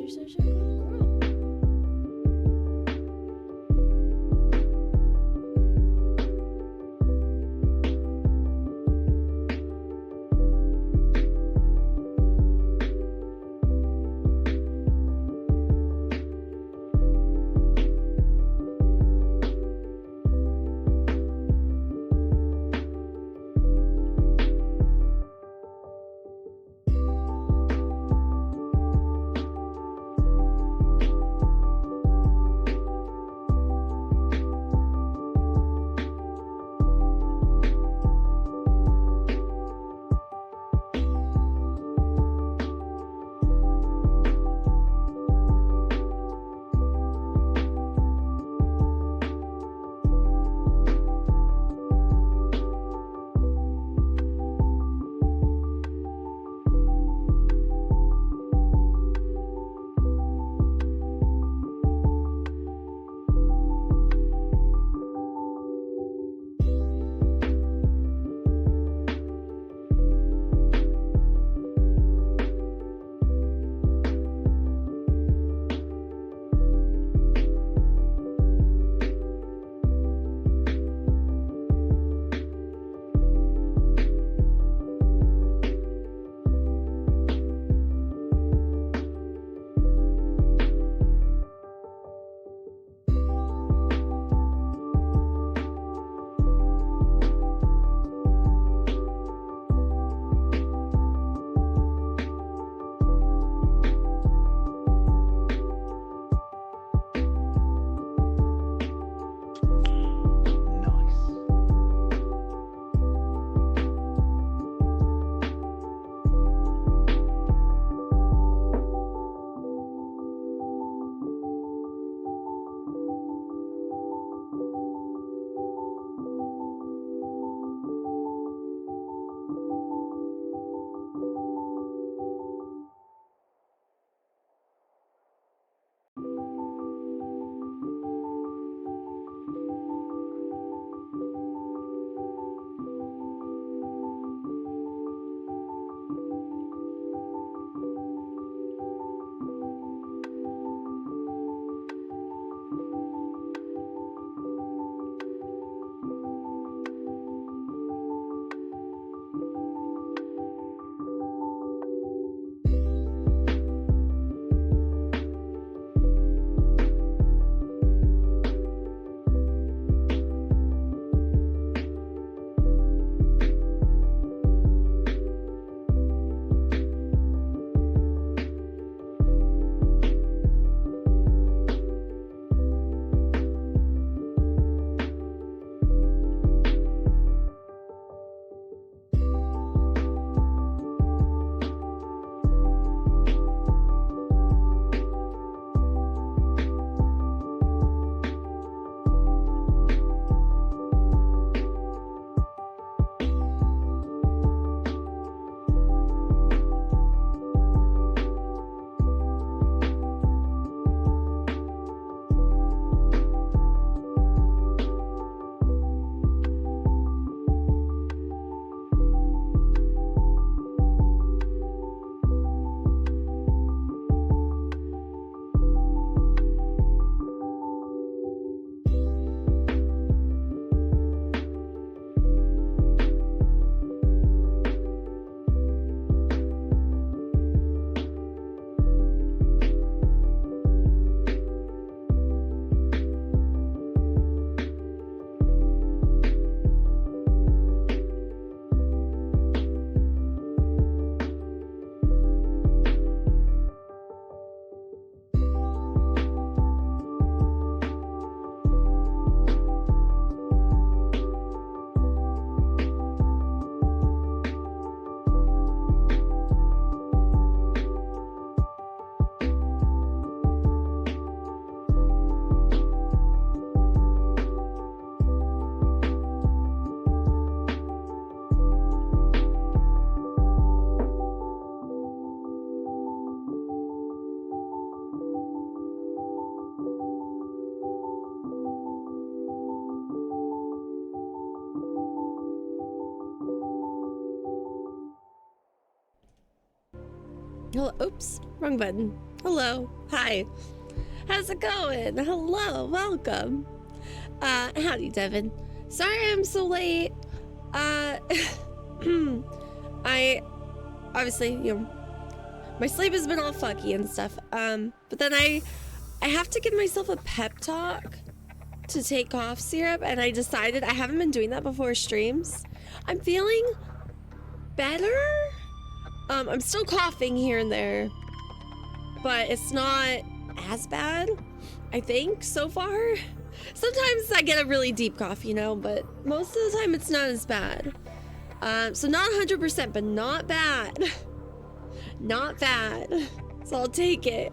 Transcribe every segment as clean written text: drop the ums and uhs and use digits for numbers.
you're such a good girl. Hello. Oops, wrong button. Hello. Hi. How's it going? Hello. Welcome. Howdy, Devin. Sorry I'm so late. I obviously, my sleep has been all fucky and stuff. But then I have to give myself a pep talk to take cough syrup, and I decided I haven't been doing that before streams. I'm feeling better. I'm still coughing here and there, but it's not as bad, I think, so far. Sometimes I get a really deep cough, but most of the time it's not as bad. So not 100%, but not bad. Not bad. So I'll take it.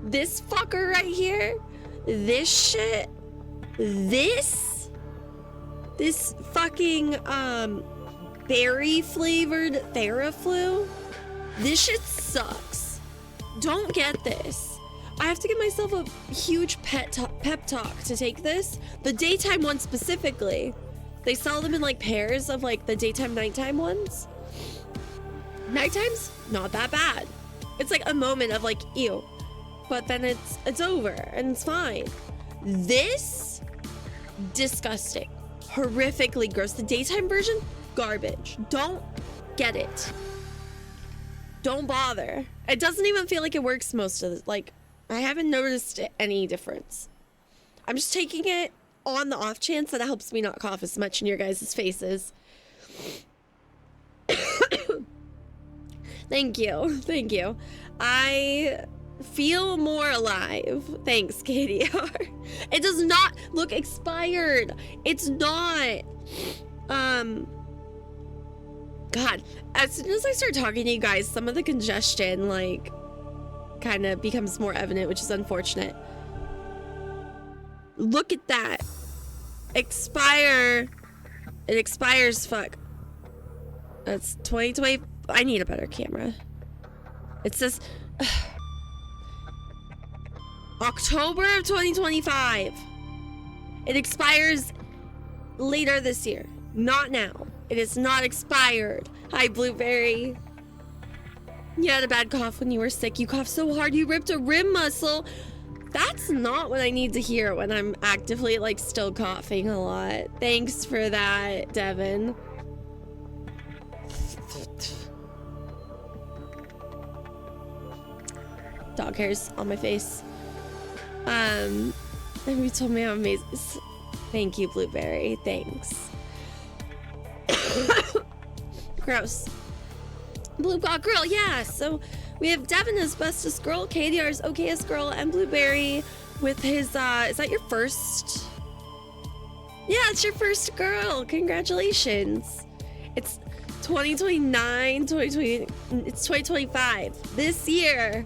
This fucker right here, this shit, this fucking, berry flavored Theraflu, this shit sucks. Don't get this. I have to give myself a huge pep talk to take this. The daytime one specifically. They sell them in like pairs of like the daytime, nighttime ones. Nighttime's not that bad. It's like a moment of like, ew. But then it's over and it's fine. This, disgusting. Horrifically gross. The daytime version, garbage. Don't get it. Don't bother. It doesn't even feel like it works most of the, like, I haven't noticed any difference. I'm just taking it on the off chance that it helps me not cough as much in your guys' faces. Thank you. Thank you. I feel more alive. Thanks, KDR. It does not look expired. It's not. God, as soon as I start talking to you guys, some of the congestion, like, kind of becomes more evident, which is unfortunate. Look at that. Expire. It expires, fuck. That's 2020. I need a better camera. It says October of 2025. It expires later this year. Not now. It is not expired. Hi, Blueberry. You had a bad cough when you were sick. You coughed so hard you ripped a rib muscle. That's not what I need to hear when I'm actively, like, still coughing a lot. Thanks for that, Devin. Dog hairs on my face. And you told me I'm amazing. Thank you, Blueberry. Thanks. Gross. Blue Got Girl, yeah. So we have Devin as bestest girl, KDR's okayest girl, and Blueberry with his, is that your first? Yeah, it's your first girl. Congratulations. It's 2029, 2020, it's 2025. This year,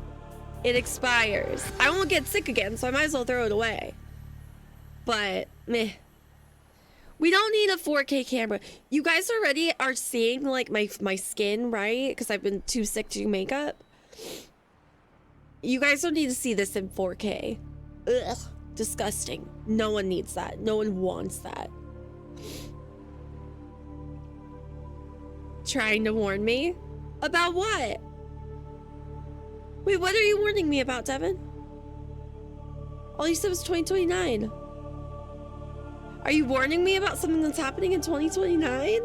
it expires. I won't get sick again, so I might as well throw it away. But, meh. We don't need a 4K camera. You guys already are seeing, like, my skin, right? Because I've been too sick to do makeup. You guys don't need to see this in 4K. Ugh. Disgusting. No one needs that. No one wants that. Trying to warn me? About what? Wait, what are you warning me about, Devin? All you said was 2029. Are you warning me about something that's happening in 2029?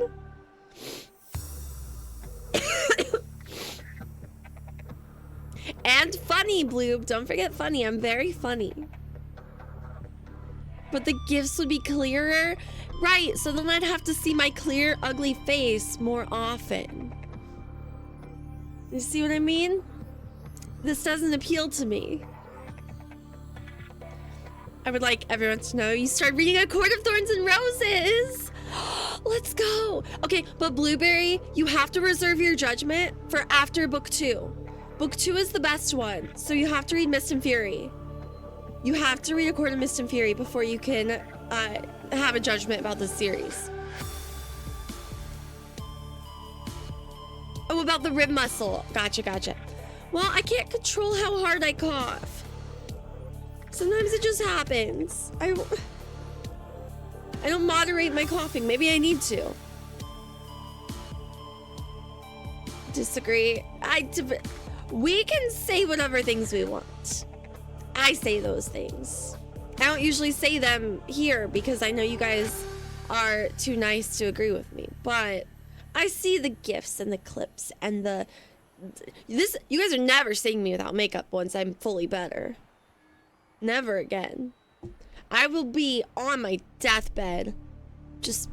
And funny, Bloob. Don't forget funny. I'm very funny. But the gifts would be clearer. Right, so then I'd have to see my clear, ugly face more often. You see what I mean? This doesn't appeal to me. I would like everyone to know you start reading A Court of Thorns and Roses. Let's go. Okay, but Blueberry, you have to reserve your judgment for after book 2. Book 2 is the best one, so you have to read Mist and Fury. You have to read A Court of Mist and Fury before you can have a judgment about this series. Oh, about the rib muscle. Gotcha. Well, I can't control how hard I cough. Sometimes it just happens. I don't moderate my coughing. Maybe I need to. Disagree. We can say whatever things we want. I say those things. I don't usually say them here because I know you guys are too nice to agree with me, but I see the gifts and the clips and you guys are never seeing me without makeup once I'm fully better. Never again. I will be on my deathbed just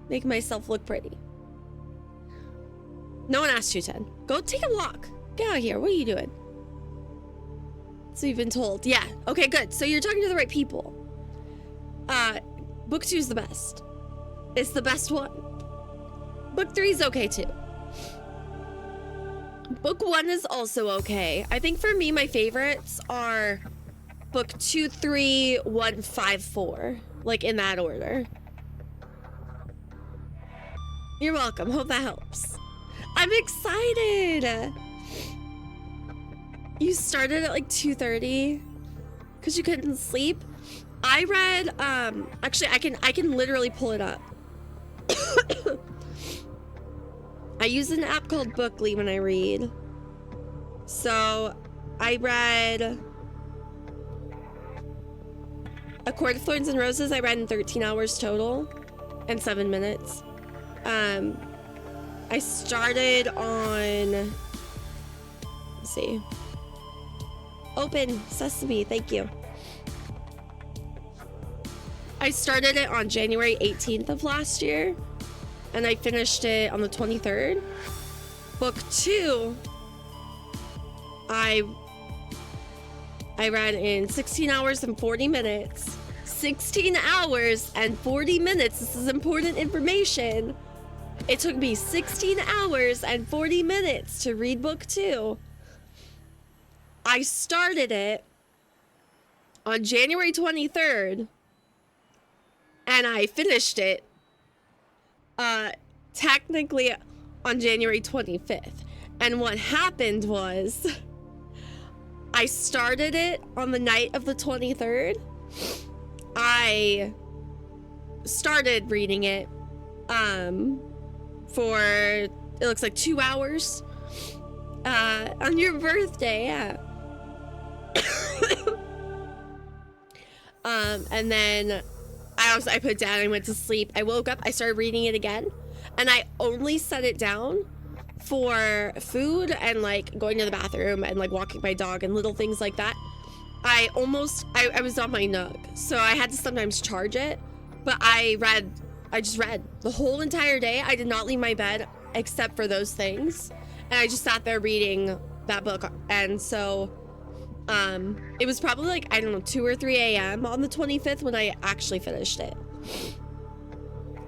make myself look pretty. No one asked you, Ted. Go take a walk. Get out of here. What are you doing? So you've been told. Yeah. Okay, good. So you're talking to the right people. Book 2 is the best. It's the best one. Book 3 is okay too. Book 1 is also okay. I think for me, my favorites are book 2, 3, 1, 5, 4. Like in that order. You're welcome. Hope that helps. I'm excited. You started at like 2:30 because you couldn't sleep. I read, actually I can literally pull it up. I use an app called Bookly when I read. So I read A Court of Thorns and Roses. I read in 13 hours total and 7 minutes. I started on, let's see. Open Sesame, thank you. I started it on January 18th of last year, and I finished it on the 23rd. Book 2, I read in 16 hours and 40 minutes. 16 hours and 40 minutes. This is important information. It took me 16 hours and 40 minutes to read book 2. I started it on January 23rd, and I finished it technically on January 25th. And what happened was I started it on the night of the 23rd. I started reading it for, it looks like 2 hours on your birthday, yeah. And then I put it down, I went to sleep. I woke up, I started reading it again, and I only set it down for food and like going to the bathroom and like walking my dog and little things like that. I was on my Nook, so I had to sometimes charge it, but I just read the whole entire day. I did not leave my bed except for those things, and I just sat there reading that book. And so it was probably like, I don't know, 2 or 3 a.m. on the 25th when I actually finished it.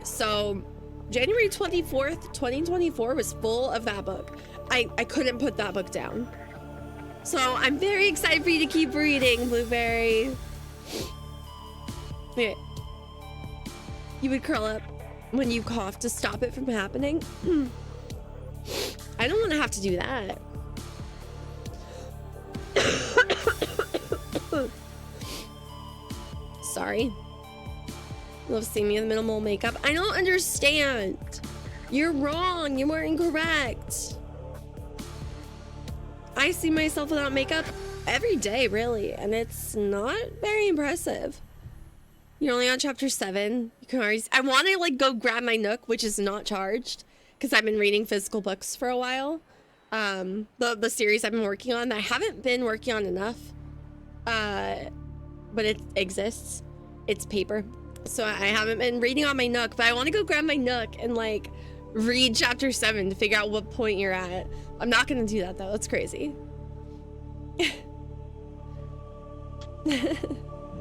So January 24th, 2024 was full of that book. I couldn't put that book down. So I'm very excited for you to keep reading, Blueberry. Okay. You would curl up when you cough to stop it from happening. I don't want to have to do that. Sorry. Love seeing me with minimal makeup. I don't understand. You're wrong. You were incorrect. I see myself without makeup every day, really, and it's not very impressive. You're only on chapter 7. You can already. I want to like go grab my Nook, which is not charged, because I've been reading physical books for a while. The series I've been working on, I haven't been working on enough, but it exists. It's paper, so I haven't been reading on my Nook. But I want to go grab my Nook and like read chapter 7 to figure out what point you're at. I'm not gonna do that though. That's crazy.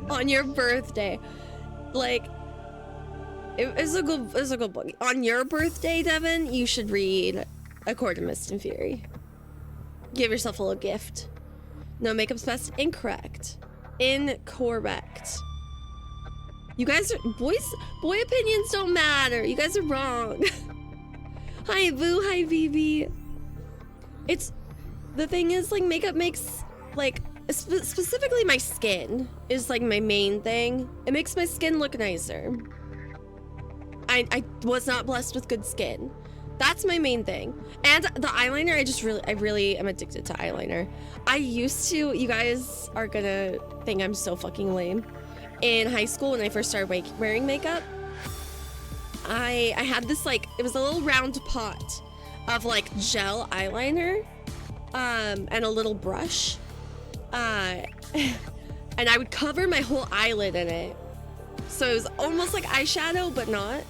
On your birthday, like it's a good book. On your birthday, Devin, you should read A Court of Mist and Fury. Give yourself a little gift. No makeup's best. Incorrect. Incorrect. You guys are boy opinions don't matter. You guys are wrong. Hi Boo, hi BB. It's the thing is, like, makeup makes like specifically my skin is like my main thing. It makes my skin look nicer. I was not blessed with good skin. That's my main thing. And the eyeliner, I really am addicted to eyeliner. I used to, you guys are gonna think I'm so fucking lame. In high school, when I first started wearing makeup, I had this, like, it was a little round pot of, like, gel eyeliner, and a little brush. And I would cover my whole eyelid in it. So it was almost like eyeshadow, but not.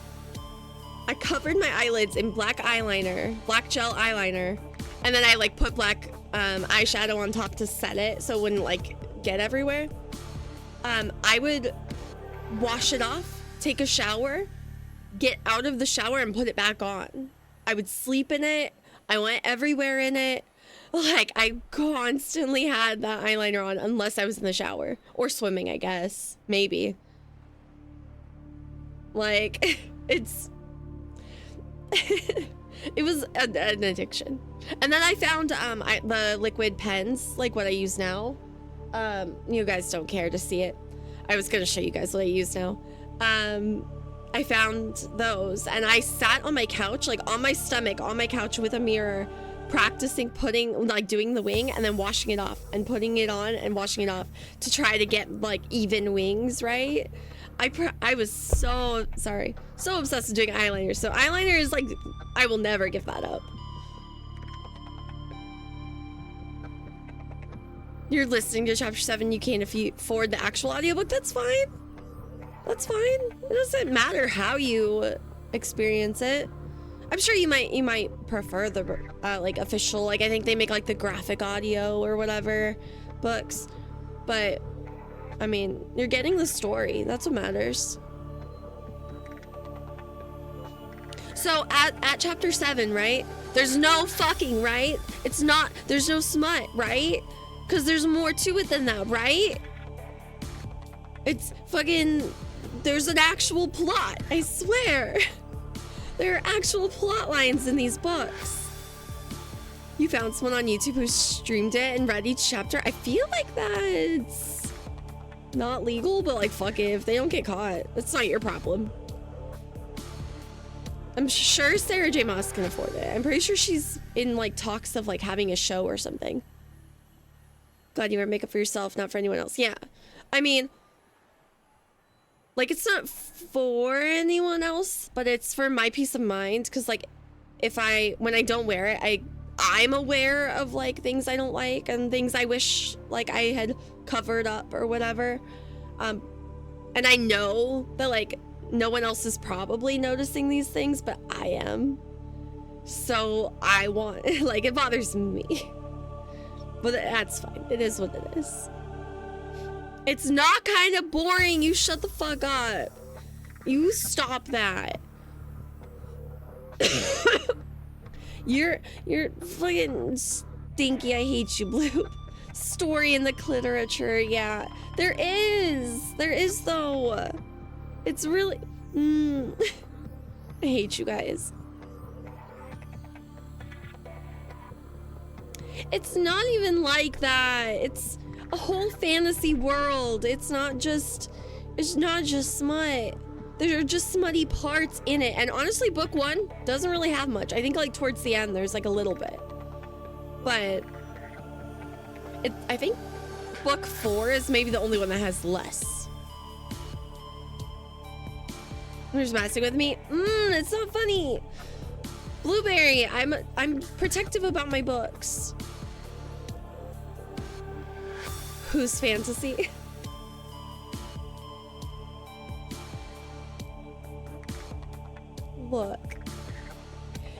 I covered my eyelids in black eyeliner, black gel eyeliner, and then I like put black eyeshadow on top to set it so it wouldn't like get everywhere. I would wash it off, take a shower, get out of the shower and put it back on. I would sleep in it. I went everywhere in it. Like, I constantly had that eyeliner on unless I was in the shower or swimming, I guess. Maybe. Like, it's... it was an addiction. And then I found the liquid pens, like what I use now. You guys don't care to see it. I was gonna show you guys what I use now. I found those and I sat on my couch, like on my stomach, on my couch with a mirror, practicing putting, like doing the wing and then washing it off and putting it on and washing it off to try to get like even wings, right? I was so obsessed with doing eyeliner. So eyeliner is like, I will never give that up. You're listening to chapter 7, you can't afford the actual audiobook, that's fine. That's fine. It doesn't matter how you experience it. I'm sure you might prefer the like official, like I think they make like the graphic audio or whatever books, but I mean, you're getting the story. That's what matters. So at chapter 7, right? There's no fucking, right? It's not, there's no smut, right? Because there's more to it than that, right? It's fucking, there's an actual plot, I swear. There are actual plot lines in these books. You found someone on YouTube who streamed it and read each chapter. I feel like that's not legal, but like, fuck it. If they don't get caught, that's not your problem. I'm sure Sarah J. Maas can afford it. I'm pretty sure she's in like talks of like having a show or something. Glad you wear makeup for yourself, not for anyone else. Yeah. I mean, like, it's not for anyone else, but it's for my peace of mind. Because, like, when I don't wear it, I'm aware of, like, things I don't like and things I wish, like, I had covered up or whatever. And I know that, like, no one else is probably noticing these things, but I am. So I want, like, it bothers me. But that's fine. It is what it is. It's not kind of boring. You shut the fuck up. You stop that. You're fucking stinky. I hate you, Blue. Story in the literature. Yeah. There is though. It's really I hate you guys. It's not even like that. It's a whole fantasy world. It's not just smut. There are just smutty parts in it. And honestly, book 1 doesn't really have much. I think like towards the end there's like a little bit. But I think book 4 is maybe the only one that has less. You're just messing with me? It's not funny. Blueberry, I'm protective about my books. Whose fantasy? Look.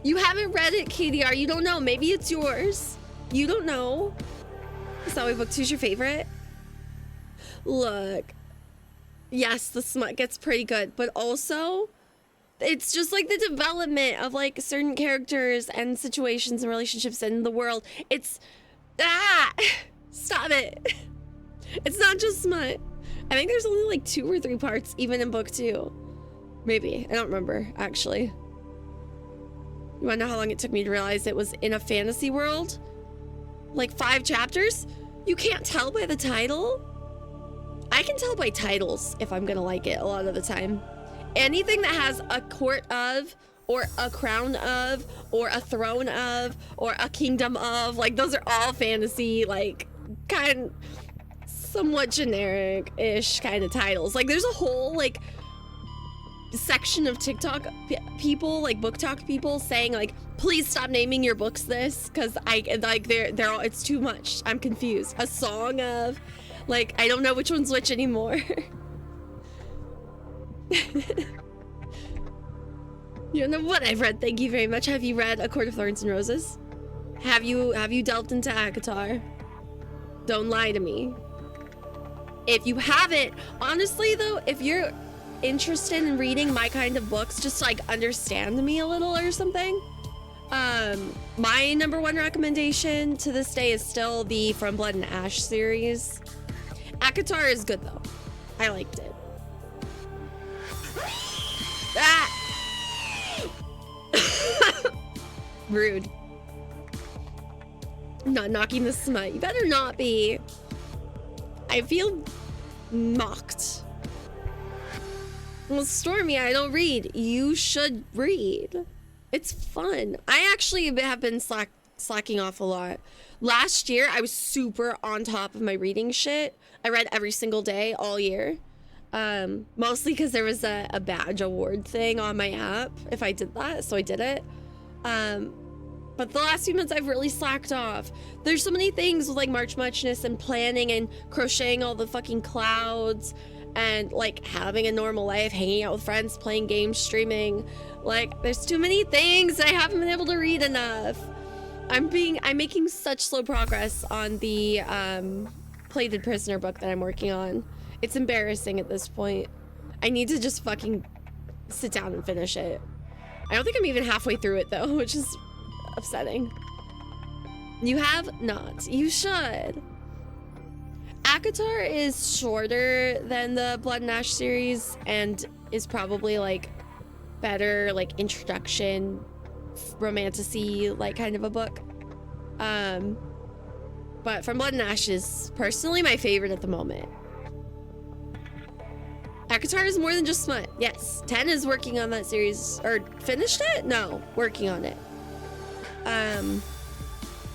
You haven't read it, KDR. You don't know. Maybe it's yours. You don't know. Is that why book 2 is your favorite? Look. Yes, the smut gets pretty good, but also it's just like the development of like certain characters and situations and relationships in the world. It's stop it. It's not just smut. I think there's only like 2 or 3 parts even in book 2. Maybe. I don't remember, actually. You wanna know how long it took me to realize it was in a fantasy world? Like 5 chapters? You can't tell by the title? I can tell by titles if I'm gonna like it a lot of the time. Anything that has a court of or a crown of, or a throne of, or a kingdom of. Like, those are all fantasy, like, kind somewhat generic-ish kind of titles. Like, there's a whole, like, section of TikTok people, like book talk people, saying like, please stop naming your books this, because they're all, it's too much. I'm confused. A song of, like, I don't know which one's which anymore. You don't know what I've read. Thank you very much. Have you read A Court of Thorns and Roses? Have you delved into ACOTAR? Don't lie to me. If you haven't, honestly though, if you're interested in reading my kind of books, just to, like, understand me a little or something, my #1 recommendation to this day is still the From Blood and Ash series. ACOTAR is good though. I liked it. Ah! Rude. I'm not knocking the smut. You better not be. I feel mocked. Well, Stormy, I don't read. You should read. It's fun. I actually have been slacking off a lot. Last year, I was super on top of my reading shit. I read every single day all year. Mostly because there was a badge award thing on my app if I did that, so I did it. But the last few months I've really slacked off. There's so many things with like March Muchness and planning and crocheting all the fucking clouds and like having a normal life, hanging out with friends, playing games, streaming. Like, there's too many things I haven't been able to read enough. I'm making such slow progress on the Plated Prisoner book that I'm working on. It's embarrassing at this point. I need to just fucking sit down and finish it. I don't think I'm even halfway through it though, which is upsetting. You have not. You should. ACOTAR is shorter than the Blood and Ash series and is probably like better, like introduction, romantasy, like kind of a book. But From Blood and Ash is personally my favorite at the moment. ACOTAR is more than just smut. Yes, 10 is working on that series, or finished it? No, working on it.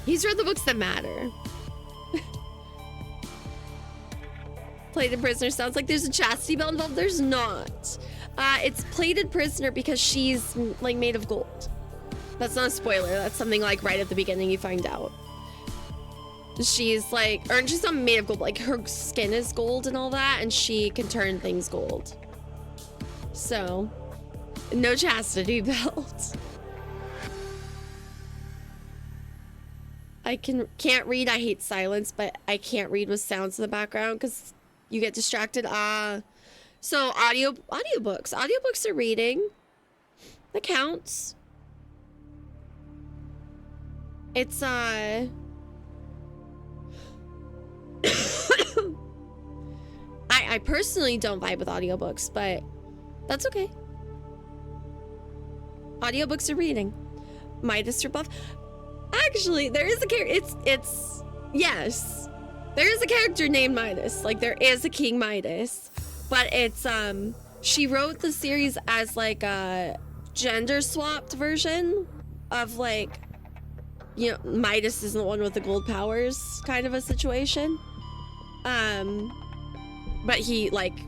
He's read the books that matter. Plated Prisoner sounds like there's a chastity belt involved. There's not. It's Plated Prisoner because she's like made of gold. That's not a spoiler. That's something like right at the beginning you find out. She's like, or she's not made of gold, like her skin is gold and all that, and she can turn things gold. So, no chastity belt. I can't read. I hate silence, but I can't read with sounds in the background because you get distracted. So audiobooks. Audiobooks are reading. That counts. It's I personally don't vibe with audiobooks, but that's okay. Audiobooks are reading. Midas rebuff. Actually, there is a character. It's yes. There is a character named Midas. Like, there is a King Midas. But it's she wrote the series as like a gender swapped version of, like, you know, Midas is the one with the gold powers kind of a situation. But he like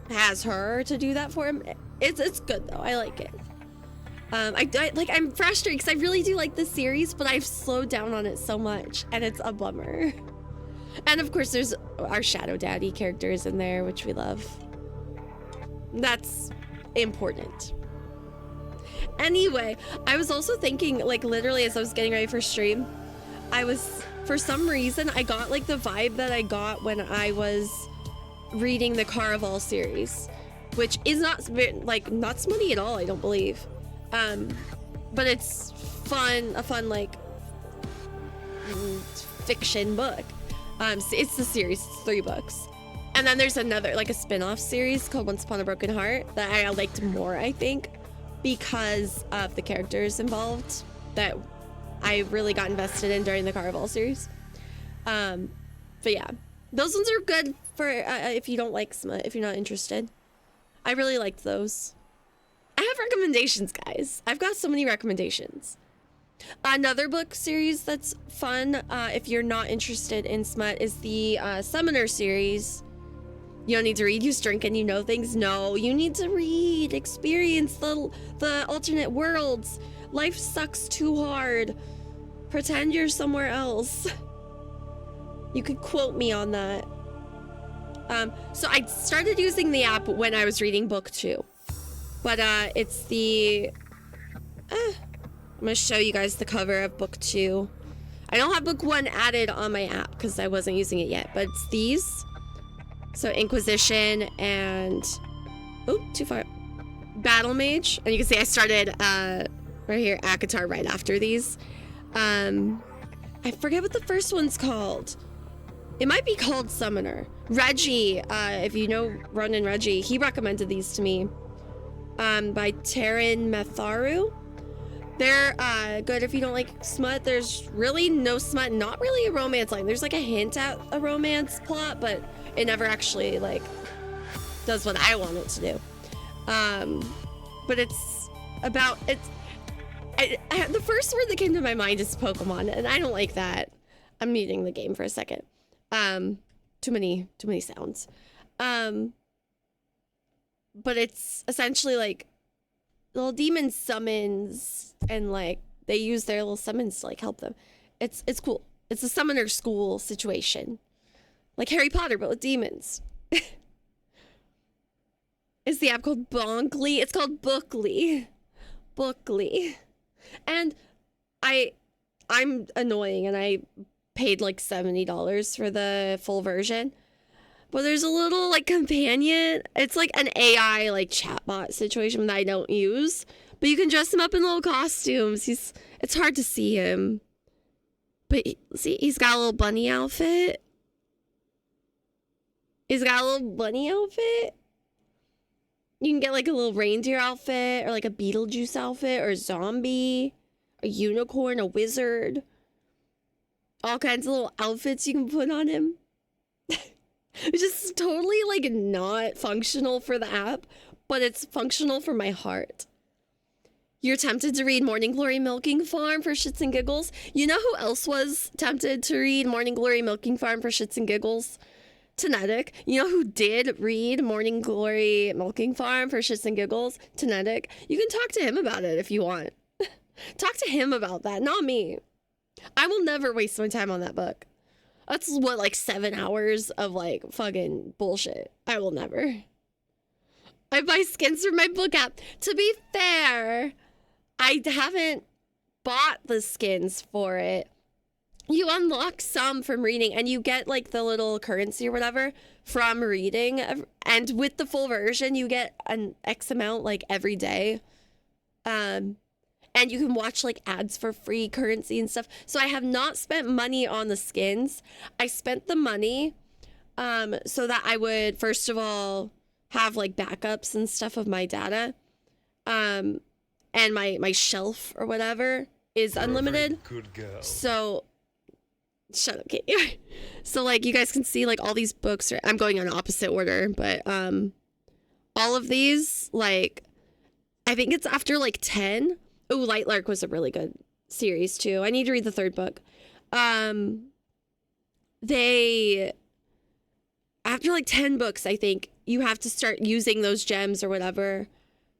has her to do that for him. It's good though. I like it. I'm frustrated because I really do like this series, but I've slowed down on it so much, and it's a bummer. And of course, there's our Shadow Daddy characters in there, which we love. That's important. Anyway, I was also thinking, like, literally as I was getting ready for stream, for some reason, I got like the vibe that I got when I was reading the Caraval series, which is not not smutty at all, I don't believe. But it's fun, a fun like fiction book. It's the series, it's 3 books. And then there's another, like a spin-off series called Once Upon a Broken Heart that I liked more, I think, because of the characters involved that I really got invested in during the Caraval series. But yeah, those ones are good for if you don't like smut, if you're not interested. I really liked those. I have recommendations, guys. I've got so many recommendations. Another book series that's fun, if you're not interested in smut, is the Summoner series. You don't need to read. You just drink and you know things. No, you need to read, experience the alternate worlds. Life sucks too hard. Pretend you're somewhere else. You could quote me on that. So I started using the app when I was reading book 2. But it's the... I'm gonna show you guys the cover of book 2. I don't have book 1 added on my app because I wasn't using it yet, but it's these. So Inquisition and... Oh, too far. Battle Mage. And you can see I started right here, ACOTAR, right after these. I forget what the first one's called. It might be called Summoner. Reggie, if you know Ronan Reggie, he recommended these to me. By Taryn Matharu. They're good if you don't like smut. There's really no smut, not really a romance line. There's like a hint at a romance plot, but it never actually like does what I want it to do. But it's about the first word that came to my mind is Pokemon, and I don't like that. I'm muting the game for a second. Too many sounds. But it's essentially like little demon summons, and like they use their little summons to like help them. It's cool. It's a summoner school situation, like Harry Potter but with demons. Is the app called Bonkly? It's called Bookly. Bookly. And I'm annoying, and I paid like $70 for the full version. But there's a little like companion. It's like an AI like chatbot situation that I don't use. But you can dress him up in little costumes. It's hard to see him. But see, he's got a little bunny outfit. He's got a little bunny outfit. You can get like a little reindeer outfit, or like a Beetlejuice outfit, or a zombie, a unicorn, a wizard. All kinds of little outfits you can put on him. It's just totally like not functional for the app, but it's functional for my heart. You're tempted to read Morning Glory Milking Farm for shits and giggles. You know who else was tempted to read Morning Glory Milking Farm for shits and giggles? Tanetic. You know who did read Morning Glory Milking Farm for shits and giggles? Tanetic. You can talk to him about it if you want. Talk to him about that, not me. I will never waste my time on that book. That's what, like 7 hours of like fucking bullshit. I will never. I buy skins for my book app. To be fair, I haven't bought the skins for it. You unlock some from reading, and you get like the little currency or whatever from reading. And with the full version, you get an X amount like every day. And you can watch like ads for free currency and stuff. So I have not spent money on the skins. I spent the money so that I would, first of all, have like backups and stuff of my data. And my shelf or whatever is unlimited. Good girl. So shut up, Kate. So like you guys can see like all these books are, I'm going on opposite order, but all of these, like I think it's after like 10. Oh, Lightlark was a really good series too. I need to read the 3rd book. They, after like 10 books, I think you have to start using those gems or whatever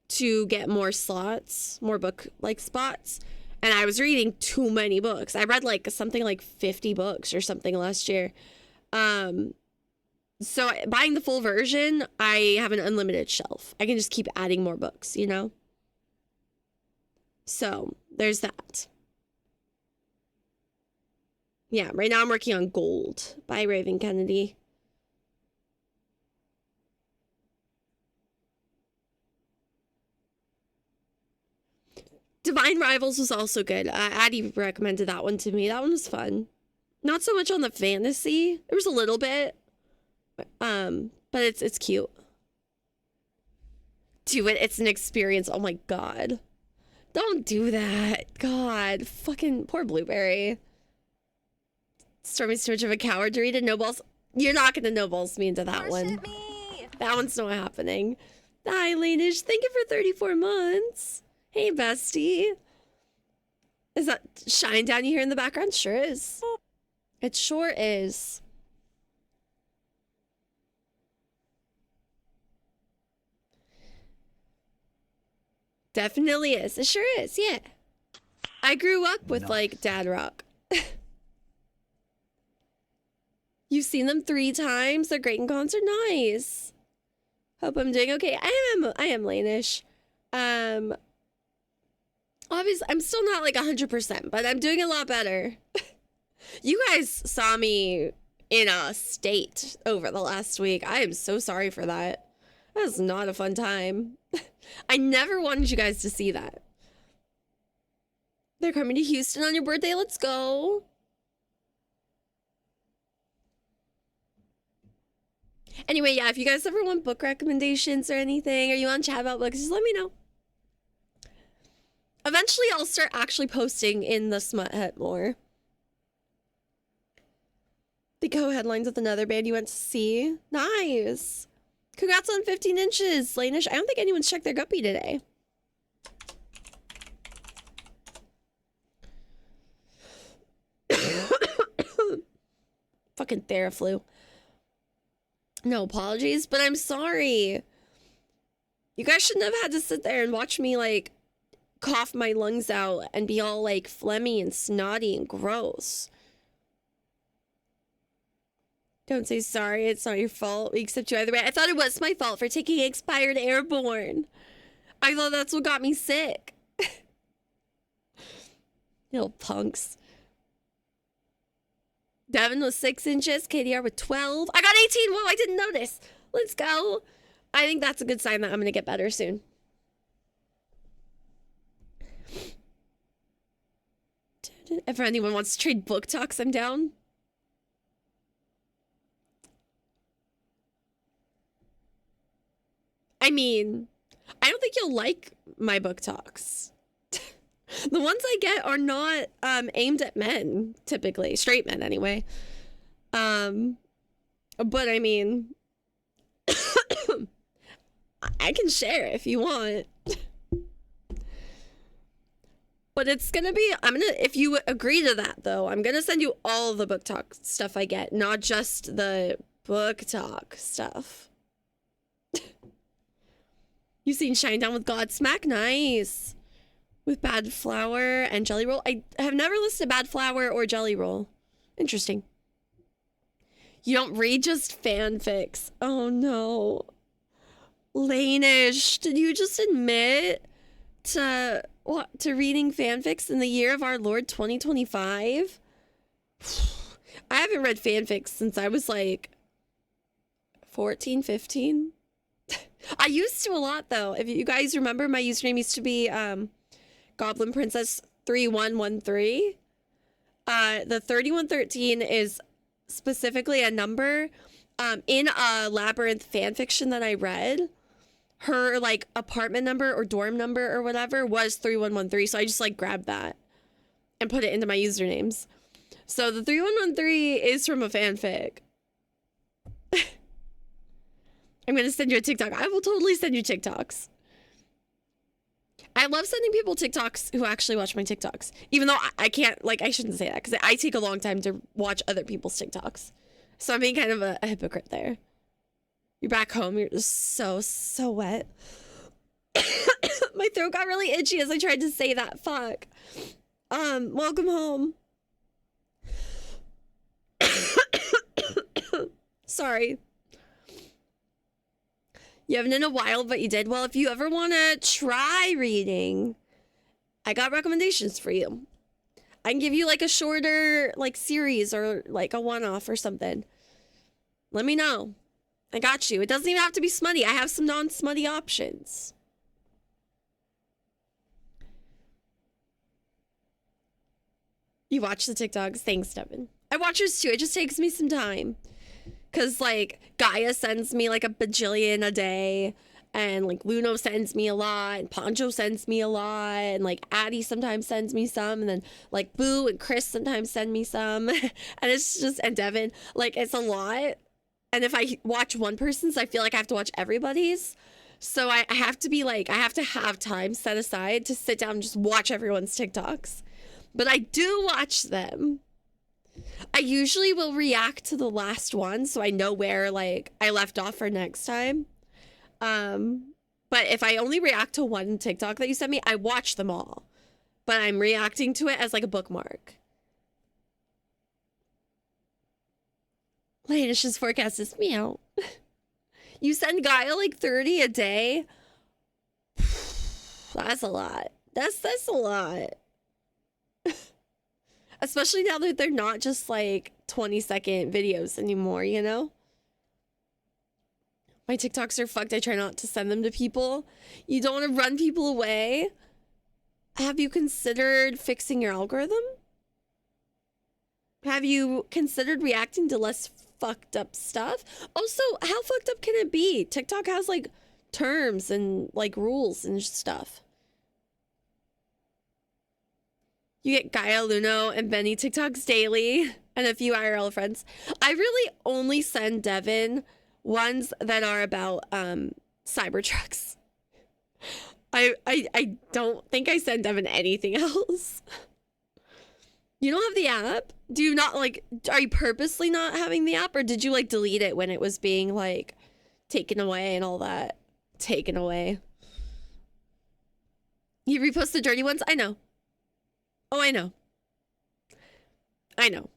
to get more slots, more book like spots. And I was reading too many books. I read like something like 50 books or something last year. So buying the full version, I have an unlimited shelf. I can just keep adding more books, you know? So there's that. Yeah, right now I'm working on Gold by Raven Kennedy. Divine Rivals was also good. Addie recommended that one to me. That one was fun. Not so much on the fantasy. There was a little bit. But it's cute. Do it. It's an experience. Oh my god. Don't do that. God. Fucking poor Blueberry. Stormy's too much of a coward to read it. No balls. You're not gonna no balls me into that one. That one's not happening. Hi, Lanish. Thank you for 34 months. Hey, bestie. Is that Shine Down you hear in the background? Sure is. It sure is. Definitely is. It sure is, yeah. I grew up with, like, dad rock. You've seen them 3 times. They're great in concert. Nice. Hope I'm doing okay. I am Lanish. Obviously, I'm still not like 100%, but I'm doing a lot better. You guys saw me in a state over the last week. I am so sorry for that. That was not a fun time. I never wanted you guys to see that. They're coming to Houston on your birthday. Let's go. Anyway, yeah, if you guys ever want book recommendations or anything, or you want to chat about books, just let me know. Eventually, I'll start actually posting in the Smut Hut more. The co-headlines with another band you went to see. Nice. Congrats on 15 inches, Lanish. I don't think anyone's checked their guppy today. Fucking Theraflu. No apologies, but I'm sorry. You guys shouldn't have had to sit there and watch me, like, cough my lungs out and be all, like, phlegmy and snotty and gross. Don't say sorry. It's not your fault. We accept you either way. I thought it was my fault for taking expired airborne. I thought that's what got me sick. You little punks. Devin was 6 inches. KDR with 12. I got 18. Whoa, I didn't notice. Let's go. I think that's a good sign that I'm going to get better soon. If anyone wants to trade book talks, I'm down. I mean, I don't think you'll like my book talks. The ones I get are not aimed at men, typically. Straight men, anyway. But I mean, I can share if you want. But it's gonna be, if you agree to that, though, I'm gonna send you all the book talk stuff I get, not just the book talk stuff. You seen Shine Down with Godsmack? Nice. With Bad Flower and Jelly Roll. I have never listened to Bad Flower or Jelly Roll. Interesting. You don't read just fanfics. Oh no. Lanish, did you just admit to reading fanfics in the year of our Lord 2025? I haven't read fanfics since I was like 14, 15. I used to a lot though. If you guys remember, my username used to be Goblin Princess 3113. The 3113 is specifically a number in a Labyrinth fanfiction that I read. Her like apartment number or dorm number or whatever was 3113, so I just like grabbed that and put it into my usernames. So the 3113 is from a fanfic. I'm gonna send you a TikTok. I will totally send you TikToks. I love sending people TikToks who actually watch my TikToks. Even though I can't, like, I shouldn't say that because I take a long time to watch other people's TikToks. So I'm being kind of a hypocrite there. You're back home. You're just so wet. My throat got really itchy as I tried to say that. Fuck. Welcome home. Sorry. You haven't in a while, but you did. Well, if you ever want to try reading, I got recommendations for you. I can give you like a shorter like series or like a one-off or something. Let me know. I got you. It doesn't even have to be smutty. I have some non-smutty options. You watch the TikToks? Thanks, Devin. I watch yours too. It just takes me some time. Because, like, Gaia sends me, like, a bajillion a day. And, like, Luno sends me a lot. And Poncho sends me a lot. And, like, Addie sometimes sends me some. And then, like, Boo and Chris sometimes send me some. And it's just, and Devin. Like, it's a lot. And if I watch one person's, I feel like I have to watch everybody's. So I have to be like, I have to have time set aside to sit down and just watch everyone's TikToks. But I do watch them. I usually will react to the last one so I know where like I left off for next time. But if I only react to one TikTok that you sent me, I watch them all. But I'm reacting to it as like a bookmark. Lanish's forecast is meow. You send Gaia like 30 a day? That's a lot. That's a lot. Especially now that they're not just like 20-second videos anymore, you know? My TikToks are fucked. I try not to send them to people. You don't want to run people away? Have you considered fixing your algorithm? Have you considered reacting to less fucked up stuff? Also, how fucked up can it be? TikTok has like terms and like rules and stuff. You get Gaia, Luno, and Benny TikToks daily and a few IRL friends. I really only send Devin ones that are about Cybertrucks. I don't think I send Devin anything else. You don't have the app? Do you not like, are you purposely not having the app, or did you like delete it when it was being like taken away and all that? Taken away. You repost the dirty ones? I know. Oh, I know. I know.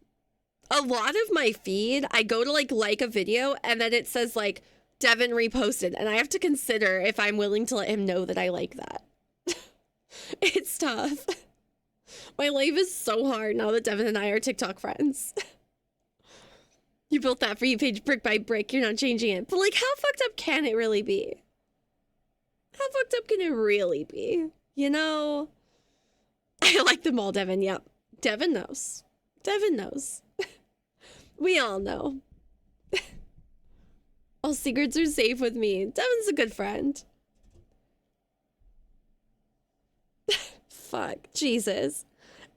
A lot of my feed, I go to like a video and then it says like Devin reposted, and I have to consider if I'm willing to let him know that I like that. It's tough. My life is so hard now that Devin and I are TikTok friends. You built that for you page brick by brick. You're not changing it. But like, how fucked up can it really be? How fucked up can it really be? You know? I like them all, Devin. Yep. Devin knows. Devin knows. We all know. All secrets are safe with me. Devin's a good friend. Fuck. Jesus.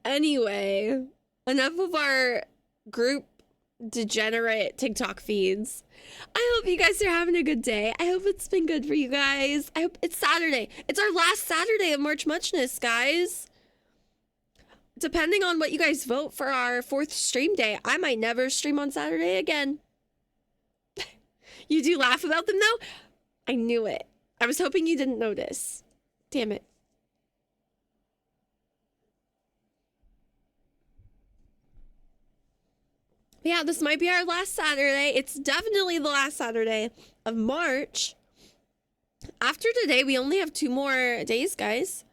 Anyway, enough of our group degenerate TikTok feeds. I hope you guys are having a good day. I hope it's been good for you guys. I hope it's Saturday. It's our last Saturday of March Muchness, guys. Depending on what you guys vote for our 4th stream day, I might never stream on Saturday again. You do laugh about them though? I knew it. I was hoping you didn't notice. Damn it. Yeah, this might be our last Saturday. It's definitely the last Saturday of March. After today, we only have 2 more days, guys.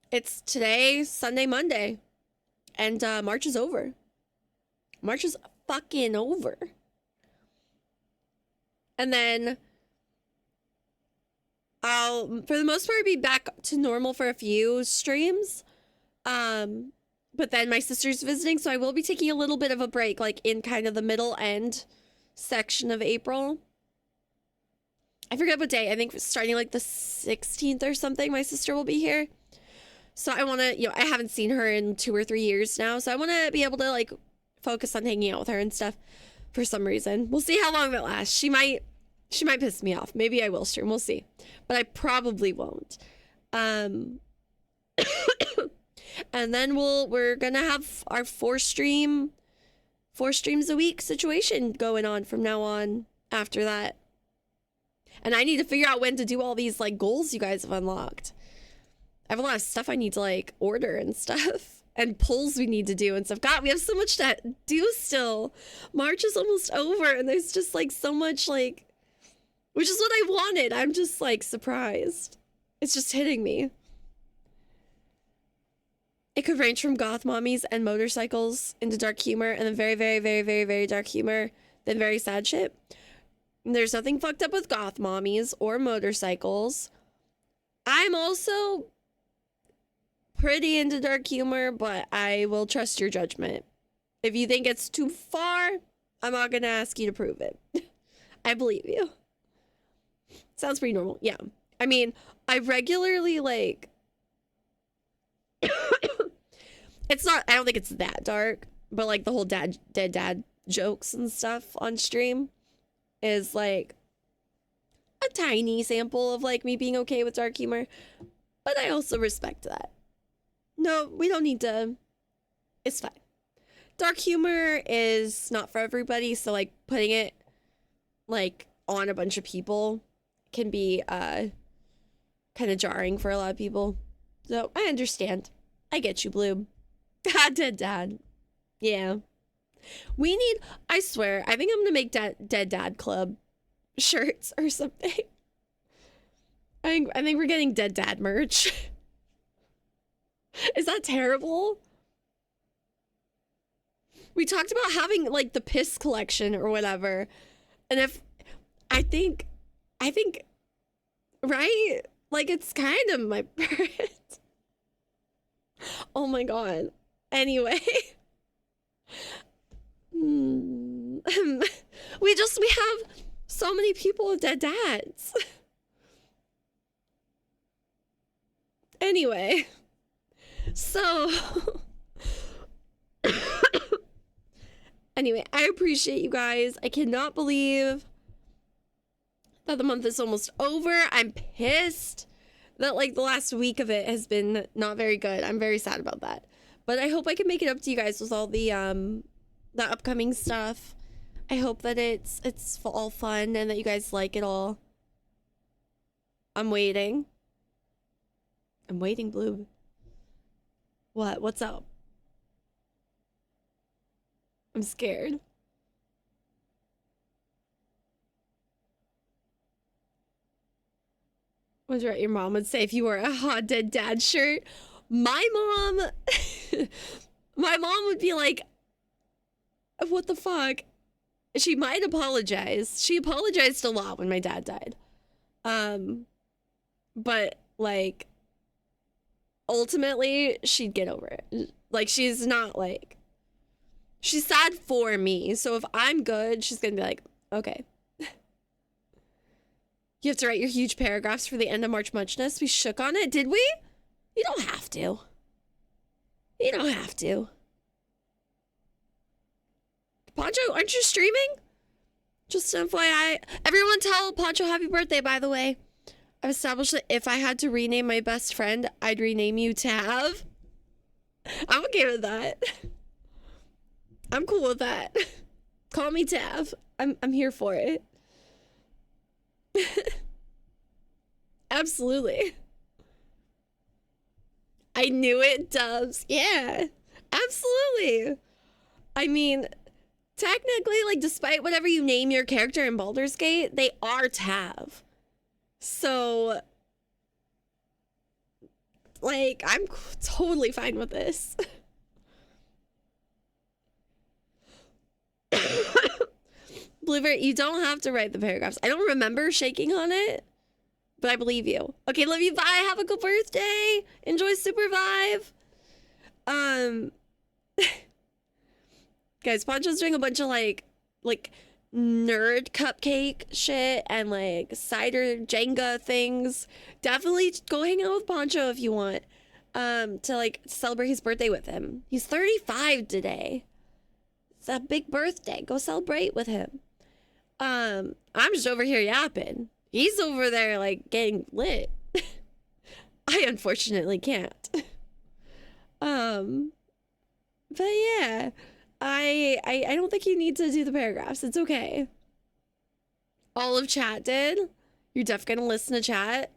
It's today, Sunday, Monday. And March is over. March is fucking over. And then I'll, for the most part, be back to normal for a few streams. But then my sister's visiting, so I will be taking a little bit of a break, like in kind of the middle end section of April. I forget what day. I think starting like the 16th or something, my sister will be here. So I want to, you know, I haven't seen her in 2 or 3 years now, so I want to be able to like focus on hanging out with her and stuff for some reason. We'll see how long that lasts. She might piss me off. Maybe I will stream. We'll see. But I probably won't. And then we're gonna have our 4 streams a week situation going on from now on after that. And I need to figure out when to do all these like goals you guys have unlocked. I have a lot of stuff I need to like order and stuff, and polls we need to do and stuff. God, we have so much to do still. March is almost over and there's just like so much like, which is what I wanted. I'm just like surprised. It's just hitting me. It could range from goth mommies and motorcycles into dark humor, and then very, very, very, very, very dark humor, then very sad shit. There's nothing fucked up with goth mommies or motorcycles. I'm also pretty into dark humor, but I will trust your judgment. If you think it's too far, I'm not gonna ask you to prove it. I believe you. Sounds pretty normal. Yeah. I mean, I regularly like... It's not, I don't think it's that dark, but like the whole dead dad jokes and stuff on stream is like, a tiny sample of like me being okay with dark humor, but I also respect that. No, we don't need to. It's fine. Dark humor is not for everybody, so like putting it like on a bunch of people can be kind of jarring for a lot of people. So I understand. I get you, Blue. God, dead dad. Yeah. We need, I swear, I think I'm gonna make Dead Dad Club shirts or something. I think we're getting Dead Dad merch. Is that terrible? We talked about having like the piss collection or whatever. And if I think right? Like it's kind of my birth. Oh my god. Anyway. We have so many people with dead dads. Anyway. So anyway, I appreciate you guys. I cannot believe that the month is almost over. I'm pissed that like the last week of it has been not very good. I'm very sad about that. But I hope I can make it up to you guys with all the upcoming stuff. I hope that it's all fun and that you guys like it all. I'm waiting. I'm waiting, Blue. What? What's up? I'm scared. Wonder what your mom would say if you wore a hot dead dad shirt. My mom my mom would be like, what the fuck? She might apologize. She apologized a lot when my dad died. But like ultimately she'd get over it. Like she's not like, she's sad for me. So if I'm good, she's gonna be like, okay. You have to write your huge paragraphs for the end of March Muchness. We shook on it, did we? You don't have to. You don't have to. Poncho, aren't you streaming? Just FYI. Everyone tell Poncho happy birthday, by the way. I've established that if I had to rename my best friend, I'd rename you Tav. I'm okay with that. I'm cool with that. Call me Tav. I'm here for it. Absolutely. I knew it, Dubs. Yeah, absolutely. I mean, technically, like, despite whatever you name your character in Baldur's Gate, they are Tav. So, like, I'm totally fine with this. Bluebird, you don't have to write the paragraphs. I don't remember shaking on it, but I believe you. Okay, love you. Bye. Have a good birthday. Enjoy Supervive. Guys, Poncho's doing a bunch of like nerd cupcake shit and like cider Jenga things. Definitely go hang out with Poncho if you want. To like celebrate his birthday with him. He's 35 today. It's a big birthday. Go celebrate with him. I'm just over here yapping. He's over there like getting lit. I unfortunately can't. But yeah, I don't think you need to do the paragraphs. It's okay. All of chat did. You're definitely gonna listen to chat.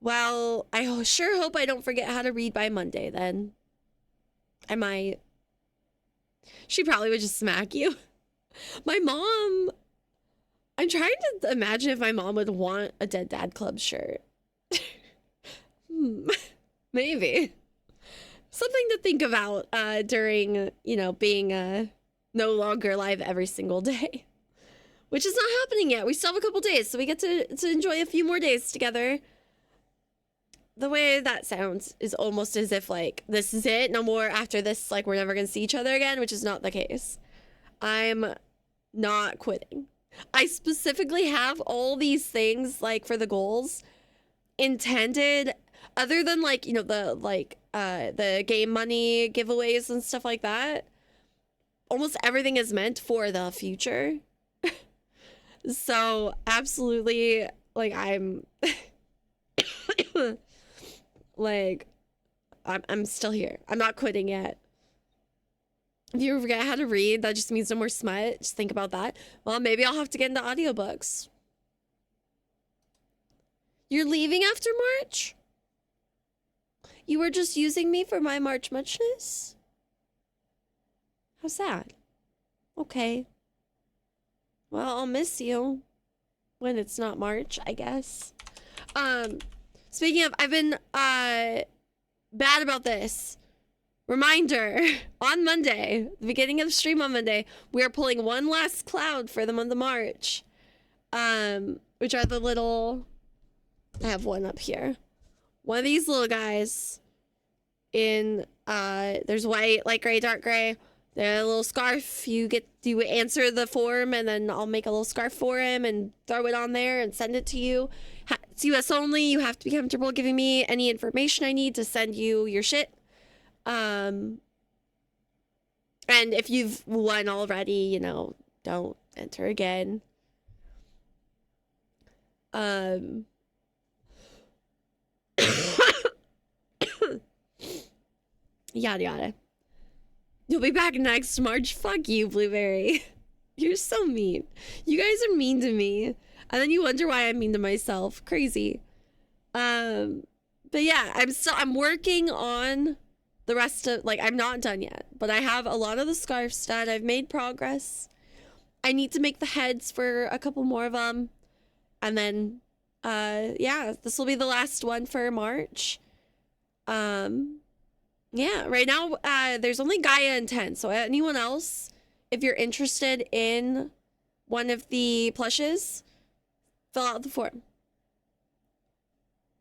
Well, I sure hope I don't forget how to read by Monday then. I might. She probably would just smack you. My mom, I'm trying to imagine if my mom would want a Dead Dad Club shirt. Maybe. Something to think about during, you know, being no longer live every single day. Which is not happening yet. We still have a couple days, so we get to enjoy a few more days together. The way that sounds is almost as if, like, this is it. No more after this, like, we're never going to see each other again, which is not the case. I'm not quitting. I specifically have all these things, like, for the goals intended, other than, like, you know, the game money giveaways and stuff like that. Almost everything is meant for the future. So absolutely, like I'm like I'm still here. I'm not quitting yet. If you forget how to read, that just means no more smut. Just think about that. Well, maybe I'll have to get into audiobooks. You're leaving after March? You were just using me for my March muchness? How sad. Okay. Well, I'll miss you when it's not March, I guess. Speaking of, I've been bad about this. Reminder, on Monday, the beginning of the stream on Monday, we are pulling one last cloud for the month of March. Which are the little, I have one up here. One of these little guys in, there's white, light gray, dark gray. They're a little scarf. You answer the form, and then I'll make a little scarf for him and throw it on there and send it to you. It's US only. You have to be comfortable giving me any information I need to send you your shit. And if you've won already, you know, don't enter again. Yada yada. You'll be back next March. Fuck you, Blueberry. You're so mean. You guys are mean to me. And then you wonder why I'm mean to myself. Crazy. But yeah, I'm working on the rest of, like, I'm not done yet, but I have a lot of the scarves done. I've made progress. I need to make the heads for a couple more of them. And then, yeah, this will be the last one for March. Yeah, right now, there's only Gaia and 10. So anyone else, if you're interested in one of the plushes, fill out the form.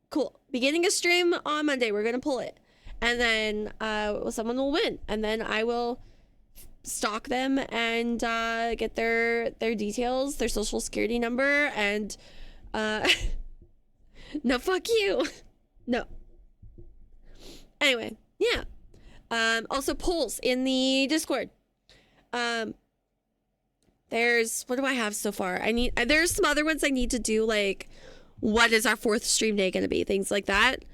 Cool. Beginning a stream on Monday. We're going to pull it. And then someone will win. And then I will stalk them and get their details, their social security number, and no, fuck you. No. Anyway, yeah. Also polls in the Discord. There's, what do I have so far? There's some other ones I need to do, like, what is our 4th stream day going to be? Things like that.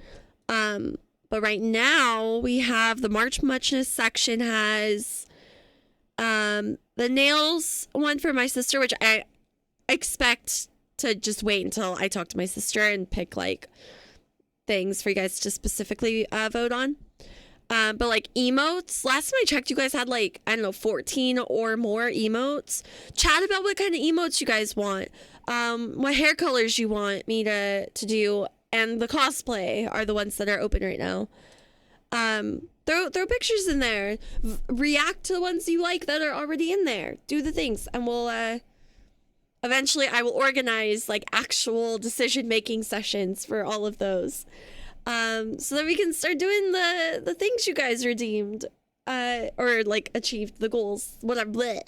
But right now we have the March Muchness section has the nails one for my sister, which I expect to just wait until I talk to my sister and pick, like, things for you guys to specifically vote on. But like emotes, last time I checked, you guys had, like, I don't know, 14 or more emotes. Chat about what kind of emotes you guys want, what hair colors you want me to do, and the cosplay are the ones that are open right now. Throw pictures in there. React to the ones you like that are already in there. Do the things, and we'll eventually I will organize, like, actual decision-making sessions for all of those. So that we can start doing the things you guys redeemed, or, like, achieved the goals, whatever. Bleh.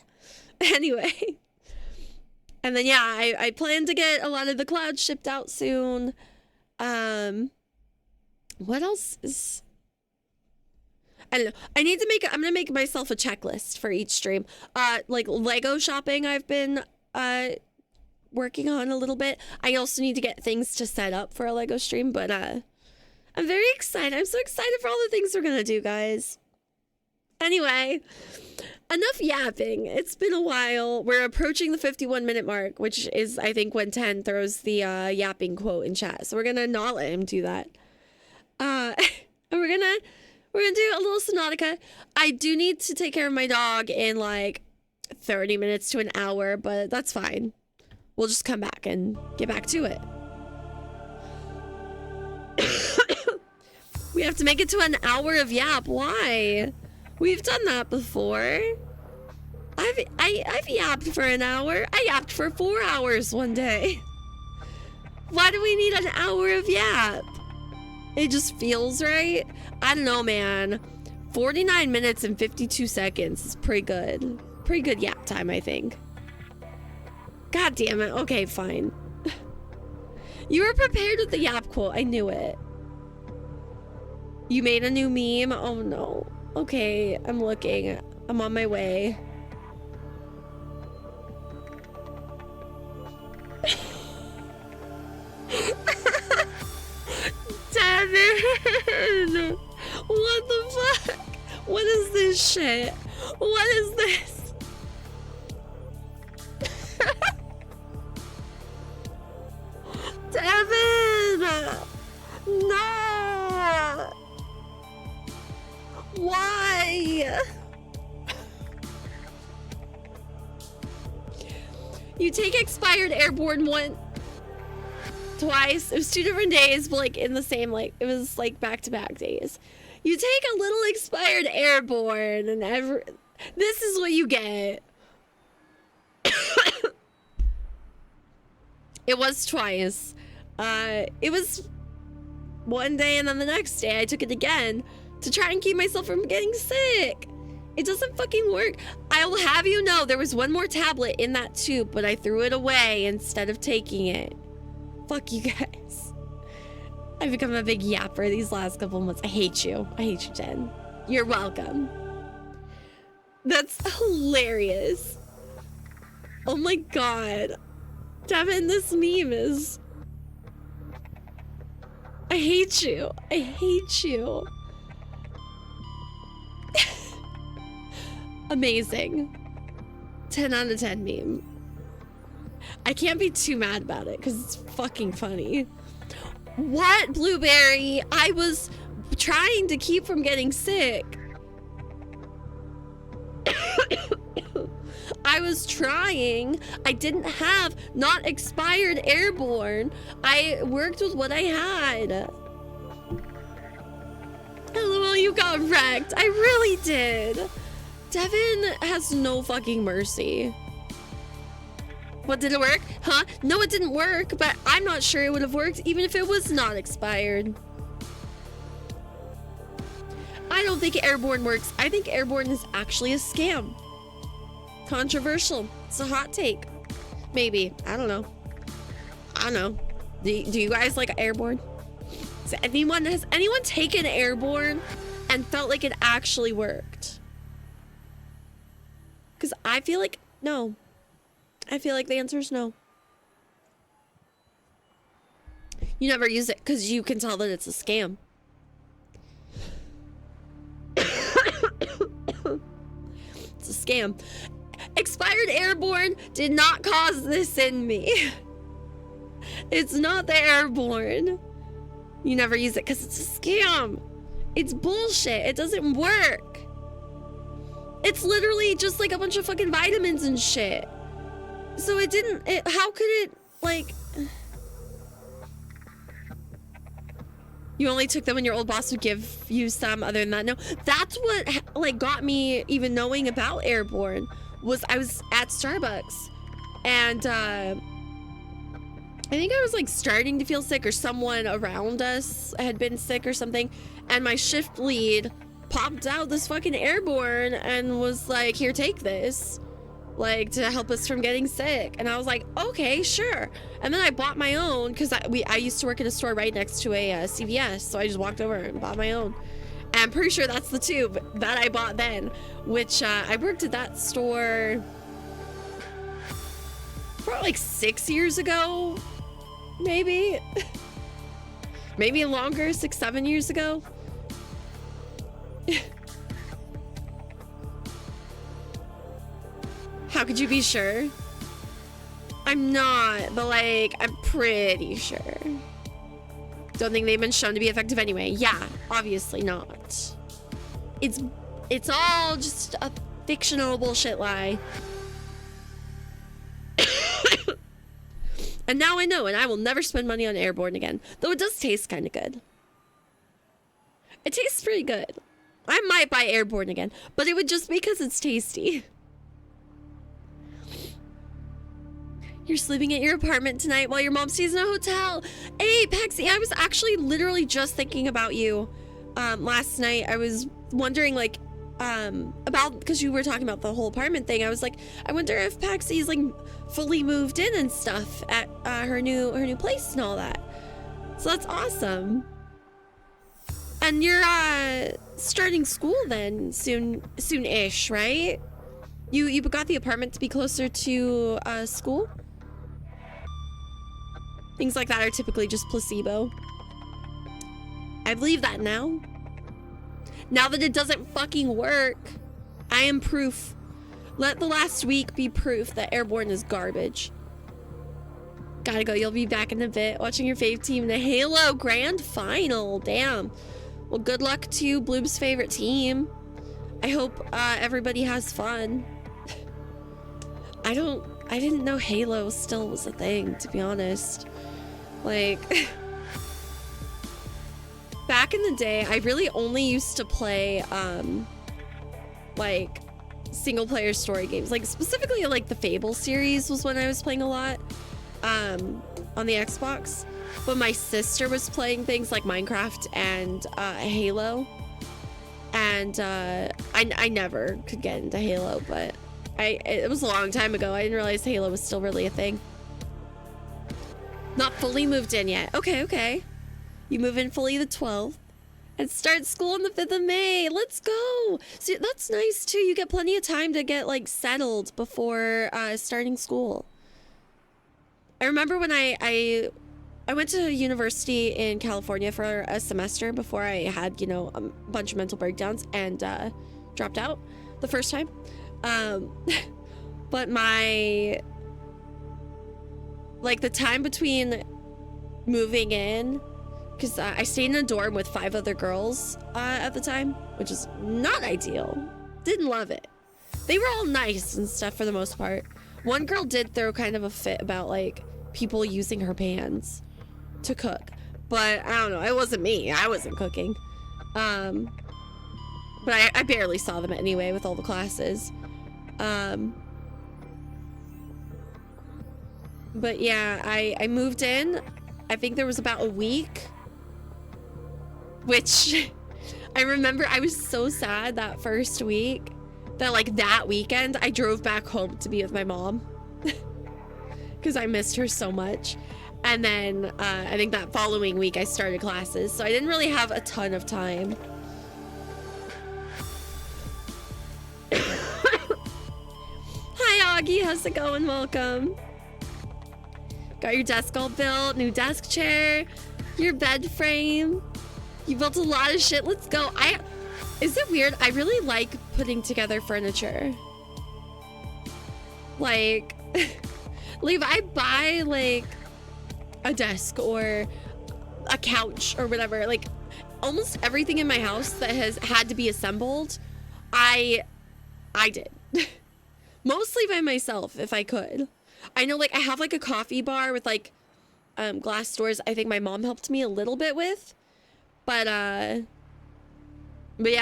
Anyway. And then, yeah, I plan to get a lot of the clouds shipped out soon. What else is... I don't know. I'm gonna make myself a checklist for each stream. Like, Lego shopping I've been, working on a little bit. I also need to get things to set up for a Lego stream, but, I'm very excited. I'm so excited for all the things we're gonna do, guys. Anyway, enough yapping. It's been a while. We're approaching the 51-minute mark, which is, I think, when 10 throws the yapping quote in chat. So we're gonna not let him do that. And we're gonna do a little Sonatica. I do need to take care of my dog in, like, 30 minutes to an hour, but that's fine. We'll just come back and get back to it. We have to make it to an hour of yap. Why? We've done that before. I've yapped for an hour. I yapped for 4 hours one day. Why do we need an hour of yap? It just feels right. I don't know, man. 49 minutes and 52 seconds is pretty good. Pretty good yap time, I think. God damn it. Okay, fine. You were prepared with the yap quote. I knew it. You made a new meme? Oh no. Okay, I'm looking. I'm on my way. Devin! What the fuck? What is this shit? What is this? Devin! No! Why? You take expired airborne twice. It was 2 different days, but like in the same, like it was like back-to-back days. You take a little expired airborne and this is what you get. It was twice. It was one day and then the next day I took it again to try and keep myself from getting sick. It doesn't fucking work. I will have you know there was one more tablet in that tube, but I threw it away instead of taking it. Fuck you guys. I've become a big yapper these last couple months. I hate you. I hate you, Jen. You're welcome. That's hilarious. Oh my god. Devin, this meme is... I hate you. I hate you. Amazing. 10 out of 10 meme. I can't be too mad about it because it's fucking funny. What, Blueberry? I was trying to keep from getting sick. I was trying. I didn't have not expired airborne. I worked with what I had. LOL, you got wrecked. I really did. Devin has no fucking mercy. What, did it work? Huh? No, it didn't work, but I'm not sure it would have worked even if it was not expired. I don't think airborne works. I think airborne is actually a scam. Controversial. It's a hot take. Maybe. I don't know. I don't know. Do you guys like airborne? Has anyone taken airborne and felt like it actually worked? Because I feel like no. I feel like the answer is no. You never use it because you can tell that it's a scam. It's a scam. Expired airborne did not cause this in me. It's not the airborne. You never use it because it's a scam. It's bullshit. It doesn't work. It's literally just like a bunch of fucking vitamins and shit. So it didn't, how could it, like... You only took them when your old boss would give you some. Other than that, no. That's what, like, got me even knowing about airborne. Was I was at Starbucks. And, I think I was, like, starting to feel sick. Or someone around us had been sick or something. And my shift lead popped out this fucking airborne and was like, here, take this. Like, to help us from getting sick. And I was like, okay, sure. And then I bought my own because I used to work in a store right next to a CVS. So I just walked over and bought my own. And I'm pretty sure that's the tube that I bought then, which I worked at that store probably like 6 years ago, maybe. Maybe longer, 6, 7 years ago. How could you be sure? I'm not, but like, I'm pretty sure. Don't think they've been shown to be effective anyway. Yeah, obviously not. It's all just a fictional bullshit lie. And now I know, and I will never spend money on airborne again. Though it does taste kind of good. It tastes pretty good. I might buy airborne again, but it would just be because it's tasty. You're sleeping at your apartment tonight while your mom stays in a hotel. Hey, Paxi, I was actually literally just thinking about you last night. I was wondering, like, about, because you were talking about the whole apartment thing. I was like, I wonder if Paxi's, like, fully moved in and stuff at her new place and all that. So that's awesome. And you're starting school then soon-ish, right? You got the apartment to be closer to school? Things like that are typically just placebo. I believe that now. Now that it doesn't fucking work, I am proof. Let the last week be proof that Airborne is garbage. Gotta go. You'll be back in a bit watching your fave team in the Halo Grand Final. Damn. Well, good luck to Bloom's favorite team. I hope everybody has fun. I didn't know Halo still was a thing, to be honest. Like, back in the day, I really only used to play, like, single-player story games. Like, specifically, like, the Fable series was when I was playing a lot, on the Xbox. But my sister was playing things like Minecraft and, Halo. And, I never could get into Halo, but it was a long time ago. I didn't realize Halo was still really a thing. Not fully moved in yet. Okay. You move in fully the 12th and start school on the 5th of May. Let's go. See, that's nice too. You get plenty of time to get like settled before starting school. I remember when I went to university in California for a semester before I had, you know, a bunch of mental breakdowns and dropped out the first time. But like the time between moving in, because I stayed in a dorm with 5 other girls at the time, which is not ideal. Didn't love it. They were all nice and stuff for the most part. One girl did throw kind of a fit about like people using her pans to cook, but I don't know. It wasn't me. I wasn't cooking. But I barely saw them anyway with all the classes. But yeah, I moved in. I think there was about a week, which I remember I was so sad that first week that like that weekend I drove back home to be with my mom because I missed her so much. And then I think that following week I started classes, so I didn't really have a ton of time. Hi Augie, how's it going? Welcome. Got your desk all built, new desk chair, your bed frame. You built a lot of shit. Let's go. Is it weird? I really like putting together furniture. Like, if I buy like a desk or a couch or whatever, like almost everything in my house that has had to be assembled, I did. Mostly by myself if I could. I know like I have like a coffee bar with like glass doors. I think my mom helped me a little bit with, but yeah,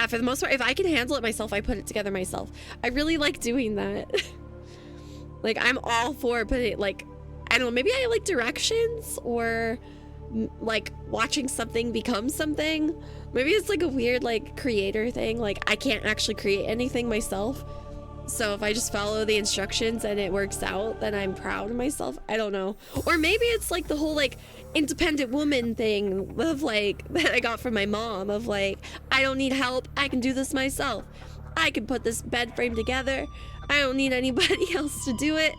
for the most part, if I can handle it myself, I put it together myself. I really like doing that. Like I'm all for putting like, I don't know, maybe I like directions or like watching something become something. Maybe it's like a weird like creator thing. Like I can't actually create anything myself. So if I just follow the instructions and it works out, then I'm proud of myself. I don't know. Or maybe it's like the whole like independent woman thing of like that I got from my mom of like, I don't need help. I can do this myself. I can put this bed frame together. I don't need anybody else to do it.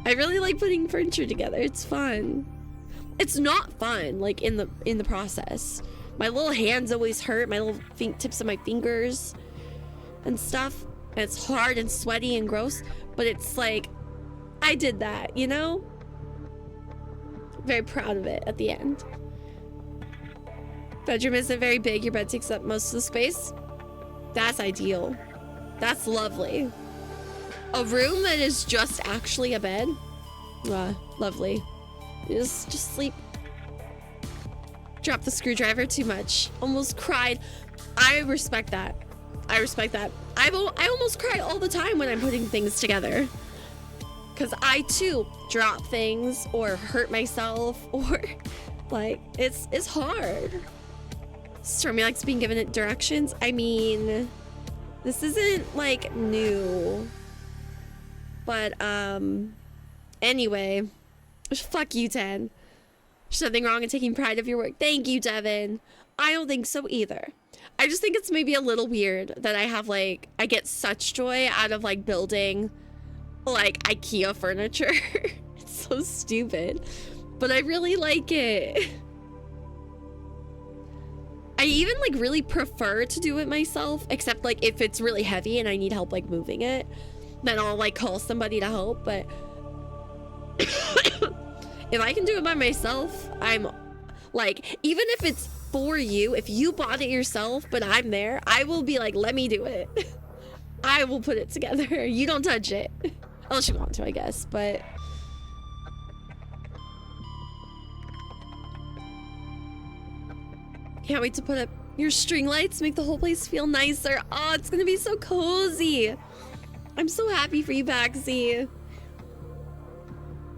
I really like putting furniture together. It's fun. It's not fun like in the process. My little hands always hurt. My little tips of my fingers and stuff, and it's hard and sweaty and gross, but it's like I did that, you know? Very proud of it at the end. Bedroom isn't very big. Your bed takes up most of the space. That's ideal. That's lovely. A room that is just actually a bed. Lovely. Just sleep. Drop the screwdriver too much. Almost cried. I respect that. I respect that. I almost cry all the time when I'm putting things together. Because I too drop things or hurt myself or like it's hard. Stormy likes being given it directions. I mean, this isn't like new. But anyway, fuck you, 10. There's nothing wrong in taking pride of your work. Thank you, Devin. I don't think so either. I just think it's maybe a little weird that I have like, I get such joy out of like building like IKEA furniture. It's so stupid, but I really like it. even like really prefer to do it myself, except like if it's really heavy and I need help like moving it, then I'll like call somebody to help. But if I can do it by myself, I'm like, even if it's for you, if you bought it yourself but I'm there, I will be like, let me do it. I will put it together. You don't touch it. Unless you want to, I guess, but can't wait to put up your string lights, make the whole place feel nicer. Oh, it's gonna be so cozy. I'm so happy for you, Baxi.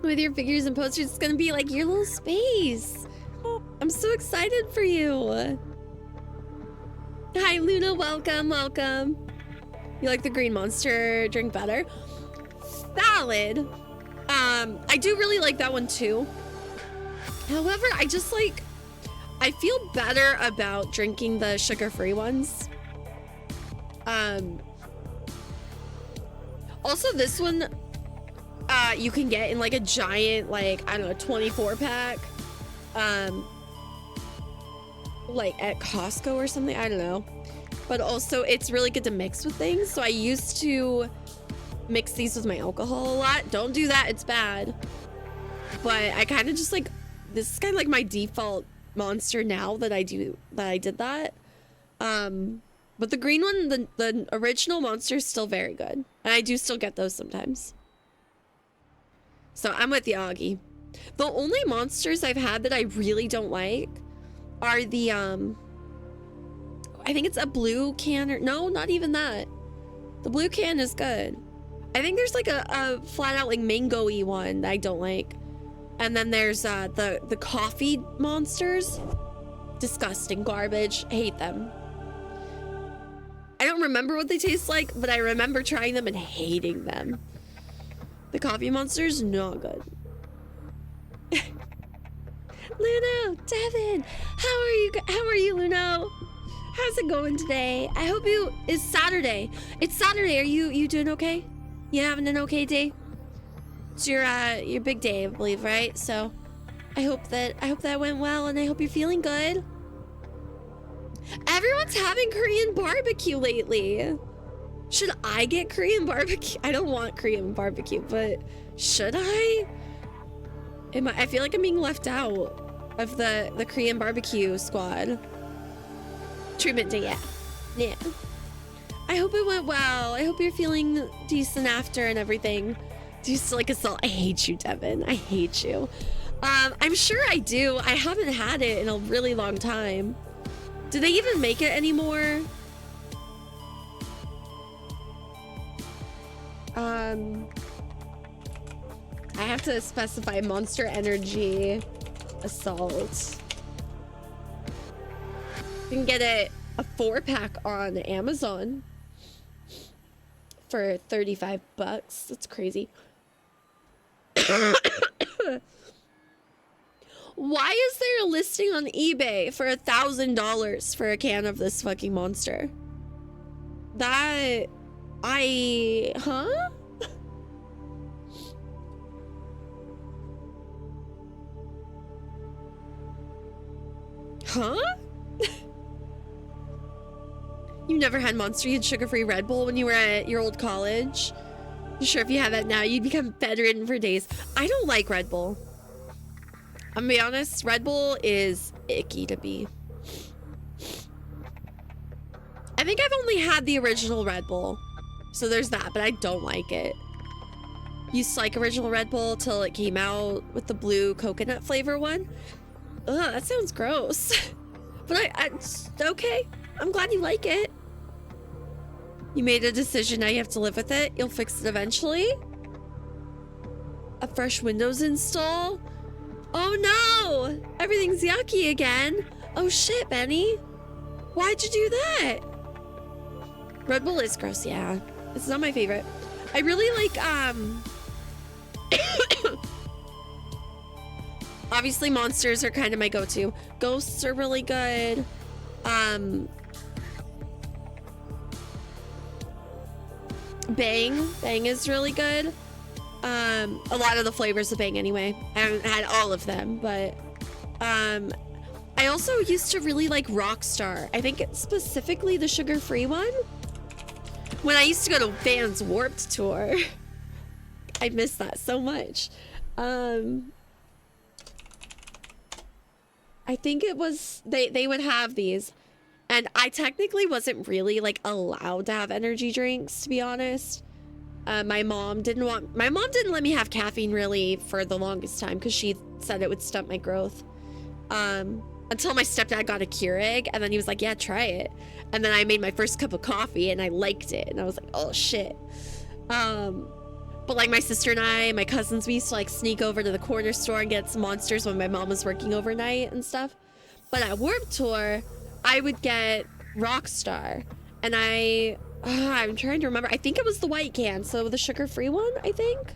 With your figures and posters, it's gonna be like your little space. Oh, I'm so excited for you. Hi, Luna, welcome, welcome. You like the green monster drink better? Valid. I do really like that one too. However, I just like, I feel better about drinking the sugar-free ones. Also this one, you can get in like a giant, like, I don't know, 24 pack. Like at Costco or something, I don't know. But also it's really good to mix with things. So I used to mix these with my alcohol a lot. Don't do that, it's bad. But I kind of just like, this is kind of like my default monster now that I did that. But the green one, the original monster is still very good. And I do still get those sometimes. So I'm with the Augie. The only monsters I've had that I really don't like are the, I think it's a blue can, or no, not even that. The blue can is good. I think there's like a flat out like mango-y one that I don't like. And then there's the coffee monsters. Disgusting, garbage, hate them. I don't remember what they taste like, but I remember trying them and hating them. The coffee monsters, not good. Luno, Devin, how are you, Luno? How's it going today? I hope it's Saturday. It's Saturday. Are you doing okay? You having an okay day? It's your big day, I believe, right? So I hope that went well, and I hope you're feeling good. Everyone's having Korean barbecue lately. Should I get Korean barbecue? I don't want Korean barbecue, but should I? I feel like I'm being left out of the Korean barbecue squad. Treatment day, yeah. I hope it went well. I hope you're feeling decent after and everything. Do you still like assault? I hate you, Devin. I hate you. I'm sure I do. I haven't had it in a really long time. Do they even make it anymore? I have to specify Monster Energy Assault. You can get it a 4-pack on Amazon for 35 bucks. That's crazy. Why is there a listing on eBay for $1,000 for a can of this fucking monster? Huh? Huh? You never had Monster, you had sugar-free Red Bull when you were at your old college? You sure if you had that now, you'd become bedridden for days. I don't like Red Bull. I'm gonna be honest, Red Bull is icky to me. I think I've only had the original Red Bull. So there's that, but I don't like it. Used to like original Red Bull till it came out with the blue coconut flavor one. Ugh, that sounds gross. But it's okay. I'm glad you like it. You made a decision, now you have to live with it. You'll fix it eventually. A fresh Windows install? Oh no! Everything's yucky again. Oh shit, Benny. Why'd you do that? Red Bull is gross, yeah. It's not my favorite. I really like, obviously monsters are kind of my go-to. Ghosts are really good. Bang is really good. A lot of the flavors of Bang anyway. I haven't had all of them, but I I also used to really like Rockstar. I think it's specifically the sugar-free one. When I used to go to Vans Warped Tour. I miss that so much. I think it was, they would have these. And I technically wasn't really like allowed to have energy drinks, to be honest. My mom didn't let me have caffeine really for the longest time because she said it would stunt my growth. Until my stepdad got a Keurig, and then he was like, yeah, try it. And then I made my first cup of coffee and I liked it. And I was like, oh shit. But like my sister and I, my cousins, we used to like sneak over to the corner store and get some Monsters when my mom was working overnight and stuff. But at Warped Tour, I would get Rockstar. And I'm trying to remember. I think it was the white can, so the sugar-free one, I think.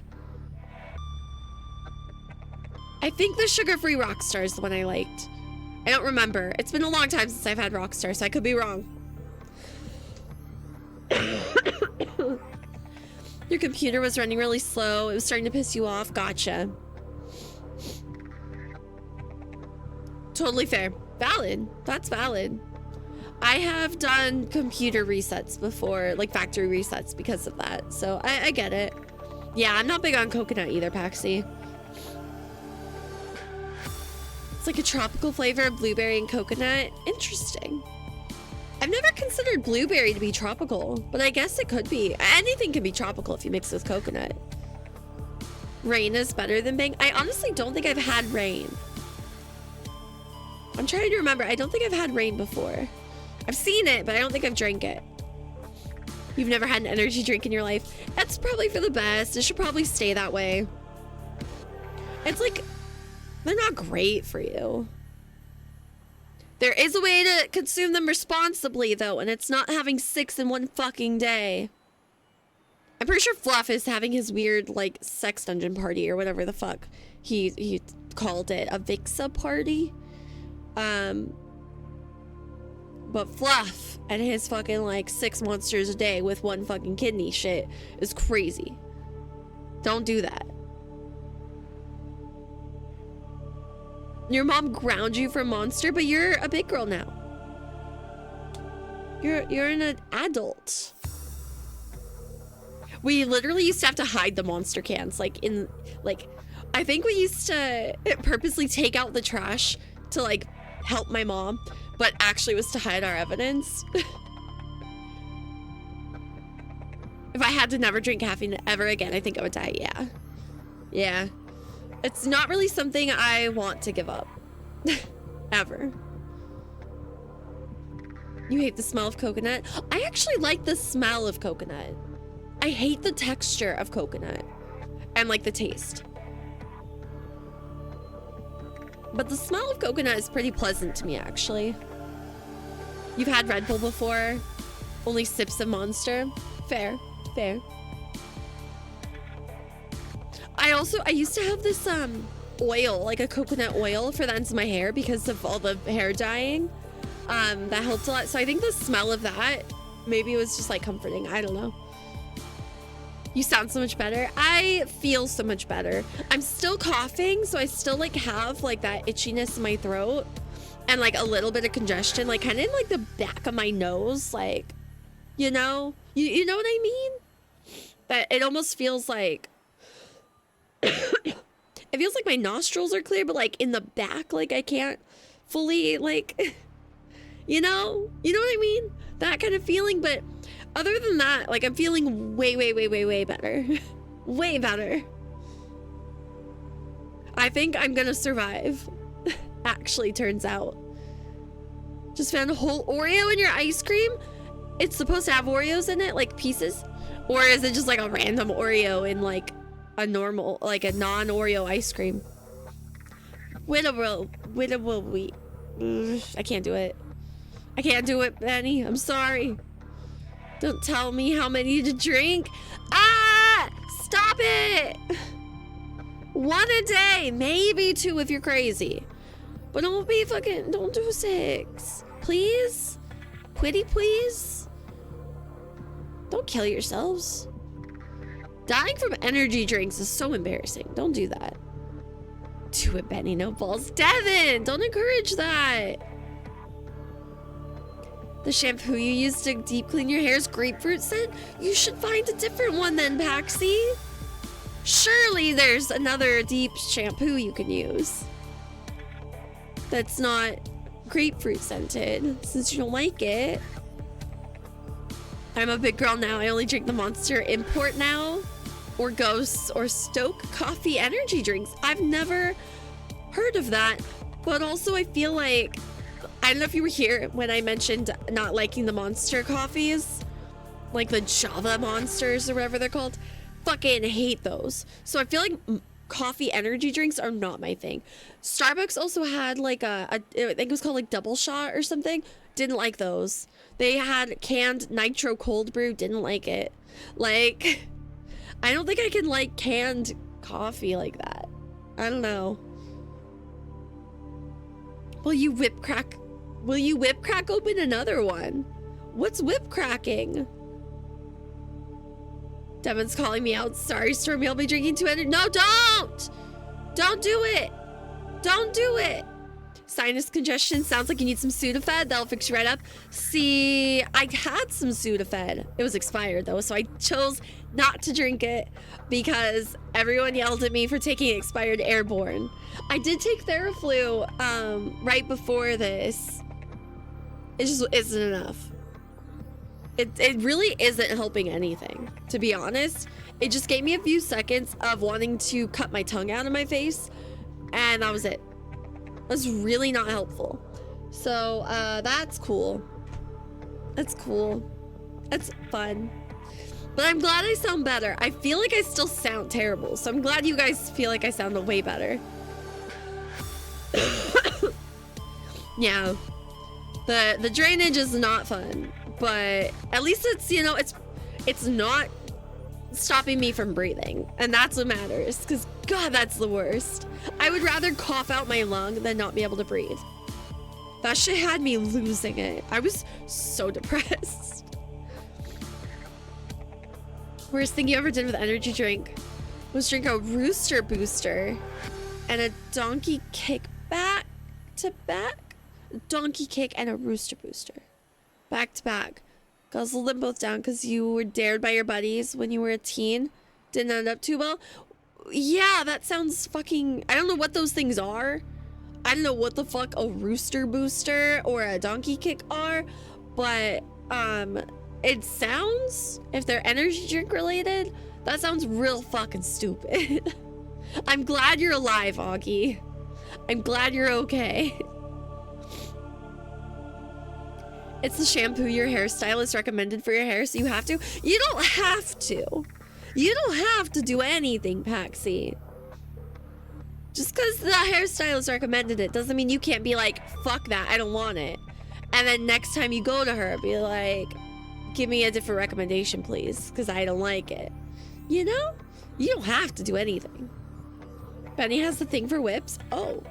I think the sugar-free Rockstar is the one I liked. I don't remember. It's been a long time since I've had Rockstar, so I could be wrong. Your computer was running really slow. It was starting to piss you off. Gotcha. Totally fair. Valid. That's valid. I have done computer resets before, like factory resets because of that. So I get it. Yeah, I'm not big on coconut either, Paxi. It's like a tropical flavor of blueberry and coconut. Interesting. I've never considered blueberry to be tropical, but I guess it could be. Anything can be tropical if you mix with coconut. Rain is better than Bang. I honestly don't think I've had rain. I'm trying to remember. I don't think I've had rain before. I've seen it, but I don't think I've drank it. You've never had an energy drink in your life? That's probably for the best. It should probably stay that way. It's like, they're not great for you. There is a way to consume them responsibly, though, and it's not having 6 in one fucking day. I'm pretty sure Fluff is having his weird, like, sex dungeon party or whatever the fuck he called it. A Vixa party? But Fluff and his fucking, like, 6 monsters a day with 1 fucking kidney shit is crazy. Don't do that. Your mom ground you for Monster, but you're a big girl now. You're an adult. We literally used to have to hide the Monster cans, like I think we used to purposely take out the trash to like help my mom, but actually was to hide our evidence. If I had to never drink caffeine ever again, I think I would die. Yeah. Yeah. It's not really something I want to give up. Ever. You hate the smell of coconut? I actually like the smell of coconut. I hate the texture of coconut. And like the taste. But the smell of coconut is pretty pleasant to me, actually. You've had Red Bull before? Only sips of Monster? Fair. Fair. I used to have this oil, like a coconut oil for the ends of my hair because of all the hair dyeing. That helped a lot. So I think the smell of that, maybe it was just like comforting. I don't know. You sound so much better. I feel so much better. I'm still coughing, so I still like have like that itchiness in my throat and like a little bit of congestion, like kind of in like the back of my nose, like, you know what I mean? That it almost feels like it feels like my nostrils are clear, but like in the back, like I can't fully like, you know what I mean? That kind of feeling. But other than that, like I'm feeling way better. Way better. I think I'm gonna survive. Actually, turns out. Just found a whole Oreo in your ice cream? It's supposed to have Oreos in it, like pieces? Or is it just like a random Oreo in like a normal, like a non-Oreo ice cream? I can't do it. I can't do it, Benny. I'm sorry. Don't tell me how many to drink. Ah! Stop it! 1 a day, maybe 2 if you're crazy. But don't do 6. Please? Pretty please? Don't kill yourselves. Dying from energy drinks is so embarrassing. Don't do that. do it, Benny. No balls. Devin, don't encourage that. The shampoo you use to deep clean your hair is grapefruit scent? You should find a different one then, Paxi. Surely there's another deep shampoo you can use that's not grapefruit scented, since you don't like it. I'm a big girl now. I only drink the Monster Import now, or Ghosts, or Stoke coffee energy drinks. I've never heard of that, but also I feel like, I don't know if you were here when I mentioned not liking the Monster coffees, like the Java Monsters or whatever they're called. Fucking hate those. So I feel like coffee energy drinks are not my thing. Starbucks also had like I think it was called like Double Shot or something. Didn't like those. They had canned nitro cold brew. Didn't like it. Like, I don't think I can like canned coffee like that. I don't know. Will you whip crack open another one? What's whip cracking? Devin's calling me out. Sorry, Stormy, I'll be drinking too energy. No, don't! Don't do it! Don't do it! Sinus congestion, sounds like you need some Sudafed. That'll fix you right up. See, I had some Sudafed. It was expired though, so I chose not to drink it because everyone yelled at me for taking expired Airborne. I did take Theraflu right before this. It just isn't enough. It really isn't helping anything, to be honest. It just gave me a few seconds of wanting to cut my tongue out of my face, and that was it. That's really not helpful. So that's cool. That's cool. That's fun. But I'm glad I sound better. I feel like I still sound terrible, so I'm glad you guys feel like I sound way better. Yeah. The drainage is not fun, but at least it's, you know, it's not stopping me from breathing, and that's what matters, because God, that's the worst. I would rather cough out my lung than not be able to breathe. That shit had me losing it. I was so depressed. Worst thing you ever did with energy drink was drink a Rooster Booster and a Donkey Kick back to back. Donkey Kick and a Rooster Booster back to back. Guzzle them both down because you were dared by your buddies when you were a teen. Didn't end up too well. Yeah, that sounds fucking... I don't know what those things are. I don't know what the fuck a Rooster Booster or a Donkey Kick are, but it sounds, if they're energy drink related, that sounds real fucking stupid. I'm glad you're alive, Augie. I'm glad you're okay. It's the shampoo your hairstylist recommended for your hair, so you have to. You don't have to. You don't have to do anything, Paxi. Just because the hairstylist recommended it doesn't mean you can't be like, fuck that, I don't want it. And then next time you go to her, be like, give me a different recommendation, please, because I don't like it. You know? You don't have to do anything. Benny has the thing for whips. Oh.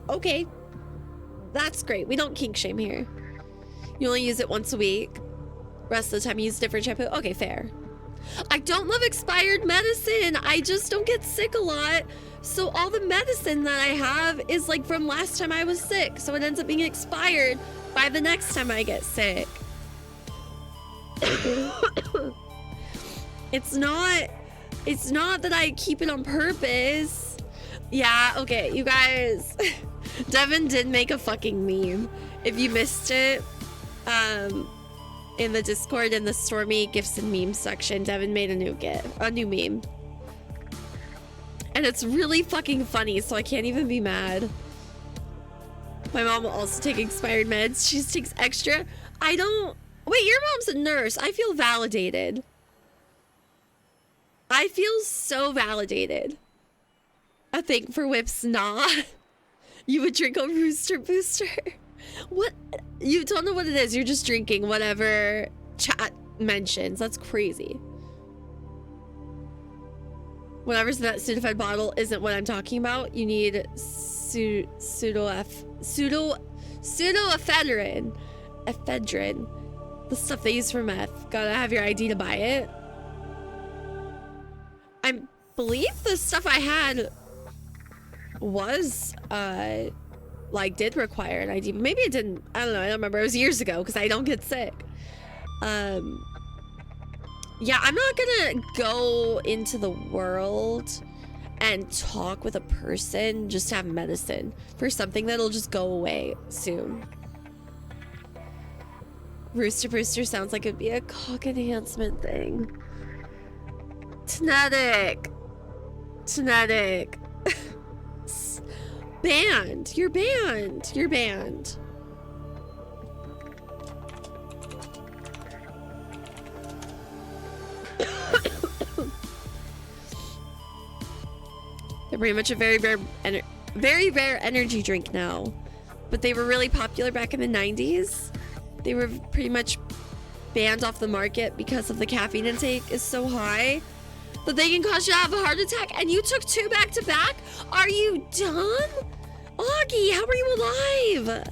Okay. That's great. We don't kink shame here. You only use it once a week. Rest of the time you use different shampoo. Okay, fair. I don't love expired medicine. I just don't get sick a lot. So all the medicine that I have is like from last time I was sick. So it ends up being expired by the next time I get sick. It's not that I keep it on purpose. Yeah, okay, you guys. Devin did make a fucking meme. If you missed it, in the Discord in the Stormy Gifts and Memes section, Devin made a new meme. And it's really fucking funny, so I can't even be mad. My mom will also take expired meds. She takes extra. I don't... Wait, your mom's a nurse. I feel validated. I feel so validated. A thing for whips, nah. You would drink a Rooster Booster? What? You don't know what it is. You're just drinking whatever chat mentions. That's crazy. Whatever's in that Sudafed bottle isn't what I'm talking about. You need pseudoephedrine. Ephedrine. The stuff they use for meth. Gotta have your ID to buy it. I believe the stuff I had was like did require an ID, but maybe it didn't. I don't know. I don't remember. It was years ago because I don't get sick. Yeah, I'm not gonna go into the world and talk with a person just to have medicine for something that'll just go away soon. Rooster Brewster sounds like it'd be a cock enhancement thing. Tenetic. Banned. You're banned. You're banned. They're pretty much a very rare energy drink now, but they were really popular back in the 90s. They were pretty much banned off the market because of the caffeine intake is so high that they can cause you to have a heart attack. And you took 2 back to back? Are you dumb? Augie, how are you alive?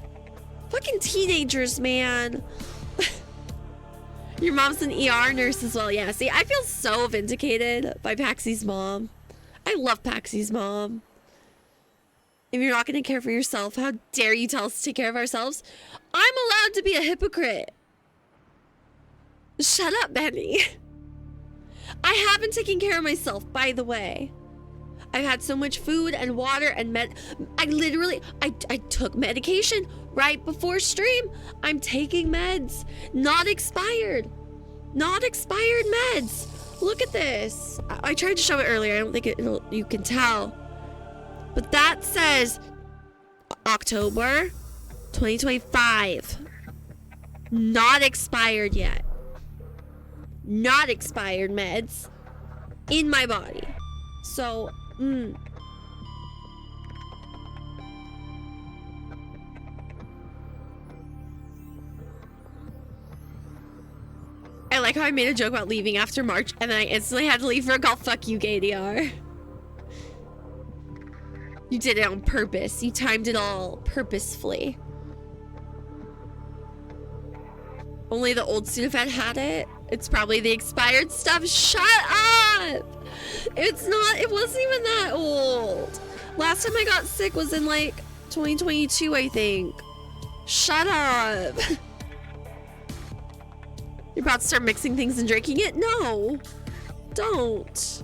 Fucking teenagers, man. Your mom's an ER nurse as well. Yeah, see, I feel so vindicated by Paxie's mom. I love Paxie's mom. If you're not going to care for yourself, how dare you tell us to take care of ourselves? I'm allowed to be a hypocrite. Shut up, Benny. I haven't taken care of myself, by the way. I've had so much food and water and I took medication right before stream. I'm taking meds. Not expired. Not expired meds. Look at this. I tried to show it earlier. I don't think you can tell. But that says October 2025. Not expired yet. Not expired meds in my body. So, I like how I made a joke about leaving after March and then I instantly had to leave for a golf. Fuck you, KDR. You did it on purpose. You timed it all purposefully. Only the old Sudafed had it. It's probably the expired stuff. Shut up! It wasn't even that old. Last time I got sick was in like 2022, I think. Shut up. You're about to start mixing things and drinking it? No, don't.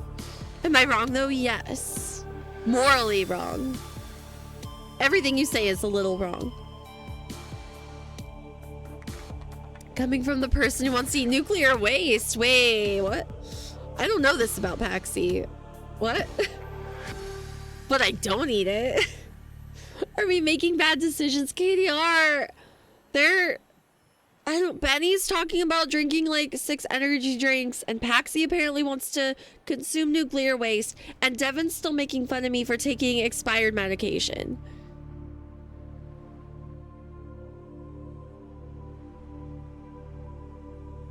Am I wrong though? Yes. Morally wrong. Everything you say is a little wrong. Coming from the person who wants to eat nuclear waste. Wait, what? I don't know this about Paxi. What? But I don't eat it. Are we making bad decisions? KDR. Benny's talking about drinking like 6 energy drinks, and Paxi apparently wants to consume nuclear waste, and Devin's still making fun of me for taking expired medication.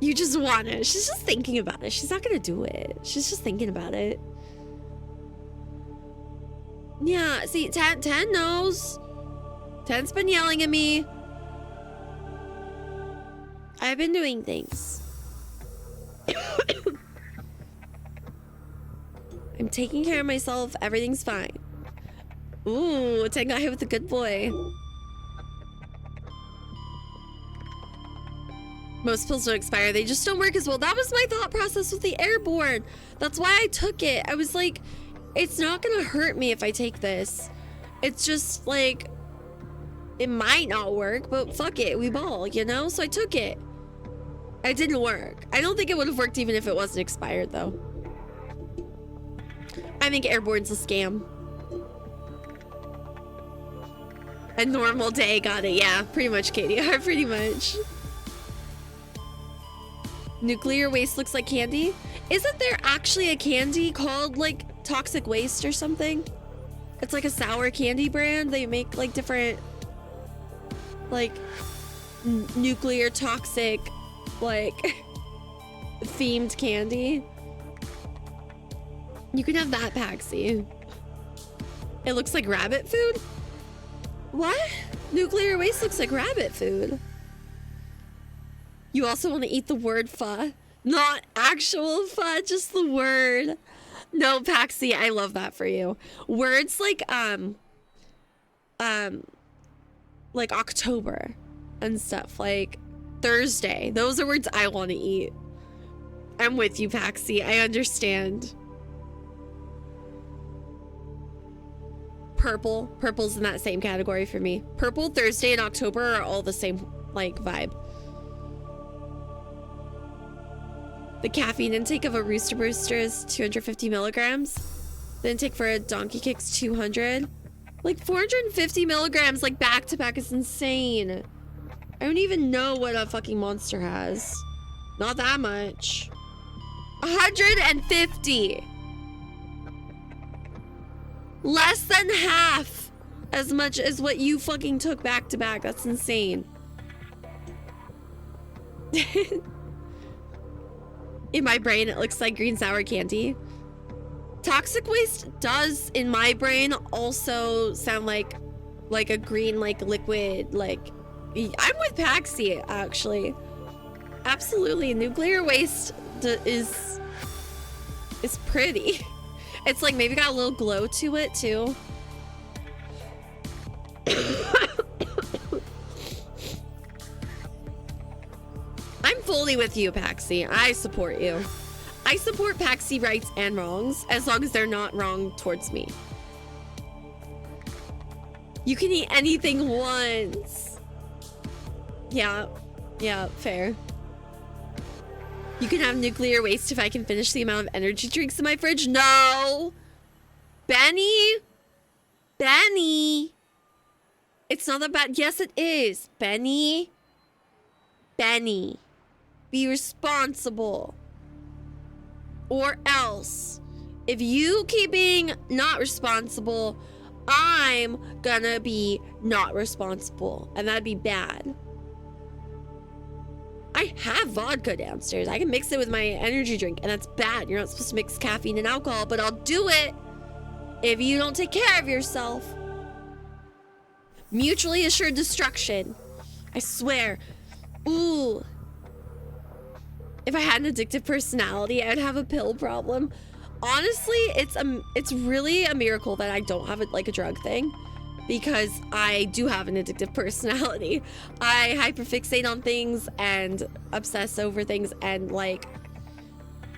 You just want it. She's just thinking about it. She's not gonna do it. She's just thinking about it. Yeah, see, 10 knows. 10's been yelling at me. I've been doing things. I'm taking care of myself. Everything's fine. Ooh, 10 got hit with a good boy. Most pills don't expire. They just don't work as well. That was my thought process with the airborne. That's why I took it. I was like, it's not gonna hurt me if I take this. It's just like, it might not work, but fuck it, we ball, you know? So I took it. It didn't work. I don't think it would have worked even if it wasn't expired though. I think airborne's a scam. A normal day, got it. Yeah, pretty much, KDR, pretty much. Nuclear waste looks like candy? Isn't there actually a candy called like toxic waste or something? It's like a sour candy brand. They make like different like nuclear toxic like themed candy. You can have that, Paxi. It looks like rabbit food? What? Nuclear waste looks like rabbit food. You also want to eat the word pho? Not actual pho, just the word. No, Paxi, I love that for you. Words like like October and stuff, like Thursday. Those are words I want to eat. I'm with you, Paxi. I understand. Purple's in that same category for me. Purple, Thursday, and October are all the same, like, vibe. The caffeine intake of a Rooster Brewster is 250 milligrams. The intake for a Donkey Kick's 200. Like 450 milligrams, like back to back, is insane. I don't even know what a fucking Monster has. Not that much. 150. Less than half as much as what you fucking took back to back. That's insane. In my brain, it looks like green sour candy. Toxic waste does, in my brain, also sound like a green, like, liquid, like... I'm with Paxi, actually. Absolutely. Nuclear waste is pretty. It's like maybe got a little glow to it, too. I'm fully with you, Paxi. I support you. I support Paxi rights and wrongs, as long as they're not wrong towards me. You can eat anything once. Yeah, fair. You can have nuclear waste if I can finish the amount of energy drinks in my fridge. No! Benny! It's not that bad. Yes, it is. Benny. Be responsible. Or else, if you keep being not responsible, I'm gonna be not responsible. And that'd be bad. I have vodka downstairs. I can mix it with my energy drink, and that's bad. You're not supposed to mix caffeine and alcohol, but I'll do it if you don't take care of yourself. Mutually assured destruction. I swear. Ooh. If I had an addictive personality, I'd have a pill problem. Honestly, it's really a miracle that I don't have a drug thing, because I do have an addictive personality. I hyperfixate on things and obsess over things, and like,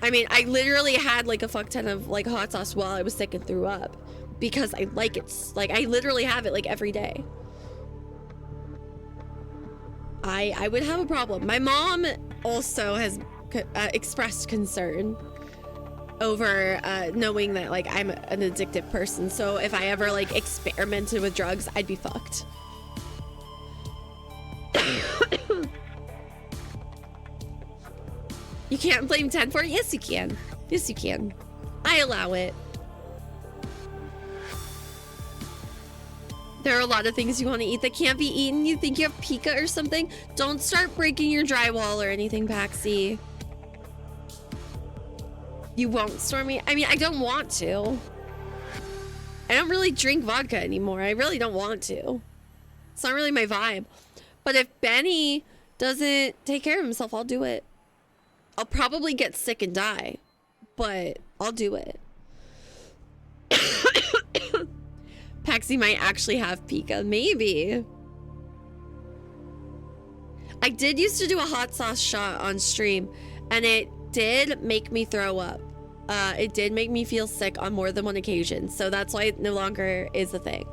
I mean, I literally had like a fuck ton of like hot sauce while I was sick and threw up because I like it. Like, I literally have it like every day. I would have a problem. My mom also has expressed concern over knowing that like I'm an addictive person, so if I ever like experimented with drugs, I'd be fucked. You can't blame 10 for it. Yes, you can. Yes, you can. I allow it. There are a lot of things you want to eat that can't be eaten. You think you have pica or something? Don't start breaking your drywall or anything, Paxi. You won't, Stormy? I mean, I don't want to. I don't really drink vodka anymore. I really don't want to. It's not really my vibe. But if Benny doesn't take care of himself, I'll do it. I'll probably get sick and die, but I'll do it. Paxi might actually have pica. Maybe. I did used to do a hot sauce shot on stream, and it did make me throw up. It did make me feel sick on more than one occasion, so that's why it no longer is a thing.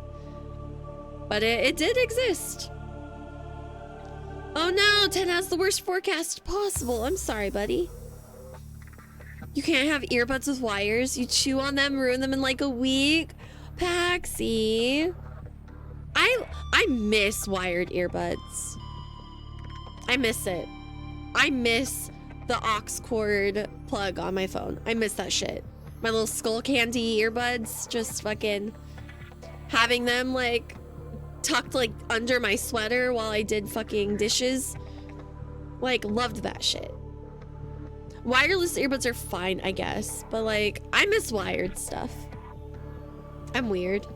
But it did exist. Oh no, 10 has the worst forecast possible. I'm sorry, buddy. You can't have earbuds with wires. You chew on them, ruin them in like a week. Paxi. I miss wired earbuds. I miss it. I miss the aux cord plug on my phone. I miss that shit. My little skull candy earbuds, just fucking having them like tucked like under my sweater while I did fucking dishes. Like, loved that shit. Wireless earbuds are fine, I guess, but like, I miss wired stuff. I'm weird.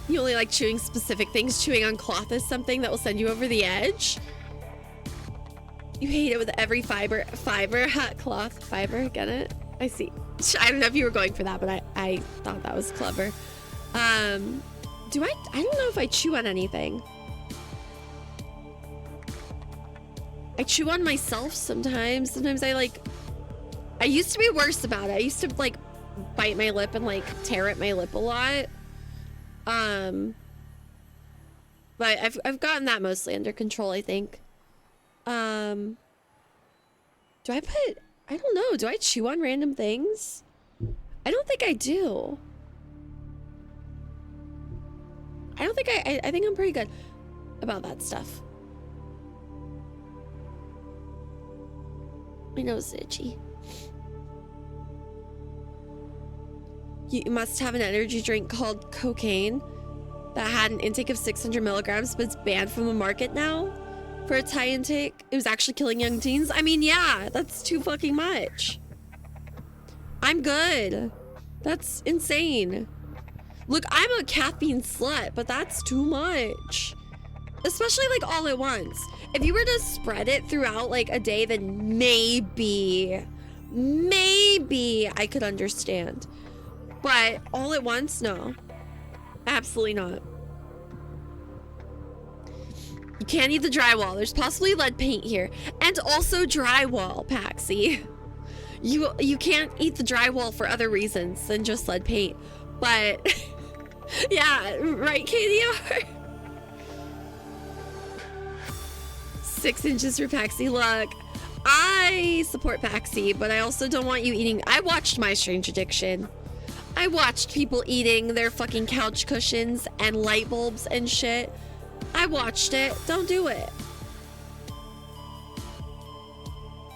You only like chewing specific things. Chewing on cloth is something that will send you over the edge. You hate it with every fiber. Hot cloth, fiber, get it? I see. I don't know if you were going for that, but I thought that was clever. I don't know if I chew on anything. I chew on myself sometimes. Sometimes I used to be worse about it. I used to like bite my lip and like tear at my lip a lot. But I've gotten that mostly under control, I think. I don't know, do I chew on random things? I don't think I do. I think I'm pretty good about that stuff. My nose is itchy. You must have an energy drink called cocaine that had an intake of 600 milligrams, but it's banned from the market now for its high intake. It was actually killing young teens. I mean, yeah, that's too fucking much. I'm good. That's insane. Look, I'm a caffeine slut, but that's too much. Especially like all at once. If you were to spread it throughout like a day, then maybe I could understand. But all at once, no. Absolutely not. You can't eat the drywall. There's possibly lead paint here. And also drywall, Paxi. You can't eat the drywall for other reasons than just lead paint. But yeah, right, KDR? 6 inches for Paxi. Look, I support Paxi, but I also don't want you eating. I watched My Strange Addiction. I watched people eating their fucking couch cushions and light bulbs and shit. I watched it. Don't do it.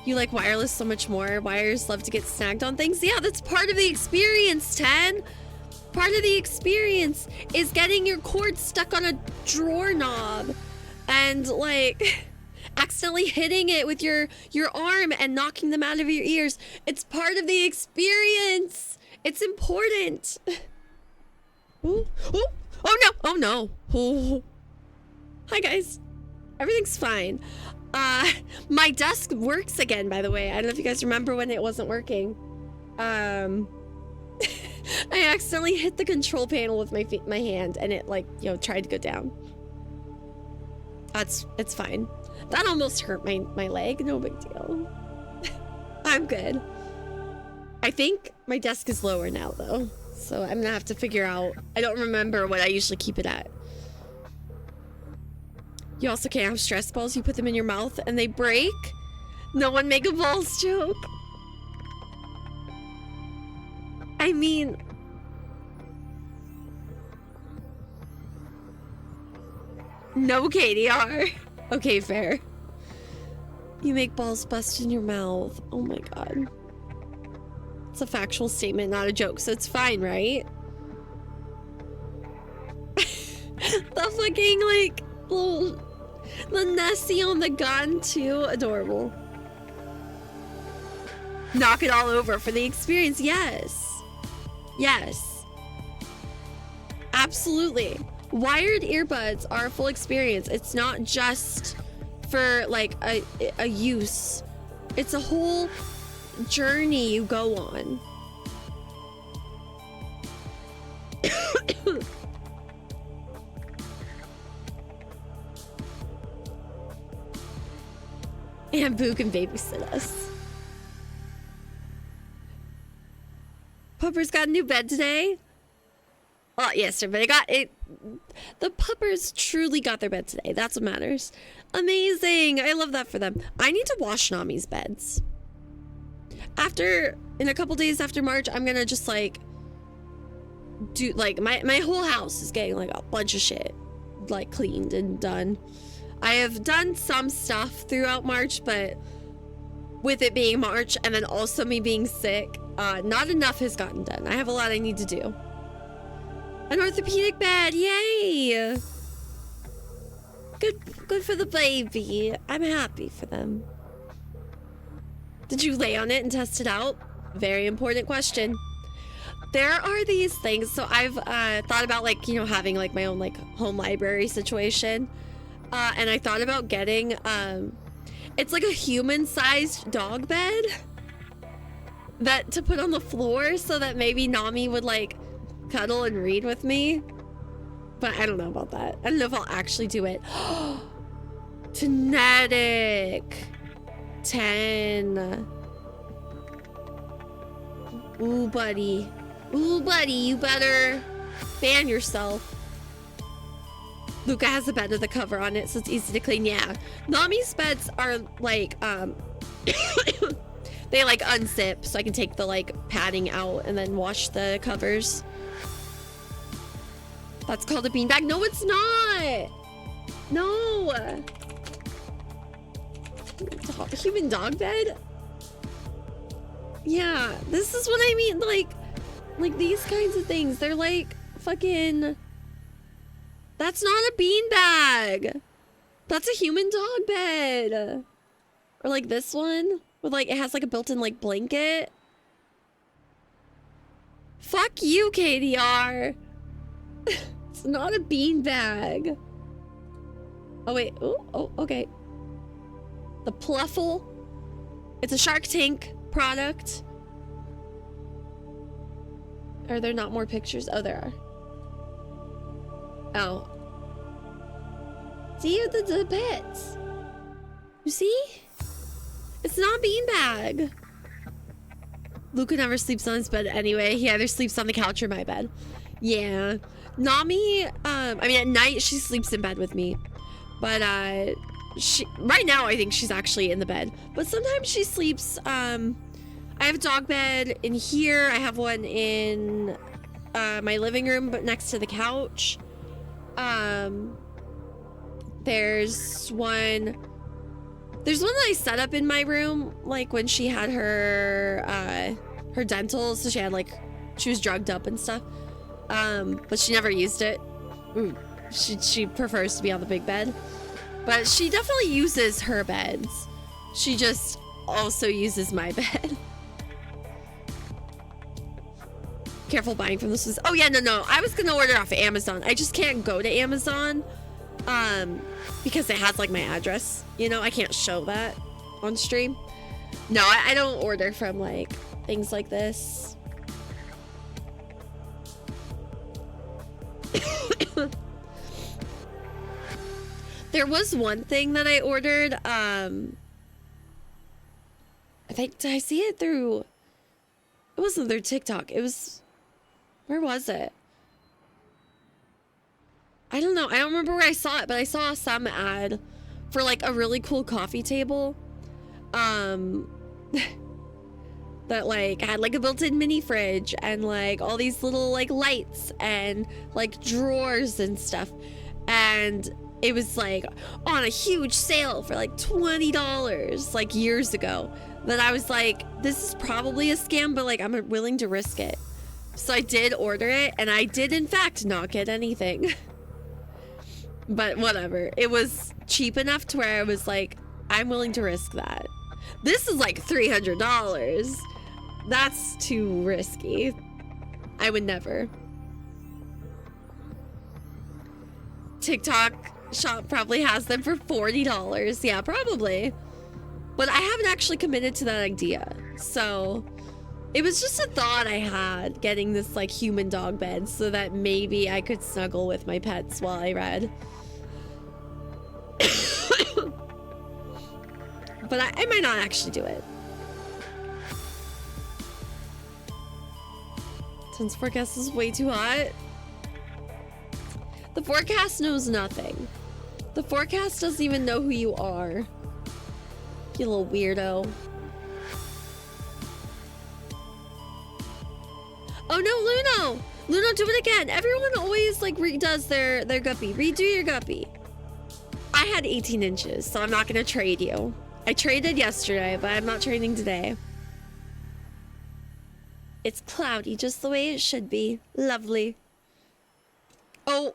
You like wireless so much more. Wires love to get snagged on things. Yeah, that's part of the experience, 10. Part of the experience is getting your cord stuck on a drawer knob and like accidentally hitting it with your arm and knocking them out of your ears. It's part of the experience. It's important. Oh no. Oh no. Oh. Hi guys. Everything's fine. My desk works again, by the way. I don't know if you guys remember when it wasn't working. I accidentally hit the control panel with my hand and it like, you know, tried to go down. It's fine. That almost hurt my leg. No big deal. I'm good. I think my desk is lower now though. So I'm gonna have to figure out. I don't remember what I usually keep it at. You also can't have stress balls. You put them in your mouth and they break. No one make a balls joke. I mean, no KDR. Okay, fair. You make balls bust in your mouth. Oh my god. It's a factual statement, not a joke, so it's fine, right? The fucking, like, little... The Nessie on the gun, too. Adorable. Knock it all over for the experience. Yes. Yes. Absolutely. Wired earbuds are a full experience. It's not just for, like, a use. It's a whole journey you go on. And Boo can babysit us. Pupper's got a new bed today. Oh, yes, but I got it. The puppers truly got their bed today. That's what matters. Amazing. I love that for them. I need to wash Nami's beds. In a couple days after March, I'm gonna just like do like my whole house is getting like a bunch of shit like cleaned and done. I have done some stuff throughout March, but with it being March and then also me being sick, not enough has gotten done. I have a lot I need to do. An orthopedic bed, yay! Good for the baby. I'm happy for them. Did you lay on it and test it out? Very important question. There are these things, so I've thought about like, you know, having like my own like home library situation. And I thought about getting, it's like a human-sized dog bed. that to put on the floor so that maybe Nami would like cuddle and read with me. But I don't know about that. I don't know if I'll actually do it. Genetic 10. Ooh, buddy. Ooh, buddy, you better ban yourself. Luca has a bed with a cover on it, so it's easy to clean. Yeah. Nami's beds are like, they like unzip, so I can take the like padding out and then wash the covers. That's called a beanbag. No, it's not. No. Human dog bed? Yeah, this is what I mean. Like these kinds of things. They're like fucking... That's not a beanbag. That's a human dog bed. Or like this one with like, it has like a built-in like blanket. Fuck you, KDR. It's not a beanbag. Oh wait, oh, okay. The Pluffle. It's a Shark Tank product. Are there not more pictures? Oh, there are. Oh. See the pets. You see? It's not a beanbag. Luca never sleeps on his bed anyway. He either sleeps on the couch or my bed. Yeah. Nami, I mean, at night she sleeps in bed with me. But, right now I think she's actually in the bed. But sometimes she sleeps, I have a dog bed in here. I have one in, my living room, but next to the couch. There's one that I set up in my room, like when she had her dentals, so she was drugged up and stuff. But she never used it. She prefers to be on the big bed. But she definitely uses her beds. She just also uses my bed. Careful buying from this. Oh yeah, no. I was gonna order off of Amazon. I just can't go to Amazon. Because it has like my address. You know, I can't show that on stream. No, I don't order from like things like this. There was one thing that I ordered. I think, did I see it through? It wasn't through TikTok. It was, where was it? I don't know. I don't remember where I saw it, but I saw some ad for like a really cool coffee table. That like had like a built-in mini fridge and like all these little like lights and like drawers and stuff. And it was like on a huge sale for like $20 like years ago. Then I was like, this is probably a scam, but like I'm willing to risk it. So I did order it, and I did in fact not get anything. But whatever. It was cheap enough to where I was like, I'm willing to risk that. This is like $300. That's too risky. I would never. TikTok shop probably has them for $40. Yeah, probably. But I haven't actually committed to that idea. So it was just a thought I had, getting this like human dog bed so that maybe I could snuggle with my pets while I read. But I might not actually do it. Since forecast is way too hot. The forecast knows nothing. The forecast doesn't even know who you are. You little weirdo. Oh no, Luno! Luno, do it again. Everyone always like redoes their guppy. Redo your guppy. I had 18 inches, so I'm not gonna trade you. I traded yesterday, but I'm not trading today. It's cloudy, just the way it should be. Lovely. Oh.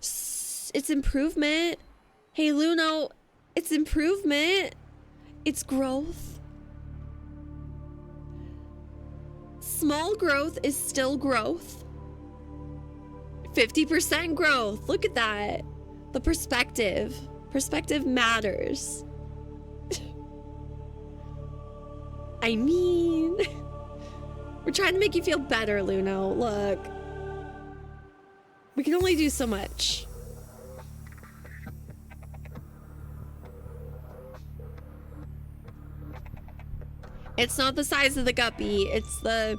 It's improvement. Hey, Luno. It's improvement. It's growth. Small growth is still growth. 50% growth. Look at that. The perspective. Perspective matters. I mean, we're trying to make you feel better, Luno. Look, we can only do so much. It's not the size of the guppy, it's the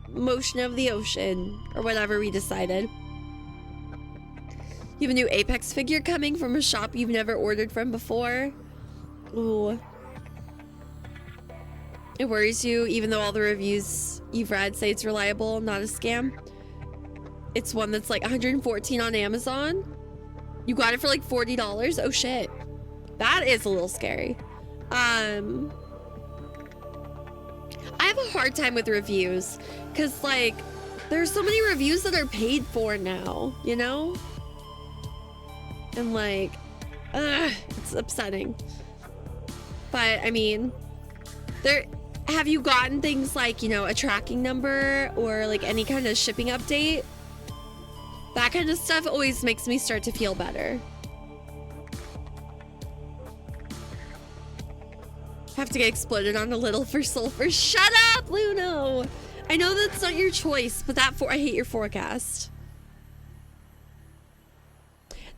motion of the ocean, or whatever we decided. You have a new Apex figure coming from a shop you've never ordered from before. Ooh. It worries you, even though all the reviews you've read say it's reliable, not a scam. It's one that's like 114 on Amazon. You got it for like $40. Oh shit. That is a little scary. I have a hard time with reviews because like there's so many reviews that are paid for now, you know? And like, it's upsetting. But I mean, have you gotten things like, you know, a tracking number or like any kind of shipping update? That kind of stuff always makes me start to feel better. Have to get exploded on a little for sulfur. Shut up, Luno! I know that's not your choice, but I hate your forecast.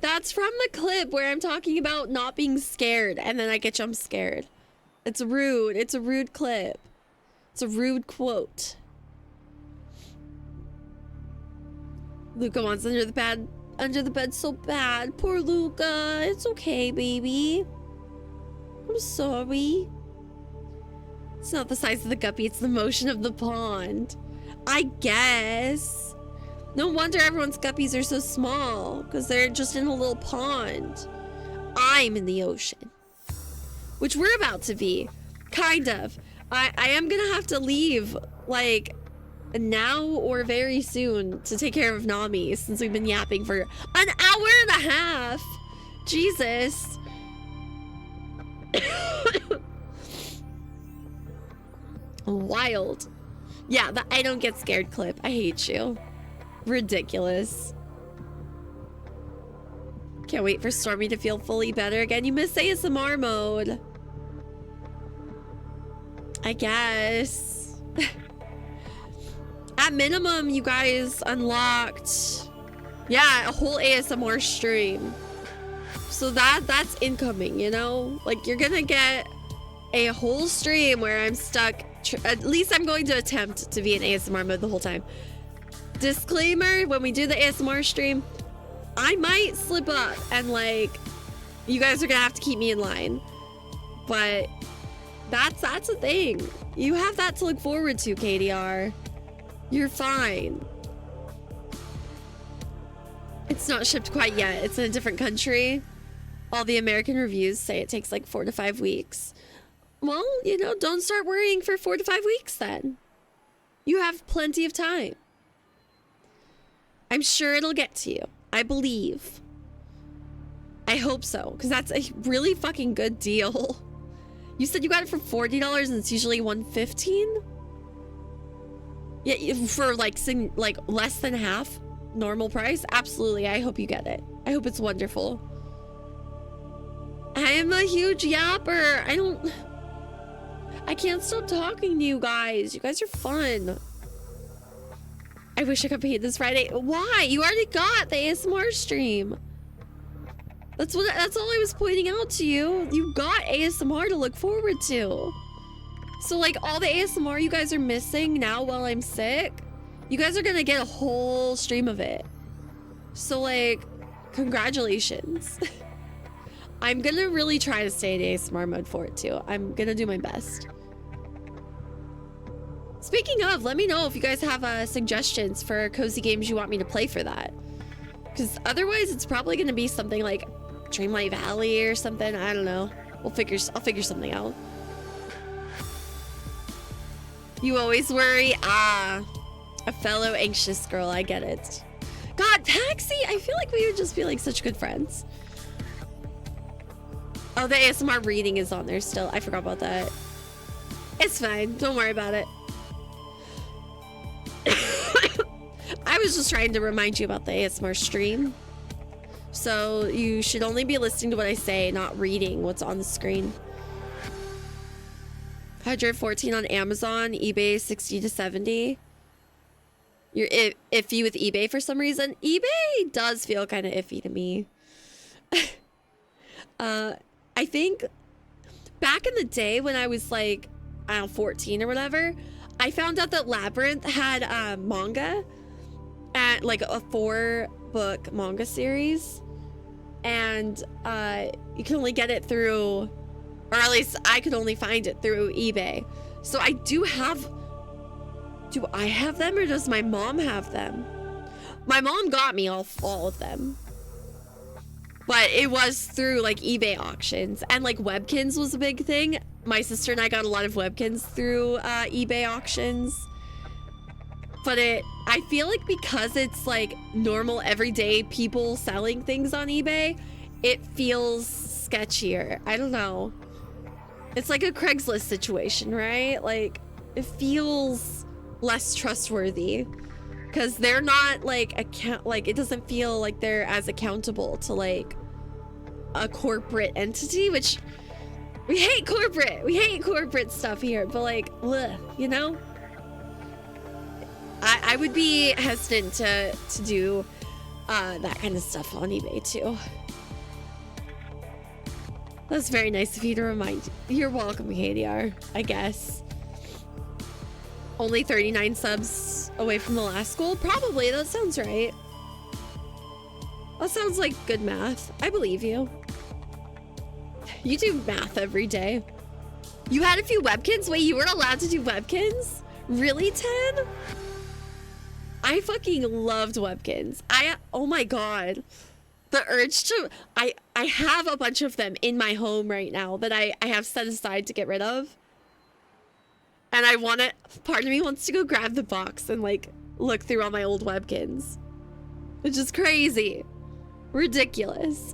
That's from the clip where I'm talking about not being scared and then I get jump scared. It's rude. It's a rude clip. It's a rude quote. Luca wants under the bed so bad. Poor Luca. It's okay, baby. I'm sorry. It's not the size of the guppy, it's the motion of the pond. I guess. No wonder everyone's guppies are so small, because they're just in a little pond. I'm in the ocean. Which we're about to be. Kind of. I am gonna have to leave, like, now or very soon to take care of Nami, since we've been yapping for an hour and a half. Jesus. Wild. Yeah, the I don't get scared clip. I hate you. Ridiculous. Can't wait for Stormy to feel fully better again. You miss ASMR mode. I guess. At minimum, you guys unlocked, yeah, a whole ASMR stream. So that's incoming, you know? Like, you're gonna get a whole stream where I'm stuck. At least I'm going to attempt to be in ASMR mode the whole time. Disclaimer, when we do the ASMR stream, I might slip up and like, you guys are gonna have to keep me in line. But that's a thing. You have that to look forward to, KDR. You're fine. It's not shipped quite yet. It's in a different country. All the American reviews say it takes like 4 to 5 weeks. Well, you know, don't start worrying for 4 to 5 weeks then. You have plenty of time. I'm sure it'll get to you. I believe. I hope so, because that's a really fucking good deal. You said you got it for $40 and it's usually $115? Yeah, for like less than half normal price? Absolutely, I hope you get it. I hope it's wonderful. I am a huge yapper. I can't stop talking to you guys. You guys are fun. I wish I got paid this Friday. Why? You already got the ASMR stream. That's all I was pointing out to you. You got ASMR to look forward to. So like all the ASMR you guys are missing now while I'm sick, you guys are gonna get a whole stream of it. So like, congratulations. I'm gonna really try to stay in ASMR mode for it too. I'm gonna do my best. Speaking of, let me know if you guys have suggestions for cozy games you want me to play for that. Because otherwise it's probably gonna be something like Dreamlight Valley or something. I don't know. I'll figure something out. You always worry? Ah, a fellow anxious girl. I get it. God, Taxi! I feel like we would just be like such good friends. Oh, the ASMR reading is on there still. I forgot about that. It's fine. Don't worry about it. I was just trying to remind you about the ASMR stream. So you should only be listening to what I say, not reading what's on the screen. 114 on Amazon, eBay 60 to 70. You're iffy with eBay for some reason. eBay does feel kind of iffy to me. I think back in the day when I was like, I don't know, 14 or whatever, I found out that Labyrinth had manga at like a 4-book manga series, and you can only get it through, or at least I could only find it through eBay. So I do have, do I have them or does my mom have them? My mom got me all of them. But it was through like eBay auctions, and like Webkins was a big thing. My sister and I got a lot of Webkins through eBay auctions. But I feel like because it's like normal everyday people selling things on eBay, it feels sketchier. I don't know. It's like a Craigslist situation, right? Like it feels less trustworthy. Because they're not like it doesn't feel like they're as accountable to like a corporate entity, which we hate corporate stuff here, but like, ugh, you know? I would be hesitant to do that kind of stuff on eBay too. That's very nice of you to remind. You're welcome, KDR, I guess. Only 39 subs away from the last goal? Probably, that sounds right. That sounds like good math. I believe you. You do math every day. You had a few Webkins? Wait, you weren't allowed to do Webkins? Really, 10? I fucking loved Webkins. Oh my god. The urge to, I have a bunch of them in my home right now that I have set aside to get rid of. And I want to, part of me wants to go grab the box and like look through all my old Webkins. Which is crazy. Ridiculous.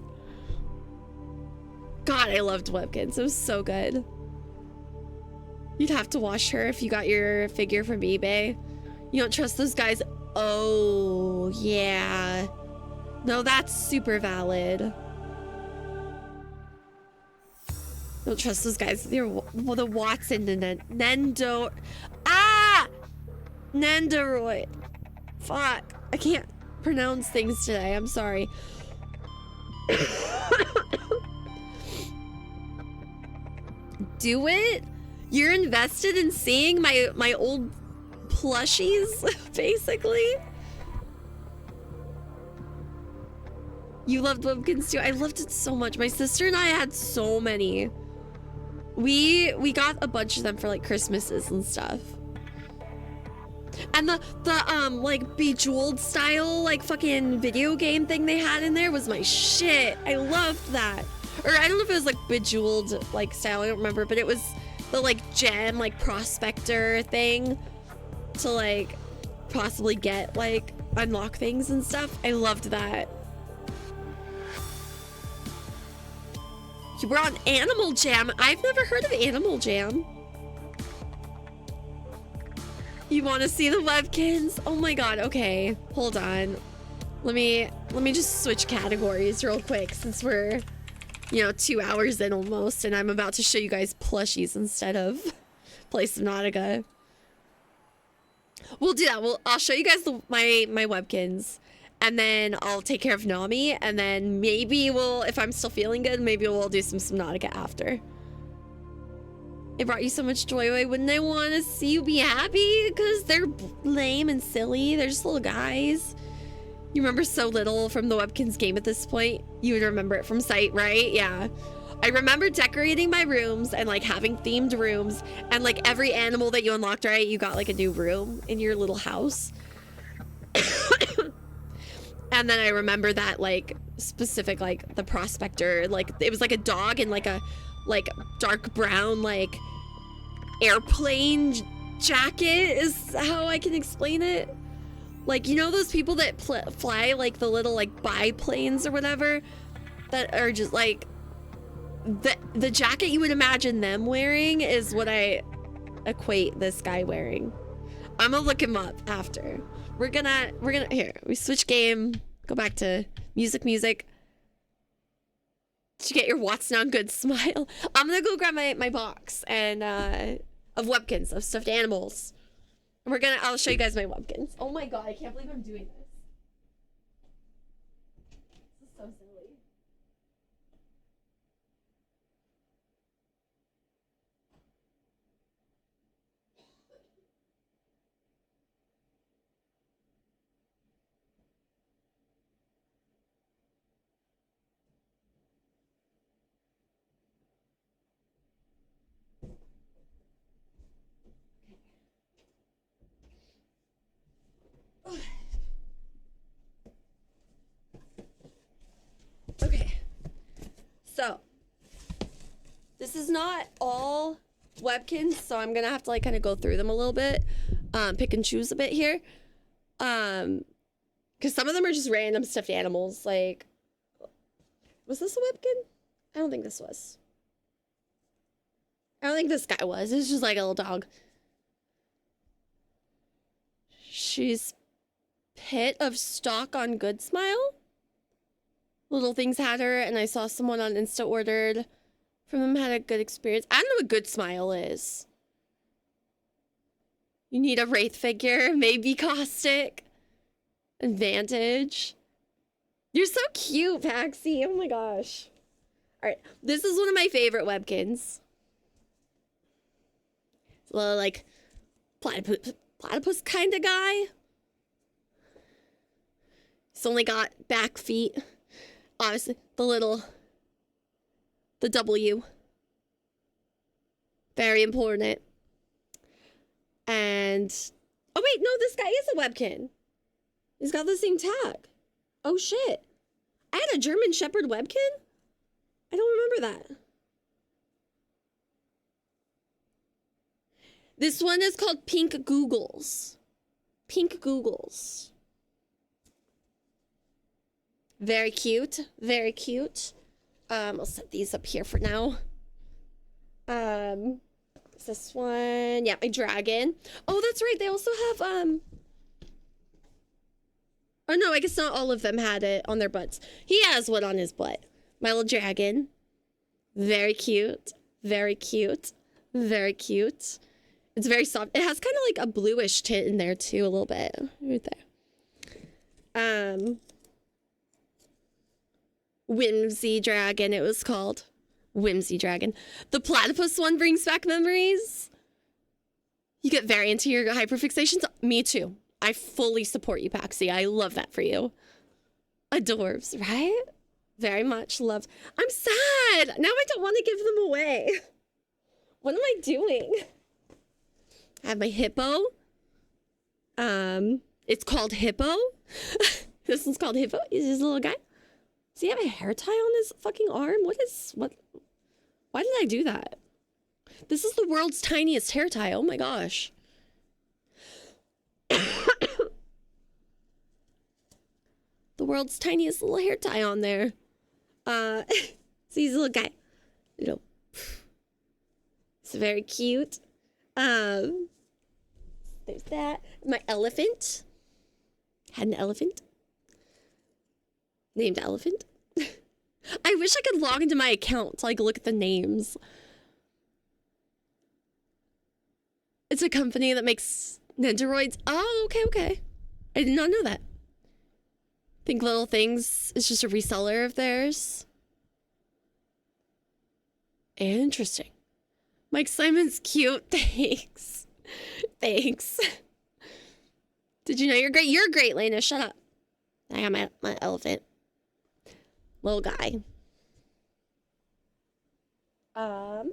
God, I loved Webkins. It was so good. You'd have to wash her if you got your figure from eBay. You don't trust those guys. Oh, yeah. No, that's super valid. Don't trust those guys. They're the Watson and Nendo. Ah! Nendoroid. Fuck. I can't pronounce things today. I'm sorry. Do it? You're invested in seeing my old plushies, basically? You loved Webkins too? I loved it so much. My sister and I had so many. We got a bunch of them for like Christmases and stuff. And the like Bejeweled style like fucking video game thing they had in there was my shit. I loved that. Or I don't know if it was like Bejeweled like style, I don't remember, but it was the like gem like prospector thing to like possibly get like unlock things and stuff. I loved that. You were on Animal Jam. I've never heard of Animal Jam. You want to see the Webkins? Oh my god, okay. Hold on. Let me just switch categories real quick since we're, you know, 2 hours in almost, and I'm about to show you guys plushies instead of play Subnautica. We'll do that. I'll show you guys my Webkins. And then I'll take care of Nami, and then maybe we'll, if I'm still feeling good, maybe we'll do some Subnautica after. It brought you so much joy. Why wouldn't I want to see you be happy? Because they're lame and silly. They're just little guys. You remember so little from the Webkins game at this point. You would remember it from sight, right? Yeah. I remember decorating my rooms and like having themed rooms, and like every animal that you unlocked, right? You got like a new room in your little house. And then I remember that like specific, like the prospector, like it was like a dog and like a dark brown like airplane jacket is how I can explain it. Like, you know those people that fly like the little like biplanes or whatever, that are just like the jacket you would imagine them wearing is what I equate this guy wearing. I'm gonna look him up after. We're gonna here, we switch game, go back to music. Did you get your Watson on good smile? I'm gonna go grab my box and of webkins, of stuffed animals. And I'll show you guys my webkins. Oh my god, I can't believe I'm doing this. This is so silly. Okay, so this is not all webkins, so I'm gonna have to like kind of go through them a little bit, pick and choose a bit here, because some of them are just random stuffed animals. Like, was this a webkin? I don't think this was. I don't think this guy was. It's just like a little dog. She's Pit of Stock on Good Smile. Little Things had her, and I saw someone on Insta ordered from them, had a good experience. I don't know what Good Smile is. You need a Wraith figure, maybe Caustic. Advantage. You're so cute, Paxi. Oh my gosh. All right, this is one of my favorite webkins. It's a little like platypus kind of guy. He's only got back feet. Obviously, the W. Very important. And, oh wait, no, this guy is a webkin. He's got the same tag. Oh shit. I had a German Shepherd webkin? I don't remember that. This one is called Pink Googles. Pink Googles. Very cute. Very cute. I'll set these up here for now. This one. Yeah, my dragon. Oh, that's right. They also have, oh no, I guess not all of them had it on their butts. He has one on his butt. My little dragon. Very cute. Very cute. Very cute. It's very soft. It has kind of like a bluish tint in there too, a little bit. Right there. Whimsy Dragon, it was called. Whimsy Dragon. The platypus one brings back memories. You get very into your hyperfixations. Me too. I fully support you, Paxi. I love that for you. Adorbs, right? Very much loved. I'm sad. Now I don't want to give them away. What am I doing? I have my hippo. It's called Hippo. This one's called Hippo. Is this little guy? Does he have a hair tie on his fucking arm? What? Why did I do that? This is the world's tiniest hair tie. Oh my gosh. The world's tiniest little hair tie on there. See his little guy. You know. It's very cute. There's that. My elephant. Had an elephant. Named Elephant. I wish I could log into my account to like look at the names. It's a company that makes Nendoroids. Oh, okay. I did not know that. Think Little Things is just a reseller of theirs. Interesting. Mike Simon's cute. Thanks. Thanks. Did you know you're great? You're great, Lena. Shut up. I got my elephant. Little guy. I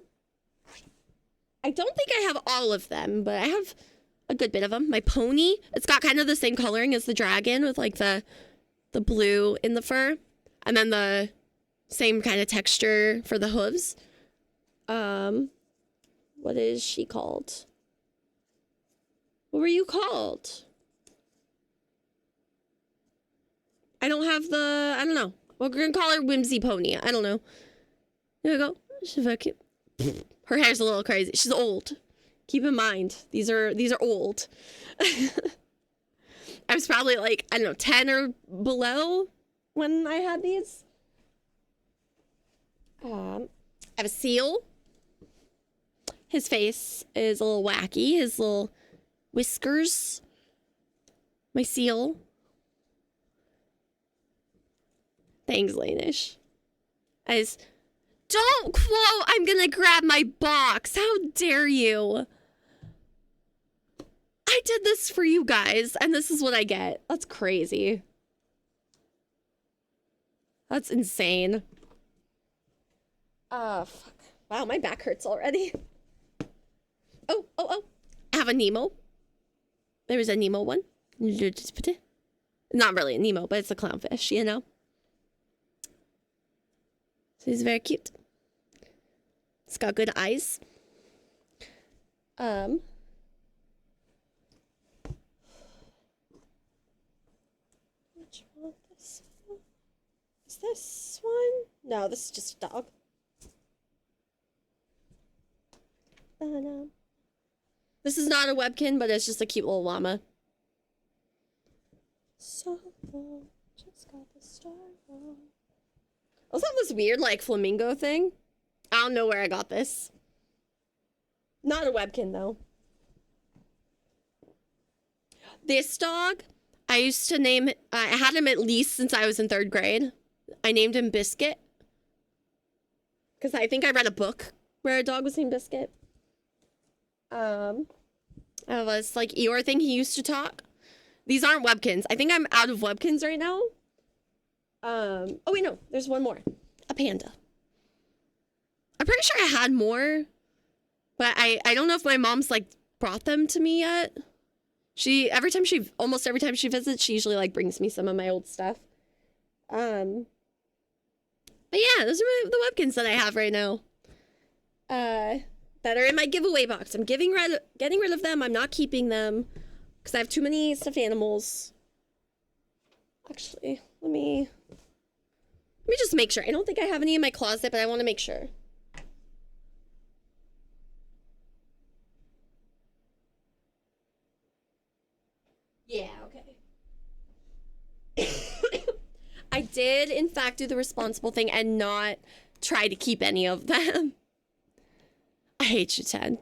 don't think I have all of them, but I have a good bit of them. My pony, it's got kind of the same coloring as the dragon with like the blue in the fur. And then the same kind of texture for the hooves. What is she called? What were you called? I don't know. We're gonna call her Whimsy Pony. I don't know. There we go. She's very cute. Her hair's a little crazy. She's old. Keep in mind, these are old. I was probably like, I don't know, 10 or below when I had these. I have a seal. His face is a little wacky. His little whiskers. My seal. Thanks, Lanish. Don't quote, I'm gonna grab my box. How dare you? I did this for you guys, and this is what I get. That's crazy. That's insane. Fuck. Wow, my back hurts already. Oh. I have a Nemo. There was a Nemo one. Not really a Nemo, but it's a clownfish, you know? So he's very cute. It's got good eyes. Which one? This one? Is this one? No, this is just a dog. This is not a webkin, but it's just a cute little llama. So just got the star on. I also have this weird, like, flamingo thing. I don't know where I got this. Not a webkin, though. This dog, I used to name... I had him at least since I was in 3rd grade. I named him Biscuit. Because I think I read a book where a dog was named Biscuit. I have this, like, Eeyore thing. He used to talk. These aren't webkins. I think I'm out of webkins right now. Oh, wait, no. There's one more. A panda. I'm pretty sure I had more. But I don't know if my mom's, like, brought them to me yet. Almost every time she visits, she usually, like, brings me some of my old stuff. But yeah, those are the webkins that I have right now. That are in my giveaway box. I'm getting rid of them. I'm not keeping them. Because I have too many stuffed animals. Actually, let me just make sure. I don't think I have any in my closet, but I want to make sure. Yeah, okay. I did, in fact, do the responsible thing and not try to keep any of them. I hate you, 10.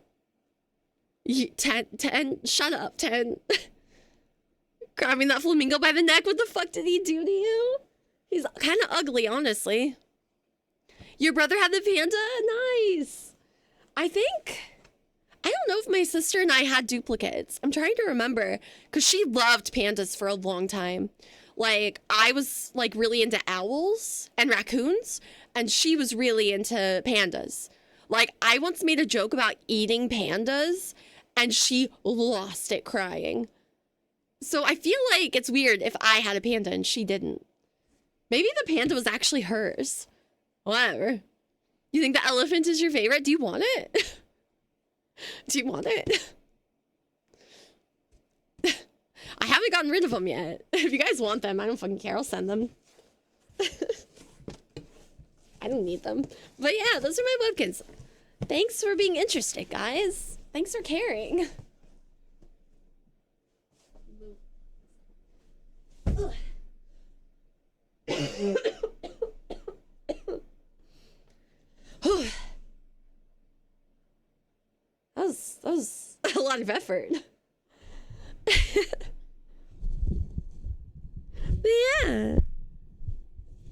10, shut up, 10. Grabbing that flamingo by the neck, what the fuck did he do to you? He's kind of ugly, honestly. Your brother had the panda? Nice. I don't know if my sister and I had duplicates. I'm trying to remember, because she loved pandas for a long time. Like, I was, like, really into owls and raccoons, and she was really into pandas. Like, I once made a joke about eating pandas, and she lost it crying. So I feel like it's weird if I had a panda and she didn't. Maybe the panda was actually hers. Whatever. You think the elephant is your favorite? Do you want it? Do you want it? I haven't gotten rid of them yet. If you guys want them, I don't fucking care. I'll send them. I don't need them. But yeah, those are my webkins. Thanks for being interested, guys. Thanks for caring. That was a lot of effort. But yeah.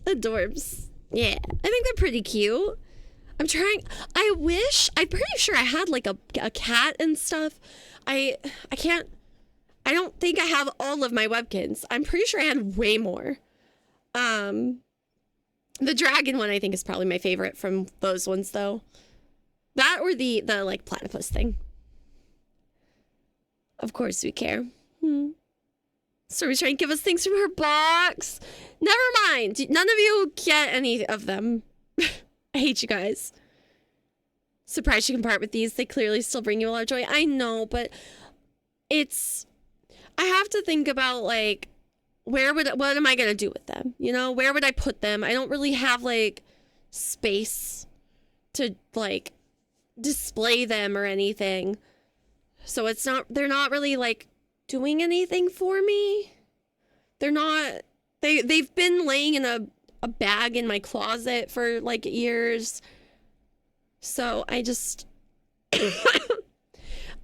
Adorbs. Yeah, I think they're pretty cute. I'm pretty sure I had like a cat and stuff. I don't think I have all of my webkins. I'm pretty sure I had way more. The dragon one I think is probably my favorite from those ones though. That or the like platypus thing. Of course we care. Story's trying to give us things from her box. Never mind. None of you get any of them. I hate you guys. Surprised you can part with these. They clearly still bring you a lot of joy. I know, but I have to think about like, what am I going to do with them? You know, where would I put them? I don't really have like space to like display them or anything. So they're not really like doing anything for me. They've been laying in a bag in my closet for like years. So I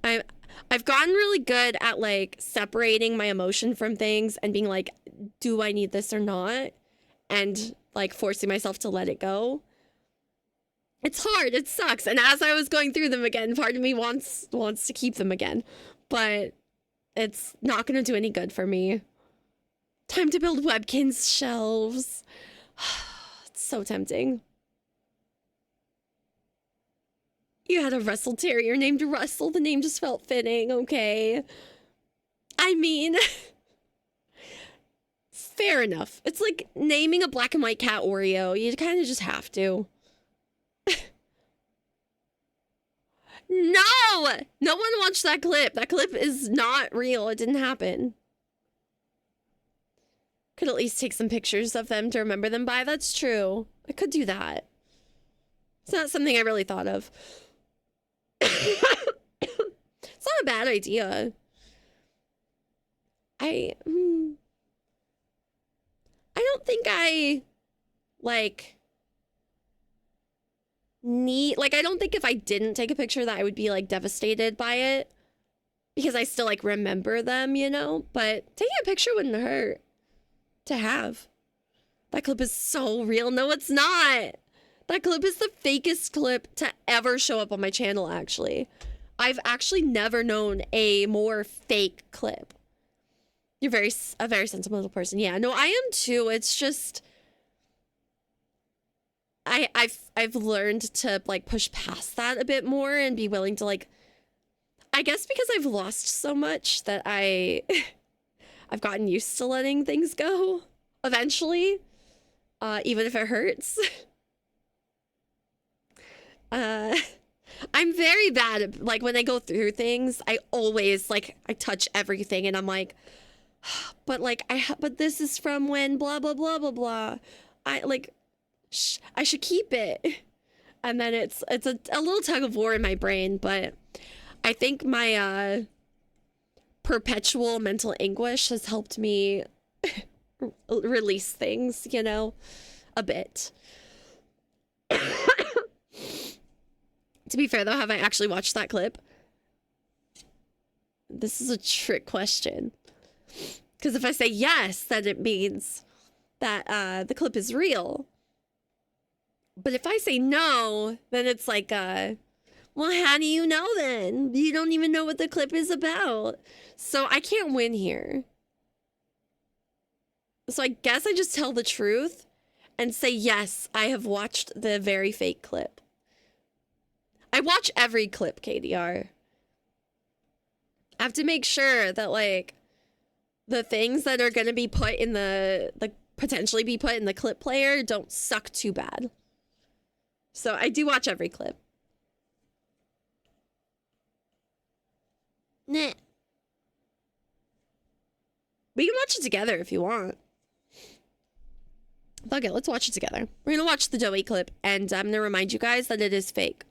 I I've gotten really good at like separating my emotion from things and being like, do I need this or not? And like forcing myself to let it go. It's hard, it sucks. And as I was going through them again, part of me wants to keep them again. But it's not gonna do any good for me. Time to build Webkinz shelves. It's so tempting. You had a Russell Terrier named Russell. The name just felt fitting, okay? I mean, fair enough. It's like naming a black and white cat Oreo. You kind of just have to. No! No one watched that clip. That clip is not real. It didn't happen. Could at least take some pictures of them to remember them by. That's true. I could do that. It's not something I really thought of. It's not a bad idea. I don't think I like I don't think if I didn't take a picture that I would be like devastated by it, because I still like remember them, you know, but taking a picture wouldn't hurt to have. That clip is so real. No, it's not. That clip is the fakest clip to ever show up on my channel, actually. I've actually never known a more fake clip. You're a very sentimental person. Yeah, no, I am too. It's just I've learned to like push past that a bit more and be willing to like, I guess because I've lost so much that I've gotten used to letting things go eventually, even if it hurts. I'm very bad at, like, when I go through things, I always like I touch everything and I'm like, but like but this is from when blah blah blah blah blah. I like I should keep it. And then it's a little tug of war in my brain, but I think my perpetual mental anguish has helped me release things, you know, a bit. To be fair though, have I actually watched that clip? This is a trick question. Because if I say yes, then it means that the clip is real. But if I say no, then it's like, well, how do you know then? You don't even know what the clip is about. So I can't win here. So I guess I just tell the truth and say, yes, I have watched the very fake clip. I watch every clip, KDR. I have to make sure that, like, the things that are going to be put in the, like, potentially be put in the clip player don't suck too bad. So I do watch every clip. Nah. We can watch it together if you want. Fuck it, let's watch it together. We're gonna watch the Joey clip, and I'm gonna remind you guys that it is fake.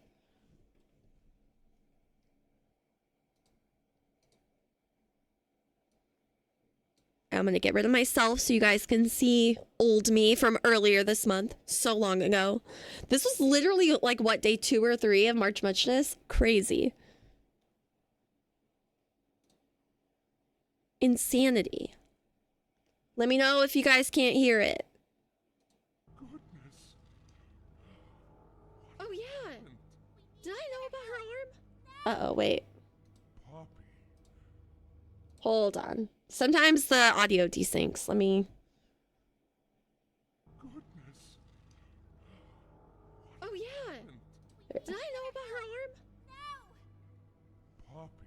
I'm gonna get rid of myself so you guys can see old me from earlier this month. So long ago. This was literally like, what, day 2 or 3 of March Muchness? Crazy. Insanity. Let me know if you guys can't hear it. Goodness. Oh yeah. Did I know about her arm? Uh-oh, wait. Poppy. Hold on. Sometimes the audio desyncs. Let me... Goodness. Oh yeah. Did I know about her arm? Poppy.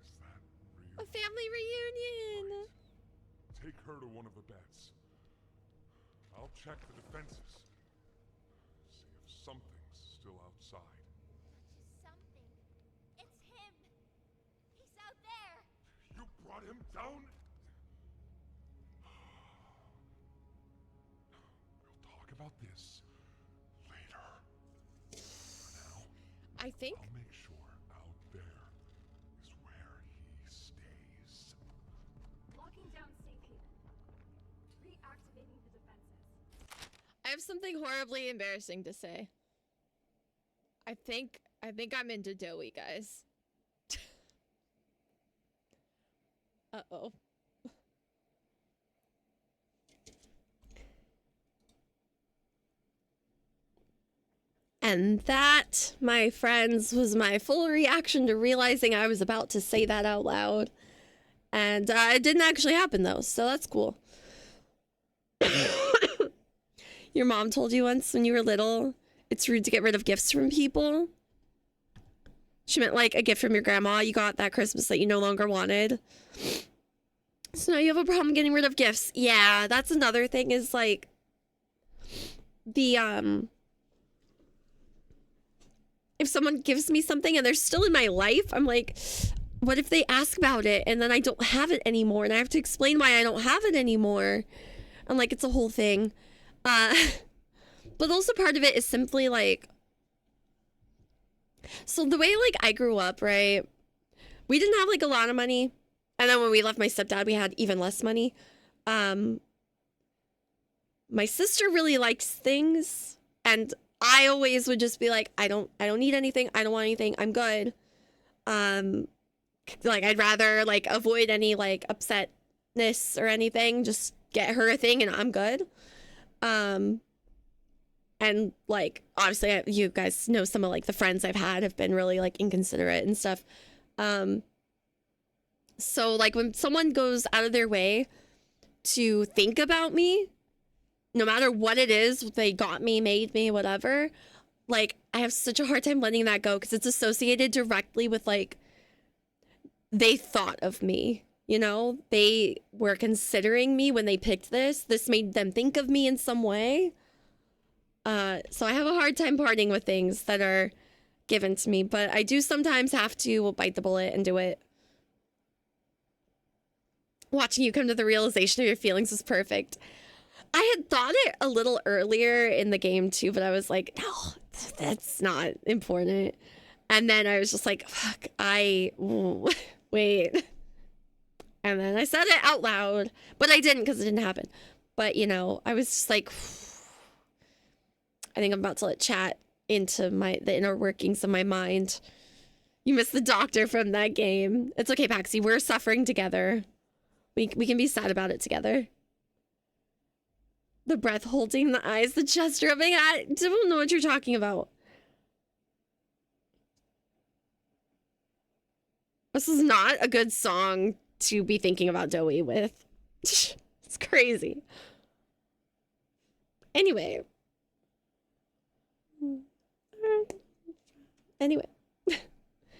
Is that A real? family reunion. Take her to one of the beds. I'll check the defenses. See if something's still outside. Something. It's him. He's out there. You brought him down? We'll talk about this later. For now, I think... I'll make sure out there is where he stays. Locking down safe haven. Reactivating the defenses. I have something horribly embarrassing to say. I think I think I'm into doughy, guys. Uh-oh. And that, my friends, was my full reaction to realizing I was about to say that out loud. And it didn't actually happen, though, so that's cool. Your mom told you once when you were little, it's rude to get rid of gifts from people. She meant like a gift from your grandma you got that Christmas that you no longer wanted. So now you have a problem getting rid of gifts. Yeah, that's another thing is like the if someone gives me something and they're still in my life, I'm like, what if they ask about it and then I don't have it anymore and I have to explain why I don't have it anymore? And like it's a whole thing. But also part of it is simply like, so the way like I grew up, right? We didn't have like a lot of money. And then when we left my stepdad, we had even less money. My sister really likes things. And I always would just be like, I don't need anything. I don't want anything. I'm good. Like I'd rather like avoid any like upsetness or anything. Just get her a thing and I'm good. And like obviously you guys know some of like the friends I've had have been really like inconsiderate and stuff. So like when someone goes out of their way to think about me, no matter what it is, they got me, made me, whatever, like I have such a hard time letting that go because it's associated directly with like they thought of me. You know, they were considering me when they picked this. This made them think of me in some way. So I have a hard time parting with things that are given to me, but I do sometimes have to bite the bullet and do it. Watching you come to the realization of your feelings is perfect. I had thought it a little earlier in the game too, but I was like, no, that's not important. And then I was just like, fuck, wait. And then I said it out loud, but I didn't because it didn't happen. But, you know, I was just like, I think I'm about to let chat into the inner workings of my mind. You missed the doctor from that game. It's okay, Paxi. We're suffering together. We can be sad about it together. The breath holding, the eyes, the chest rubbing. I don't know what you're talking about. This is not a good song to be thinking about Doey with. It's crazy. Anyway.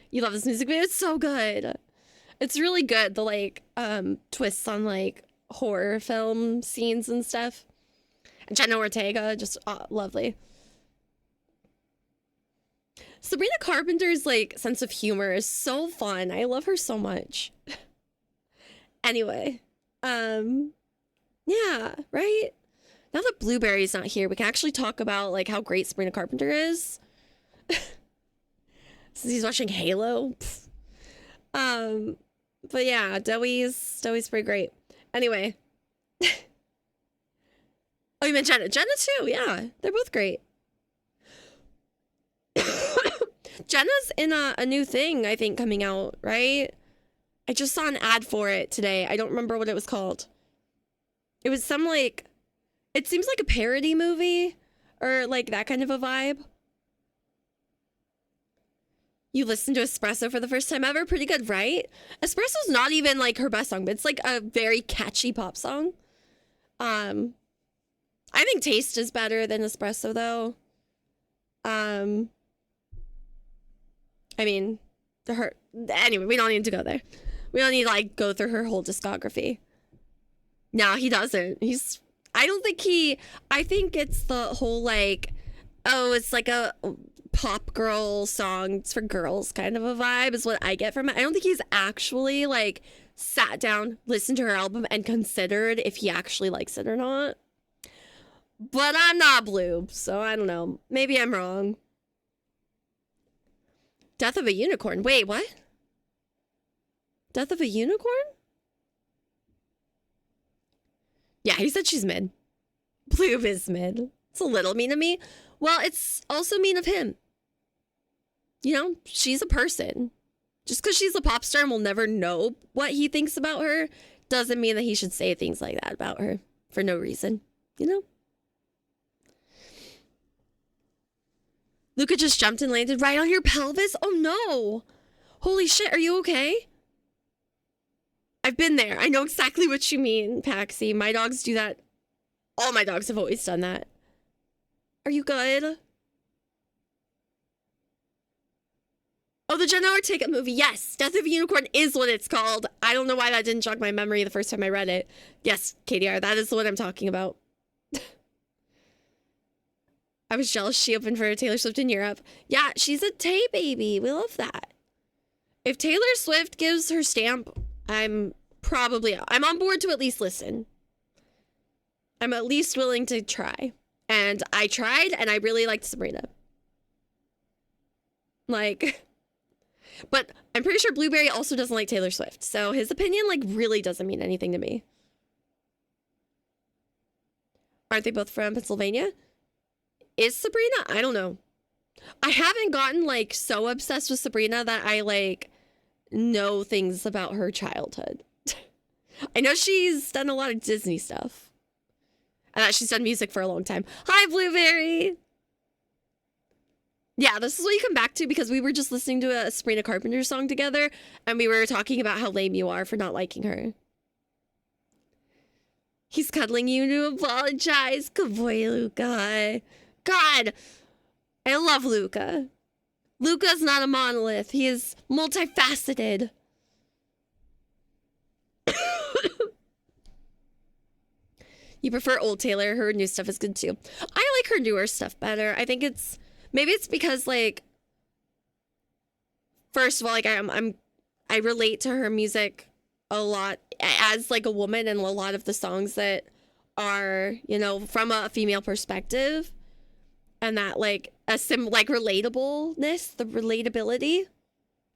You love this music video? It's so good. It's really good. The like twists on like horror film scenes and stuff. And Jenna Ortega, just lovely. Sabrina Carpenter's like sense of humor is so fun. I love her so much. Anyway, yeah, right? Now that Blueberry's not here, we can actually talk about like how great Sabrina Carpenter is. Since he's watching Halo. But yeah, Doey's pretty great. Anyway. Oh, you meant Jenna. Jenna too, yeah. They're both great. Jenna's in a new thing, I think, coming out, right? I just saw an ad for it today. I don't remember what it was called. It was some like, it seems like a parody movie or like that kind of a vibe. You listened to Espresso for the first time ever? Pretty good, right? Espresso's not even like her best song, but it's like a very catchy pop song. I think Taste is better than Espresso though. I mean, anyway, we don't need to go there. We don't need to like go through her whole discography. No, he doesn't. I think it's the whole like, oh, it's like a pop girl song. It's for girls kind of a vibe is what I get from it. I don't think he's actually like sat down, listened to her album and considered if he actually likes it or not. But I'm not Blue, so I don't know. Maybe I'm wrong. Death of a Unicorn. Wait, what? Death of a Unicorn? Yeah, he said she's mid. Blue is mid. It's a little mean of me. Well, it's also mean of him. You know, she's a person. Just because she's a pop star and we'll never know what he thinks about her doesn't mean that he should say things like that about her for no reason, you know? Luca just jumped and landed right on your pelvis? Oh no! Holy shit, are you okay? I've been there. I know exactly what you mean, Paxi. My dogs do that. All my dogs have always done that. Are you good? Oh, the Jenna Ortega movie. Yes, Death of a Unicorn is what it's called. I don't know why that didn't jog my memory the first time I read it. Yes, KDR, that is what I'm talking about. I was jealous she opened for Taylor Swift in Europe. Yeah, she's a Tay baby. We love that. If Taylor Swift gives her stamp, I'm on board to at least listen. I'm at least willing to try. And I tried, and I really liked Sabrina. Like, but I'm pretty sure Blueberry also doesn't like Taylor Swift. So his opinion, like, really doesn't mean anything to me. Aren't they both from Pennsylvania? Is Sabrina? I don't know. I haven't gotten, like, so obsessed with Sabrina that I, like, know things about her childhood. I know she's done a lot of Disney stuff. And that she's done music for a long time. Hi, Blueberry! Yeah, this is what you come back to because we were just listening to a Sabrina Carpenter song together and we were talking about how lame you are for not liking her. He's cuddling you to apologize. Good boy, Luca. God, I love Luca. Luca's not a monolith. He is multifaceted. You prefer old Taylor. Her new stuff is good too. I like her newer stuff better. I think maybe it's because, like, first of all, like, I relate to her music a lot as, like, a woman, and a lot of the songs that are, you know, from a female perspective, and that, like, like, relatableness, the relatability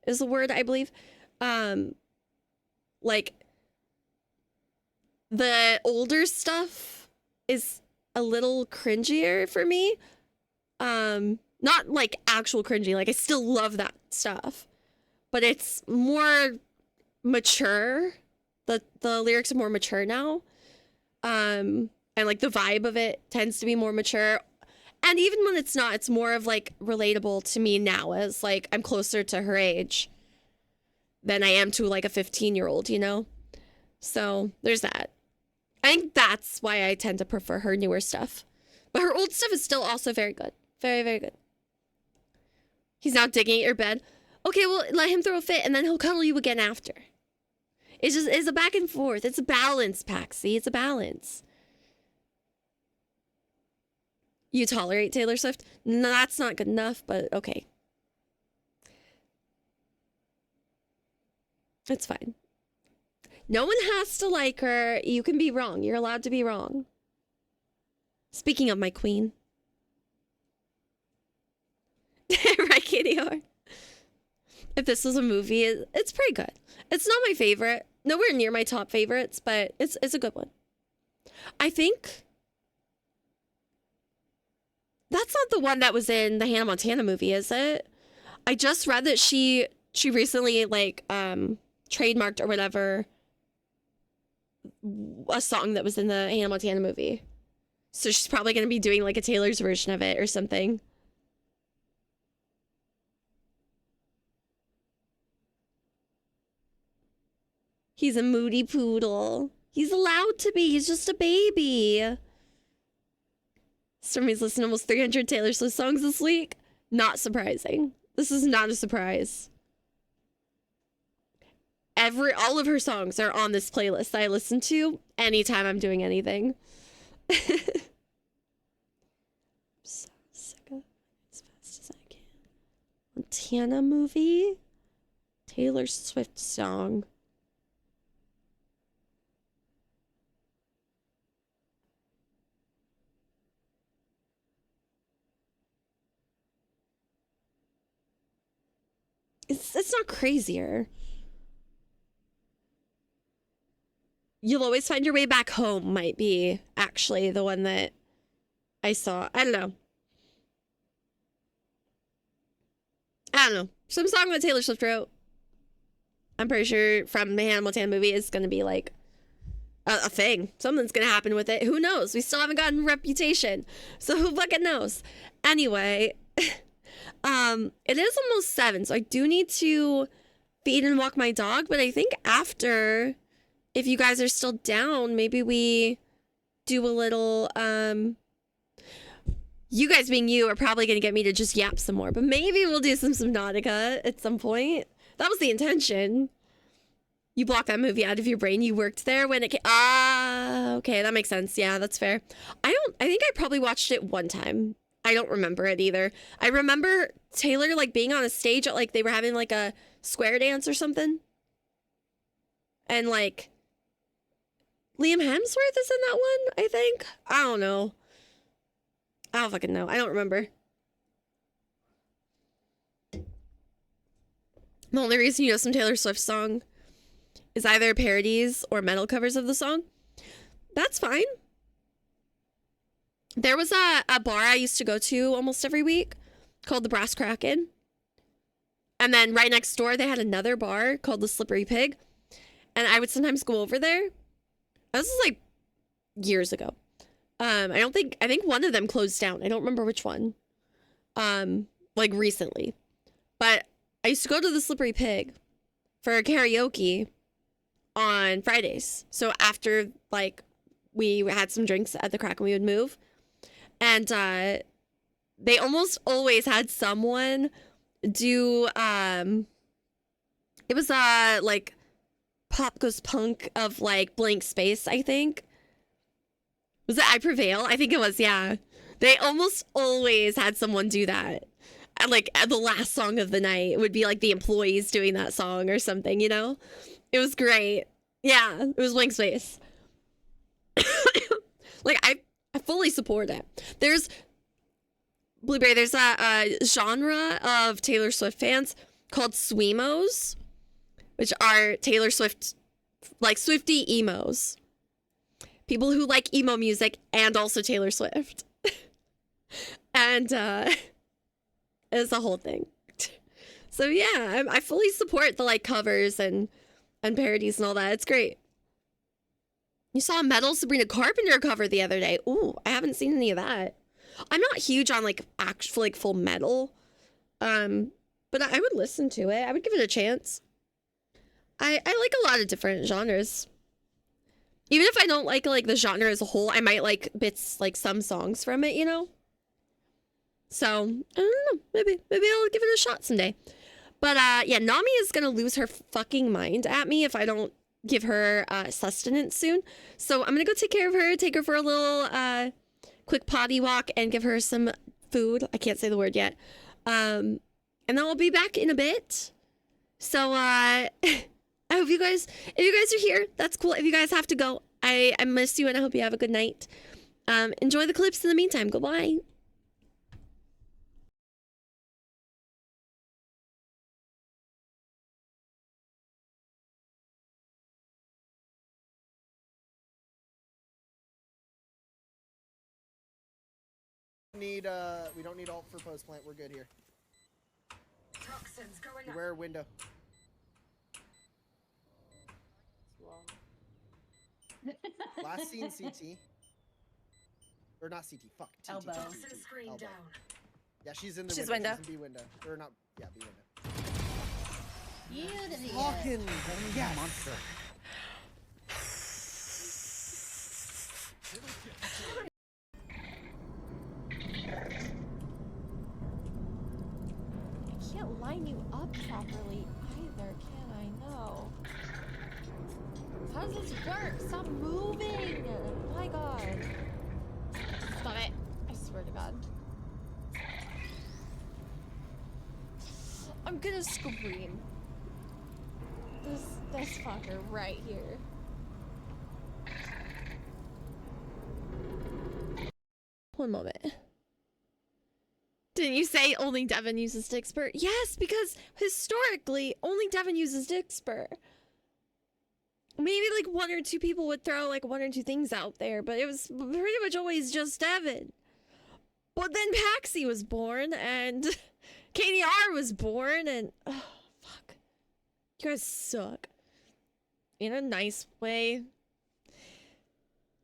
is the word, I believe. Like, the older stuff is a little cringier for me. Not like actual cringy, like I still love that stuff, but it's more mature. The lyrics are more mature now. And like the vibe of it tends to be more mature. And even when it's not, it's more of like relatable to me now, as like I'm closer to her age than I am to like a 15-year-old, you know? So there's that. I think that's why I tend to prefer her newer stuff. But her old stuff is still also very good. Very, very good. He's now digging at your bed. Okay, well, let him throw a fit and then he'll cuddle you again after. It's a back and forth. It's a balance, Paxi. It's a balance. You tolerate Taylor Swift? No, that's not good enough, but okay. It's fine. No one has to like her. You can be wrong. You're allowed to be wrong. Speaking of my queen. Right, KDR? If this was a movie, it's pretty good. It's not my favorite. Nowhere near my top favorites, but it's a good one. I think that's not the one that was in the Hannah Montana movie, is it? I just read that she recently, like, trademarked or whatever a song that was in the Hannah Montana movie. So she's probably going to be doing like a Taylor's version of it or something. He's a moody poodle. He's allowed to be. He's just a baby. Stormy's listened to almost 300 Taylor Swift songs this week. Not surprising. This is not a surprise. All of her songs are on this playlist that I listen to anytime I'm doing anything. So sick of as fast as I can. Montana movie? Taylor Swift song. It's not crazier. You'll Always Find Your Way Back Home might be actually the one that I saw. I don't know. I don't know. Some song that Taylor Swift wrote. I'm pretty sure from the Hannah Montana movie is going to be like a thing. Something's going to happen with it. Who knows? We still haven't gotten Reputation. So who fucking knows? Anyway, it is almost 7, so I do need to feed and walk my dog, but I think after, if you guys are still down, maybe we do a little, you guys being you are probably going to get me to just yap some more, but maybe we'll do some Subnautica at some point. That was the intention. You blocked that movie out of your brain. You worked there when it came. Ah, okay, that makes sense. Yeah, that's fair. I think I probably watched it one time. I don't remember it either. I remember Taylor like being on a stage at like they were having like a square dance or something. And like Liam Hemsworth is in that one, I think. I don't know. I don't fucking know. I don't remember. The only reason you know some Taylor Swift song is either parodies or metal covers of the song. That's fine. There was a bar I used to go to almost every week called the Brass Kraken. And then right next door, they had another bar called the Slippery Pig. And I would sometimes go over there. This is like years ago. I think one of them closed down. I don't remember which one. Like recently. But I used to go to the Slippery Pig for karaoke on Fridays. So after like we had some drinks at the Kraken, we would move. And they almost always had someone do it was like Pop Goes Punk of like Blank Space, I think. Was it I Prevail? I think it was, yeah. They almost always had someone do that. And like the last song of the night would be like the employees doing that song or something, you know? It was great. Yeah, it was Blank Space. Like I fully support it. There's Blueberry, there's a genre of Taylor Swift fans called Swemos, which are Taylor Swift, like Swiftie emos. People who like emo music and also Taylor Swift. And it's a whole thing. So yeah, I fully support the like covers and parodies and all that. It's great. You saw a metal Sabrina Carpenter cover the other day. Ooh, I haven't seen any of that. I'm not huge on like actual like full metal. But I would listen to it. I would give it a chance. I like a lot of different genres. Even if I don't like the genre as a whole, I might like bits, like some songs from it, you know? So, I don't know. Maybe I'll give it a shot someday. But yeah, Nami is gonna lose her fucking mind at me if I don't give her sustenance soon. So I'm gonna go take care of her, take her for a little quick potty walk and give her some food. I can't say the word yet. And then I'll be back in a bit. So I hope if you guys are here, that's cool. If you guys have to go, I miss you and I hope you have a good night. Enjoy the clips in the meantime. Goodbye. We don't need alt for post plant. We're good here. Toxins going up. Beware a window. Last seen CT. Or not CT. Fuck. TT, Elbow. TT. Toxin screen Elbow. down. Yeah, she's in the She's window. window. She's in B window. Or not. Yeah, B window. You the Fucking yes. Monster. I can't line you up properly either, can I? No. How does this work? Stop moving! My god. Stop it. I swear to god. I'm gonna scream. This fucker right here. One moment. Didn't you say only Devin uses Dick Spur? Yes, because historically, only Devin uses Dick Spur. Maybe like one or two people would throw like one or two things out there, but it was pretty much always just Devin. But then Paxi was born, and KDR was born and oh fuck. You guys suck. In a nice way.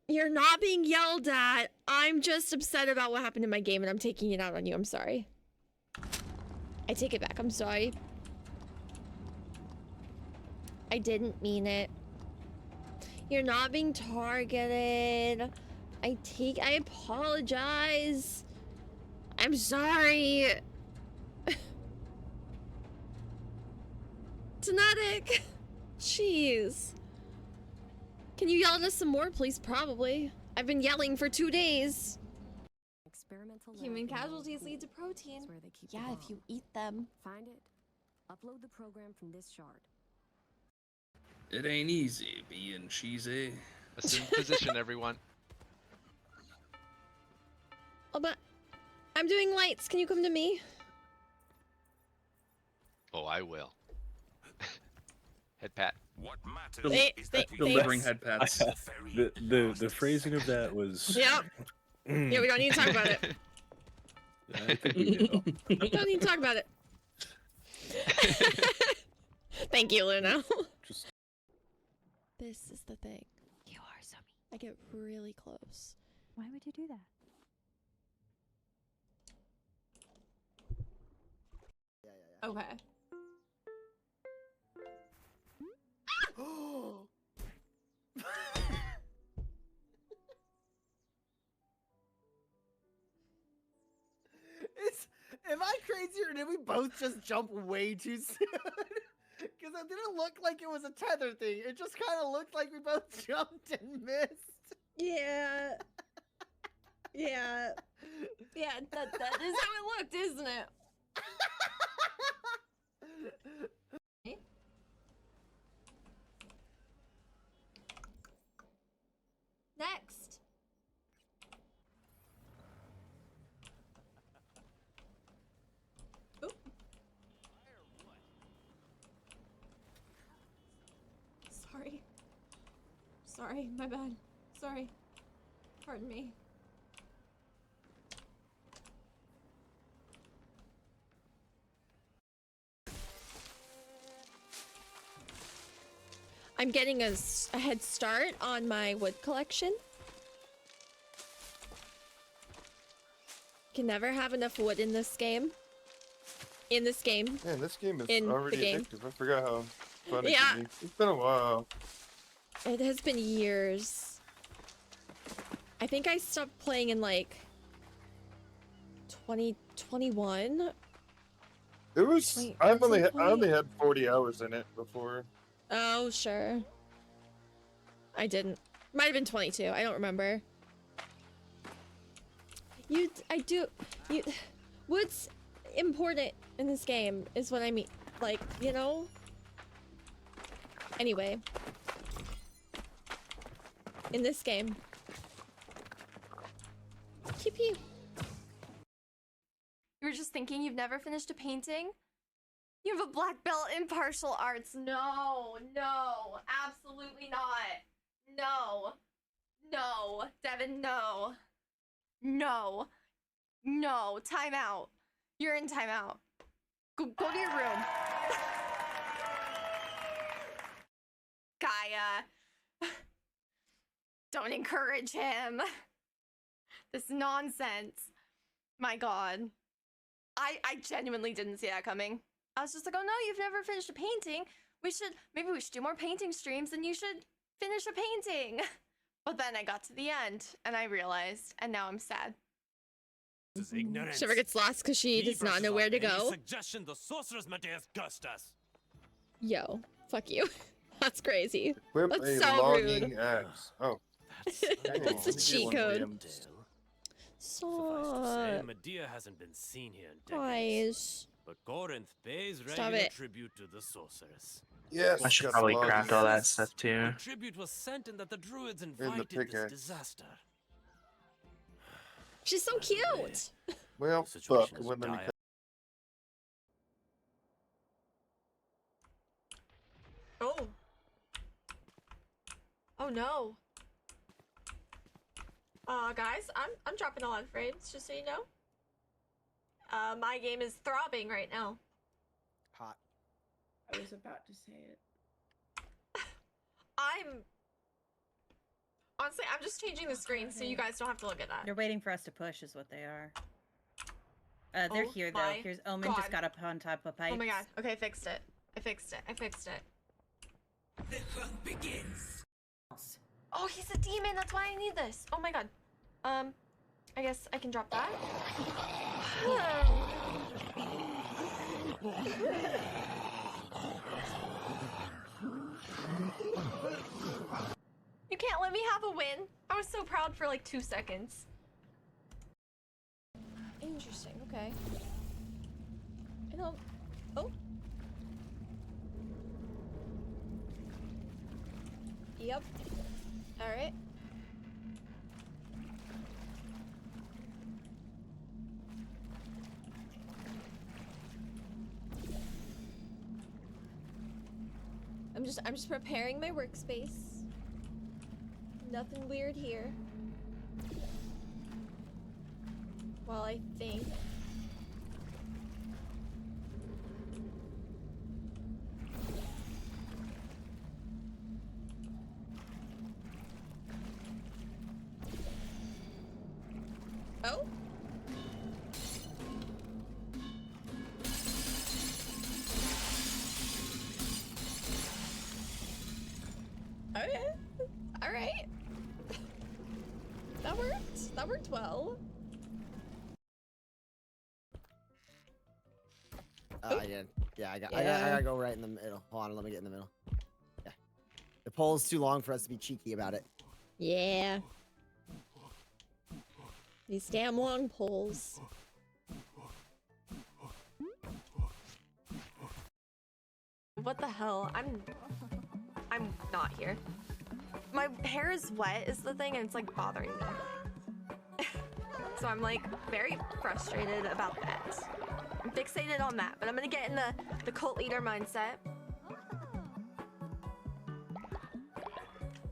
You're not being yelled at. I'm just upset about what happened in my game and I'm taking it out on you. I'm sorry. I take it back. I'm sorry. I didn't mean it. You're not being targeted. I apologize. I'm sorry. Genetic. Jeez. Can you yell at us some more, please? Probably. I've been yelling for 2 days. Experimental Human lab in casualties Mold lead to Pool. protein. That's where they keep the Yeah, if bomb. you eat them. Find it. Upload the program from this shard. It ain't easy being cheesy. Assume position, everyone. Oh, but I'm doing lights. Can you come to me? Oh, I will. Head pat. What matters They- is they- that we Delivering Thanks. head pats. The phrasing of that was. Yep. Yeah, we don't need to talk about it. I think we do. We don't need to talk about it. Thank you, Luna. Just This is the thing. You are so mean. I get really close. Why would you do that? Yeah. Okay. Am I crazy or did we both just jump way too soon? Because it didn't look like it was a tether thing. It just kind of looked like we both jumped and missed. Yeah. Yeah. Yeah, that is how it looked, isn't it? Next. Oop. Sorry. Sorry, my bad. Sorry. Pardon me. I'm getting a head start on my wood collection. Can never have enough wood in this game. In this game. Man, this game is In the already game. addictive. I forgot how fun it Yeah. can be. It's been a while. It has been years. I think I stopped playing in like 2021. It was. Wait, I've what's only the I only point? had 40 hours in it before. Oh, sure. I didn't. Might have been 22. I don't remember. What's important in this game is what I mean. Like, you know? Anyway. In this game. Pew pew. You were just thinking you've never finished a painting? You have a black belt in martial arts. No, no, absolutely not. No, no, Devin, no. No, no, time out. You're in timeout. Go to your room. Gaia. Don't encourage him. This nonsense. My god. I genuinely didn't see that coming. I was just like, oh no, you've never finished a painting. Maybe we should do more painting streams and you should finish a painting. But then I got to the end and I realized, and now I'm sad. Shiver gets lost because she does not know where to go. Suggestion the sorcerer's Medea's Gustus. Yo, fuck you. That's crazy. Equip That's a so logging rude. axe. Oh. That's a cheat code. Suffice to say, Stop. Medea hasn't been seen here in decades. Guys. But Corinth pays Stop regular it. tribute to the sorceress. Yes. I should got probably the logging craft all that axe. stuff too. The tribute was sent and that the druids the invited this pickaxe. disaster. She's so cute. Well, The fuck. situation is When let me dire. Oh. Oh no. Guys, I'm dropping a lot of frames, just so you know. My game is throbbing right now. Hot. I was about to say it. Honestly, I'm just changing the screen so you guys don't have to look at that. They're waiting for us to push, is what they are. They're Oh here though. my Here's Omen just God. got up on top of pipes. Oh my god. Okay, I fixed it. I fixed it. I fixed it. The hunt begins. Oh, he's a demon. That's why I need this. Oh my god. I guess I can drop that. You can't let me have a win. I was so proud for like 2 seconds. Interesting. Okay. Oh. Yep. All right. I'm just preparing my workspace. Nothing weird here. Well, I think. Oh? Okay. All right. That worked. That worked well. I did. Yeah, I gotta go right in the middle. Hold on, let me get in the middle. Yeah. The pole's too long for us to be cheeky about it. Yeah. These damn long poles. What the hell? I'm not here. My hair is wet is the thing, and it's like bothering me. So I'm like very frustrated about that. I'm fixated on that, but I'm gonna get in the cult leader mindset.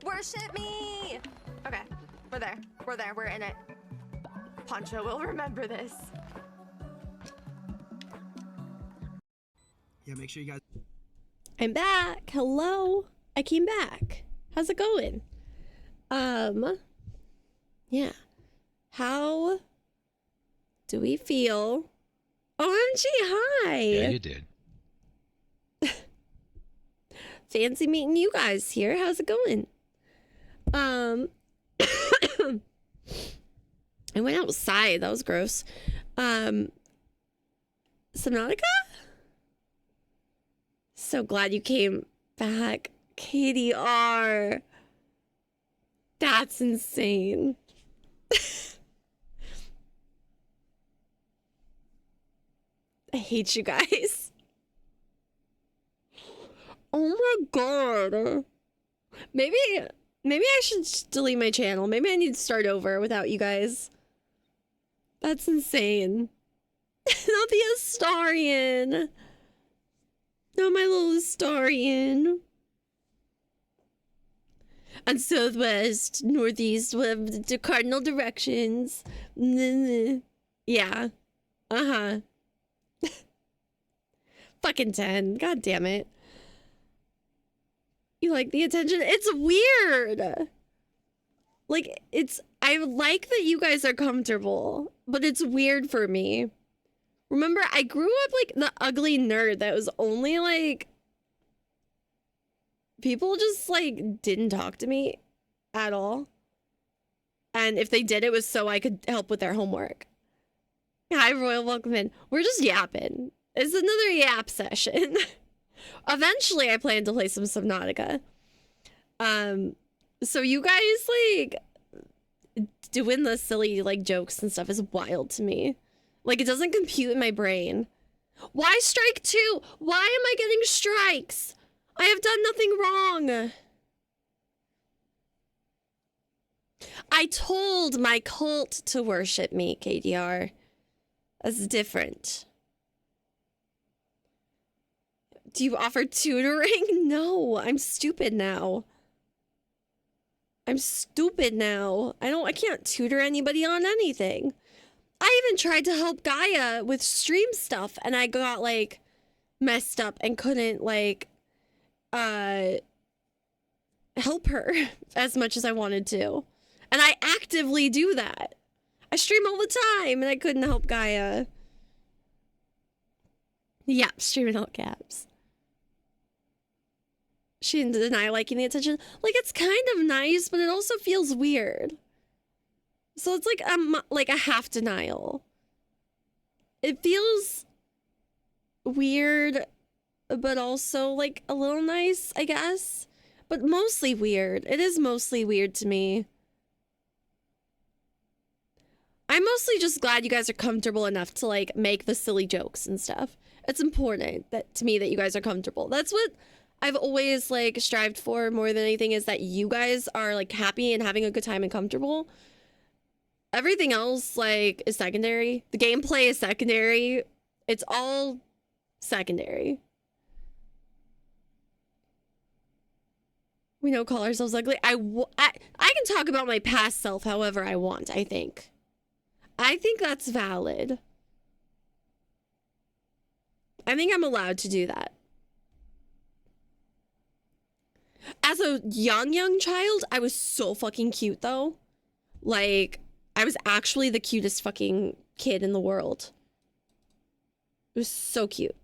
Worship me! Okay, we're there. We're there. We're in it. Poncho will remember this. Yeah, make sure you guys. I'm back. Hello. I came back. How's it going? Yeah. How do we feel? OMG, hi. Yeah, you did. Fancy meeting you guys here. How's it going? I went outside. That was gross. Subnautica? So glad you came back. KDR. That's insane. I hate you guys. Oh my god. Maybe I should just delete my channel. Maybe I need to start over without you guys. That's insane. Not the Astarian. Not my little Astarian. And southwest, northeast, the cardinal directions. Yeah. Uh-huh. Fucking 10. God damn it. You like the attention? It's weird. Like, I like that you guys are comfortable, but it's weird for me. Remember, I grew up like the ugly nerd that was only like, people just like didn't talk to me at all. And if they did, it was so I could help with their homework. Hi, Royal, welcome in. We're just yapping. It's another yap session. Eventually, I plan to play some Subnautica. So you guys, like, doing the silly, like, jokes and stuff is wild to me. Like, it doesn't compute in my brain. Why strike 2? Why am I getting strikes? I have done nothing wrong. I told my cult to worship me, KDR. That's different. Do you offer tutoring? No, I'm stupid now. I'm stupid now. I can't tutor anybody on anything. I even tried to help Gaia with stream stuff, and I got like messed up and couldn't like help her as much as I wanted to. And I actively do that. I stream all the time and I couldn't help Gaia. Yeah, streaming all caps. She didn't deny liking the attention. Like, it's kind of nice, but it also feels weird. So it's like a half denial. It feels weird, but also like a little nice, I guess. But mostly weird. It is mostly weird to me. I'm mostly just glad you guys are comfortable enough to like make the silly jokes and stuff. It's important that to me that you guys are comfortable. That's what I've always like strived for more than anything, is that you guys are like happy and having a good time and comfortable. Everything else like is secondary. The gameplay is secondary. It's all secondary. We don't call ourselves ugly. I can talk about my past self however I want, I think. I think that's valid. I think I'm allowed to do that. As a young child, I was so fucking cute though. Like, I was actually the cutest fucking kid in the world. It was so cute.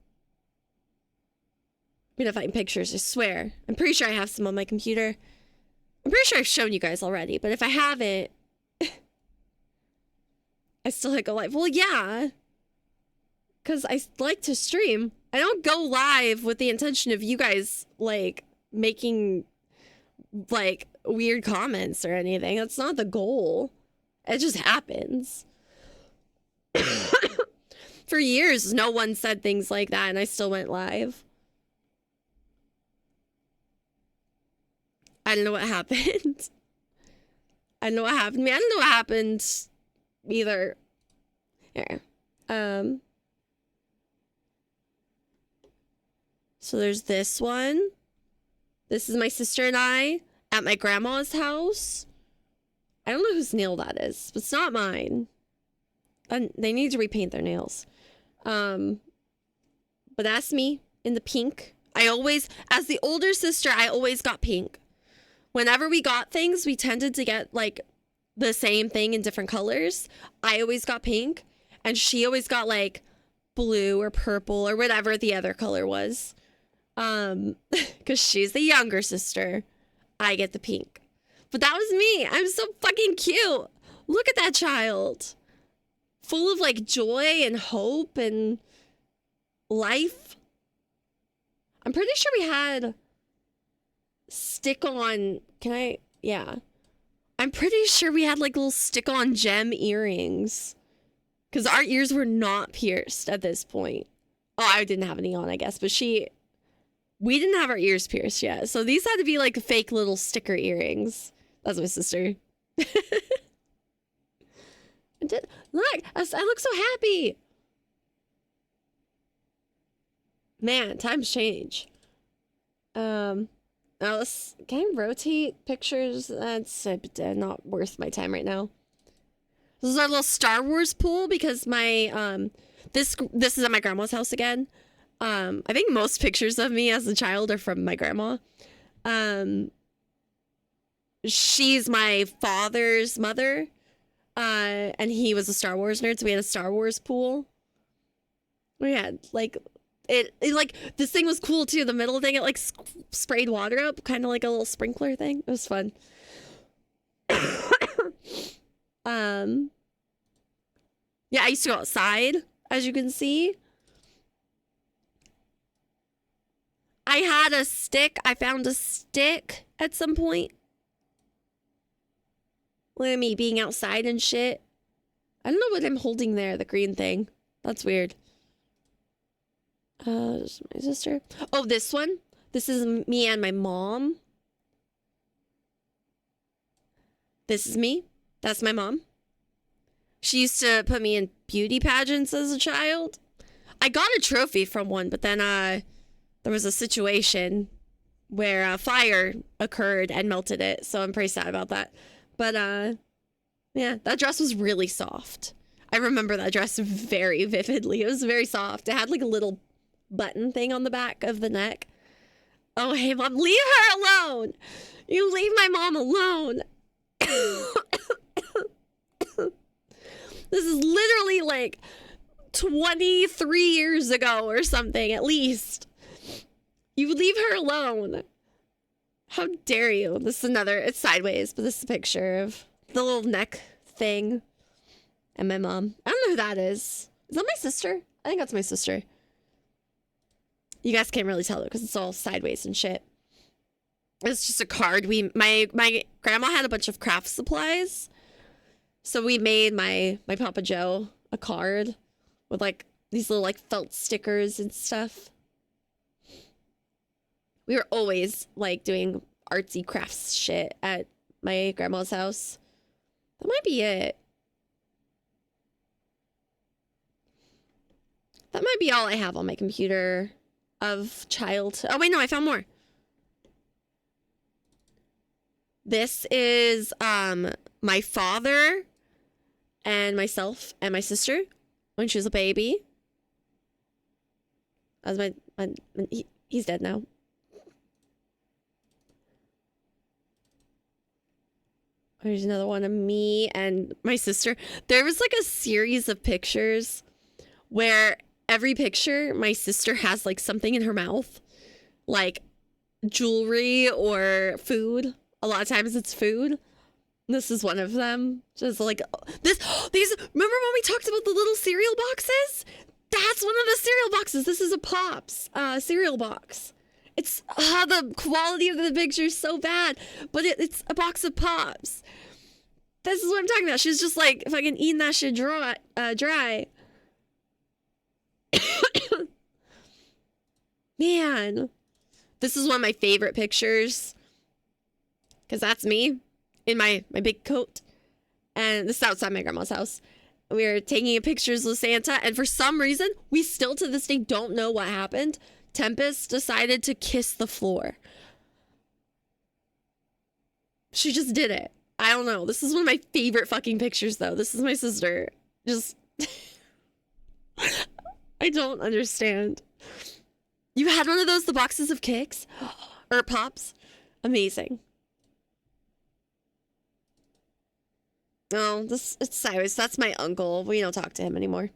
I'm gonna find pictures, I swear. I'm pretty sure I have some on my computer. I'm pretty sure I've shown you guys already, but if I haven't, I still like go live. Well, yeah. Because I like to stream. I don't go live with the intention of you guys, like, making, like, weird comments or anything. That's not the goal. It just happens. For years, no one said things like that, and I still went live. I don't know what happened. I don't know what happened to me. I don't know what happened either. Here. So there's this one. This is my sister and I at my grandma's house. I don't know whose nail that is, but it's not mine. And they need to repaint their nails. But that's me in the pink. I always, as the older sister, I always got pink. Whenever we got things, we tended to get like the same thing in different colors. I always got pink, and she always got like blue or purple or whatever the other color was. Because she's the younger sister. I get the pink. But that was me. I'm so fucking cute. Look at that child. Full of like joy and hope and life. I'm pretty sure we had stick-on... Yeah. I'm pretty sure we had like little stick-on gem earrings. Because our ears were not pierced at this point. Oh, I didn't have any on, I guess. But we didn't have our ears pierced yet. So these had to be like fake little sticker earrings. That's my sister. Look, I look so happy. Man, times change. Now can I rotate pictures? That's not worth my time right now. This is our little Star Wars pool because my this is at my grandma's house again. I think most pictures of me as a child are from my grandma. She's my father's mother. And he was a Star Wars nerd, so we had a Star Wars pool. We had like it like this thing was cool too. The middle thing, it like sprayed water up, kind of like a little sprinkler thing. It was fun. Yeah, I used to go outside, as you can see. I had a stick. I found a stick at some point. Look at me being outside and shit. I don't know what I'm holding there, the green thing. That's weird. This is my sister. Oh, this one. This is me and my mom. This is me. That's my mom. She used to put me in beauty pageants as a child. I got a trophy from one, but then there was a situation where a fire occurred and melted it, so I'm pretty sad about that. But yeah, that dress was really soft. I remember that dress very vividly. It was very soft. It had like a little button thing on the back of the neck. Oh, hey, Mom, leave her alone. You leave my mom alone. This is literally like 23 years ago or something, at least. You leave her alone. How dare you? This is another, it's sideways, but this is a picture of the little neck thing and my mom. I don't know who that is. Is that my sister? I think that's my sister. You guys can't really tell though, because it's all sideways and shit. It's just a card. My grandma had a bunch of craft supplies. So we made my Papa Joe a card with like these little like felt stickers and stuff. We were always like doing artsy crafts shit at my grandma's house. That might be it. That might be all I have on my computer of child. Oh wait, no, I found more. This is my father and myself and my sister when she was a baby. That was he's dead now. There's another one of me and my sister. There was like a series of pictures where every picture my sister has like something in her mouth, like jewelry or food. A lot of times it's food. This is one of them. Just like these. Remember when we talked about the little cereal boxes? That's one of the cereal boxes. This is a Pops cereal box. It's the quality of the picture is so bad, but it's a box of Pops. This is what I'm talking about. She's just like fucking eating that shit dry. Man, this is one of my favorite pictures because that's me in my big coat, and this is outside my grandma's house. We were taking pictures with Santa, and for some reason, we still to this day don't know what happened. Tempest decided to kiss the floor. She just did it. I don't know. This is one of my favorite fucking pictures, though. This is my sister. Just... I don't understand. You had one of those, the boxes of Kicks? Or Pops? Amazing. Oh, it's Cyrus. That's my uncle. We don't talk to him anymore.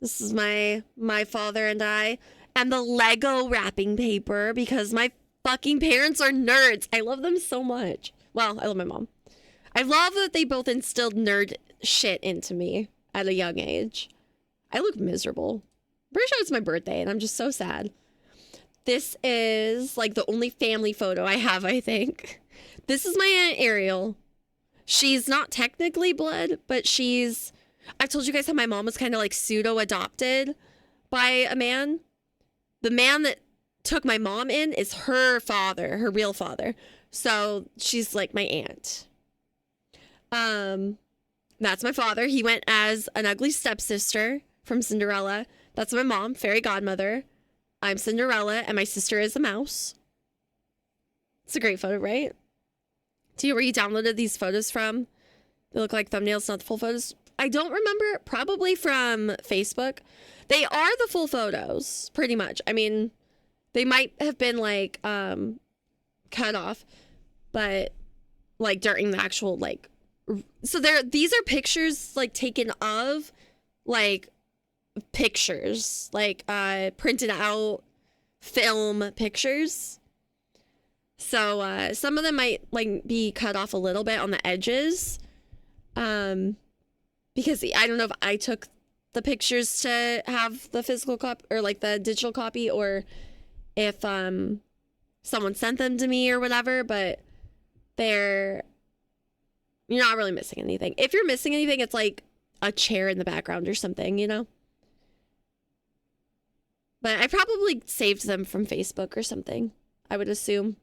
This is my father and I. And the Lego wrapping paper, because my fucking parents are nerds. I love them so much. Well, I love my mom. I love that they both instilled nerd shit into me at a young age. I look miserable. I'm pretty sure it's my birthday, and I'm just so sad. This is, like, the only family photo I have, I think. This is my Aunt Ariel. She's not technically blood, but she's... I told you guys how my mom was kind of, like, pseudo-adopted by a man. The man that took my mom in is her father, her real father. So she's like my aunt. That's my father. He went as an ugly stepsister from Cinderella. That's my mom, fairy godmother. I'm Cinderella, and my sister is a mouse. It's a great photo, right? Do you know where you downloaded these photos from? They look like thumbnails, not the full photos. I don't remember. Probably from Facebook. They are the full photos, pretty much. I mean, they might have been like cut off, but like during the actual like. So these are pictures like taken of like pictures, like printed out film pictures. So some of them might like be cut off a little bit on the edges, because I don't know if I took the pictures to have the physical copy or like the digital copy, or if someone sent them to me or whatever, but you're not really missing anything. If you're missing anything, it's like a chair in the background or something, you know? But I probably saved them from Facebook or something, I would assume.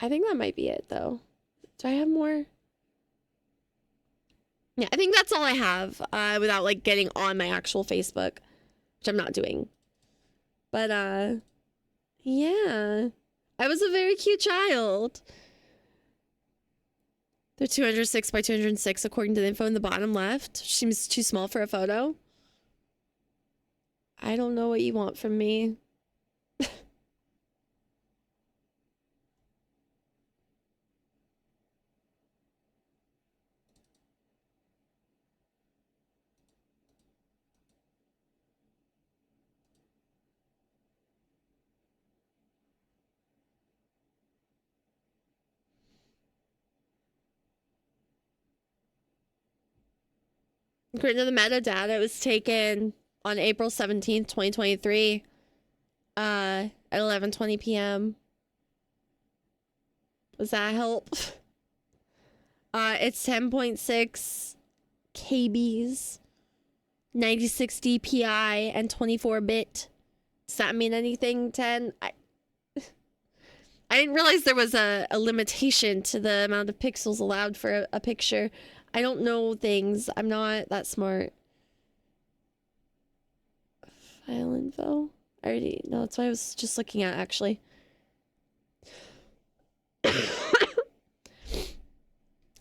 I think that might be it, though. Do I have more? Yeah, I think that's all I have without, like, getting on my actual Facebook, which I'm not doing. But, yeah. I was a very cute child. They're 206 by 206 according to the info in the bottom left. Seems too small for a photo. I don't know what you want from me. According to the metadata, it was taken on April 17th, 2023, at 11:20 p.m. Does that help? It's 10.6 KBs, 96 DPI, and 24-bit. Does that mean anything, 10? I didn't realize there was a limitation to the amount of pixels allowed for a picture. I don't know things. I'm not that smart. File info. I already know. That's what I was just looking at, actually.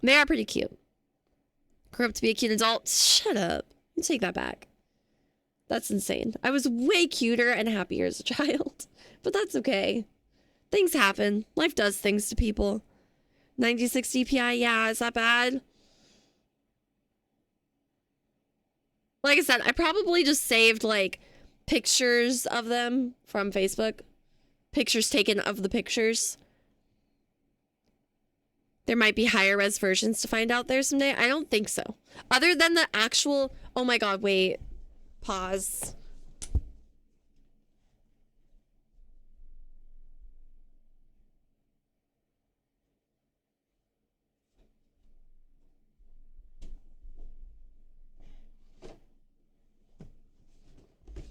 They are pretty cute. Grew up to be a cute adult. Shut up. You take that back. That's insane. I was way cuter and happier as a child. But that's okay. Things happen. Life does things to people. 96 DPI, yeah, is that bad? Like I said, I probably just saved, like, pictures of them from Facebook. Pictures taken of the pictures. There might be higher res versions to find out there someday. I don't think so. Other than the actual... Oh my god, wait. Pause.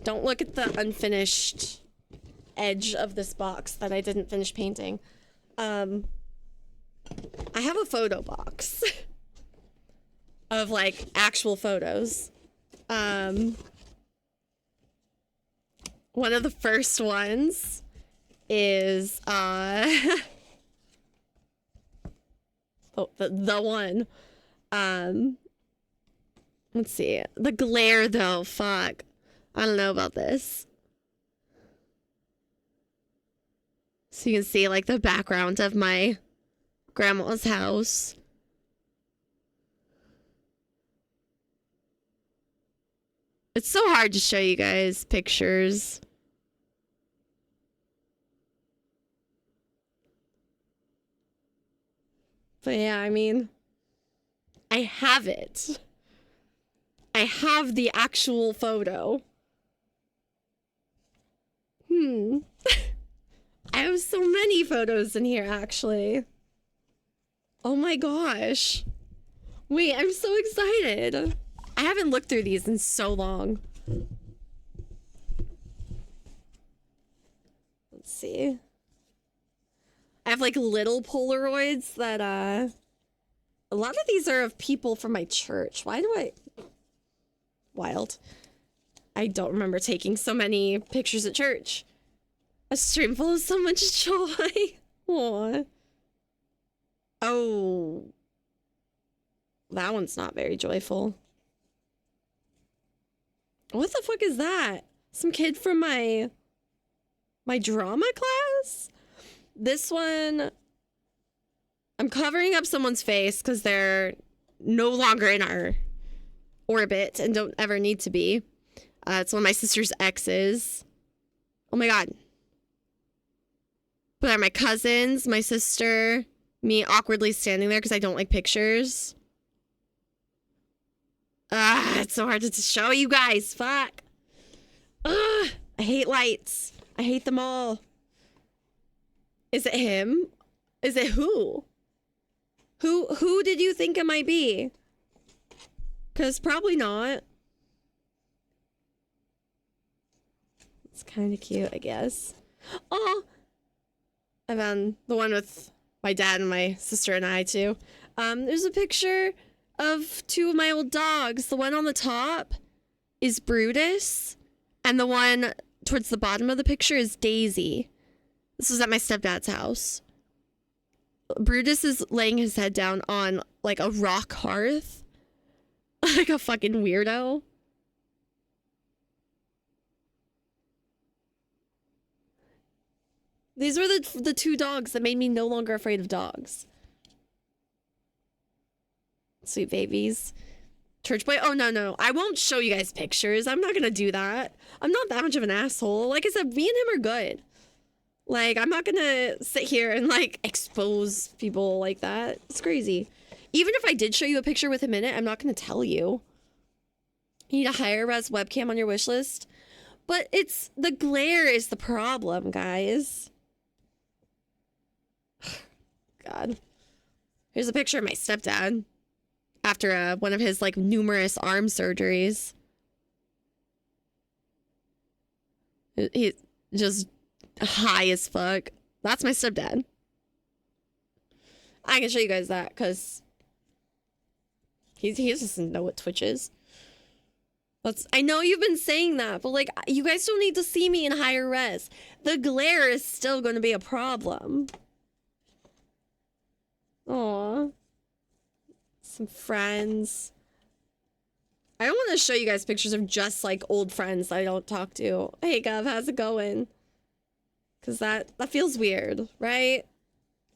Don't look at the unfinished edge of this box that I didn't finish painting. I have a photo box of like actual photos. One of the first ones is oh, the one. Let's see. The glare though, fuck. I don't know about this. So you can see like the background of my grandma's house. It's so hard to show you guys pictures. But yeah, I mean, I have it. I have the actual photo. I have so many photos in here, actually. Oh my gosh. Wait, I'm so excited. I haven't looked through these in so long. Let's see. I have like little Polaroids that, a lot of these are of people from my church. Why do I... Wild. I don't remember taking so many pictures at church. A stream full of so much joy. Aww. Oh. That one's not very joyful. What the fuck is that? Some kid from my drama class? This one, I'm covering up someone's face because they're no longer in our orbit and don't ever need to be. It's one of my sister's exes. Oh my god. But they're my cousins, my sister, me awkwardly standing there because I don't like pictures. It's so hard to show you guys. Fuck. I hate lights. I hate them all. Is it him? Is it who? Who did you think it might be? Because probably not. It's kind of cute, I guess. Oh, and then the one with my dad and my sister and I too. There's a picture of two of my old dogs. The one on the top is Brutus, and the one towards the bottom of the picture is Daisy. This was at my stepdad's house. Brutus is laying his head down on like a rock hearth. Like a fucking weirdo. These were the two dogs that made me no longer afraid of dogs. Sweet babies. Church boy. Oh, no. I won't show you guys pictures. I'm not gonna do that. I'm not that much of an asshole. Like I said, me and him are good. Like, I'm not gonna sit here and, like, expose people like that. It's crazy. Even if I did show you a picture with him in it, I'm not gonna tell you. You need a higher res webcam on your wish list. But it's, the glare is the problem, guys. God. Here's a picture of my stepdad. After one of his, like, numerous arm surgeries. He's just high as fuck. That's my stepdad. I can show you guys that, because he doesn't know what Twitch is. I know you've been saying that, but, like, you guys don't need to see me in higher res. The glare is still going to be a problem. Aww. Some friends. I don't want to show you guys pictures of just, like, old friends that I don't talk to. Hey, Gov, how's it going? Because that feels weird, right?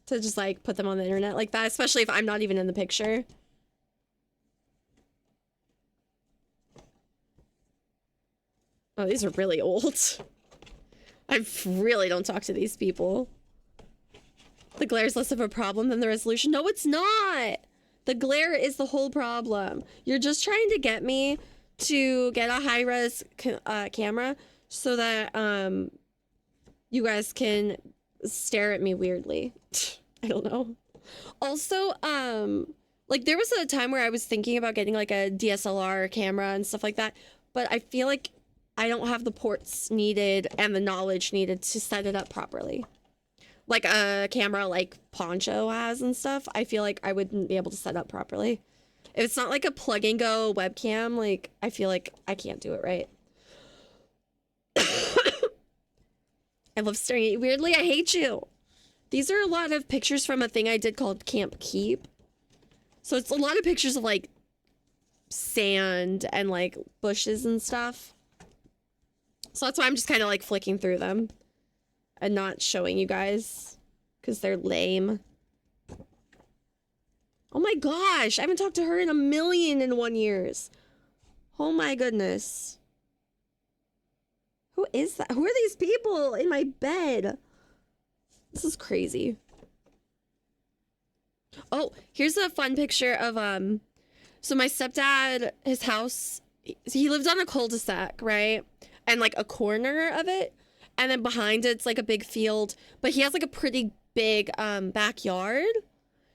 To just, like, put them on the internet like that, especially if I'm not even in the picture. Oh, these are really old. I really don't talk to these people. The glare is less of a problem than the resolution. No, it's not! The glare is the whole problem. You're just trying to get me to get a high-res camera so that, you guys can stare at me weirdly. I don't know. Also, like, there was a time where I was thinking about getting, like, a DSLR camera and stuff like that, but I feel like I don't have the ports needed and the knowledge needed to set it up properly. Like a camera like Poncho has and stuff, I feel like I wouldn't be able to set up properly. If it's not like a plug and go webcam, like, I feel like I can't do it right. I love staring at you weirdly. I hate you. These are a lot of pictures from a thing I did called Camp Keep. So it's a lot of pictures of, like, sand and, like, bushes and stuff. So that's why I'm just kind of, like, flicking through them and not showing you guys because they're lame. Oh my gosh, I haven't talked to her in 1,000,001 years. Oh my goodness. Who is that? Who are these people in my bed? This is crazy. Oh, here's a fun picture of, so my stepdad, his house, he lived on a cul-de-sac, right? And, like, a corner of it. And then behind it's, like, a big field. But he has, like, a pretty big, backyard.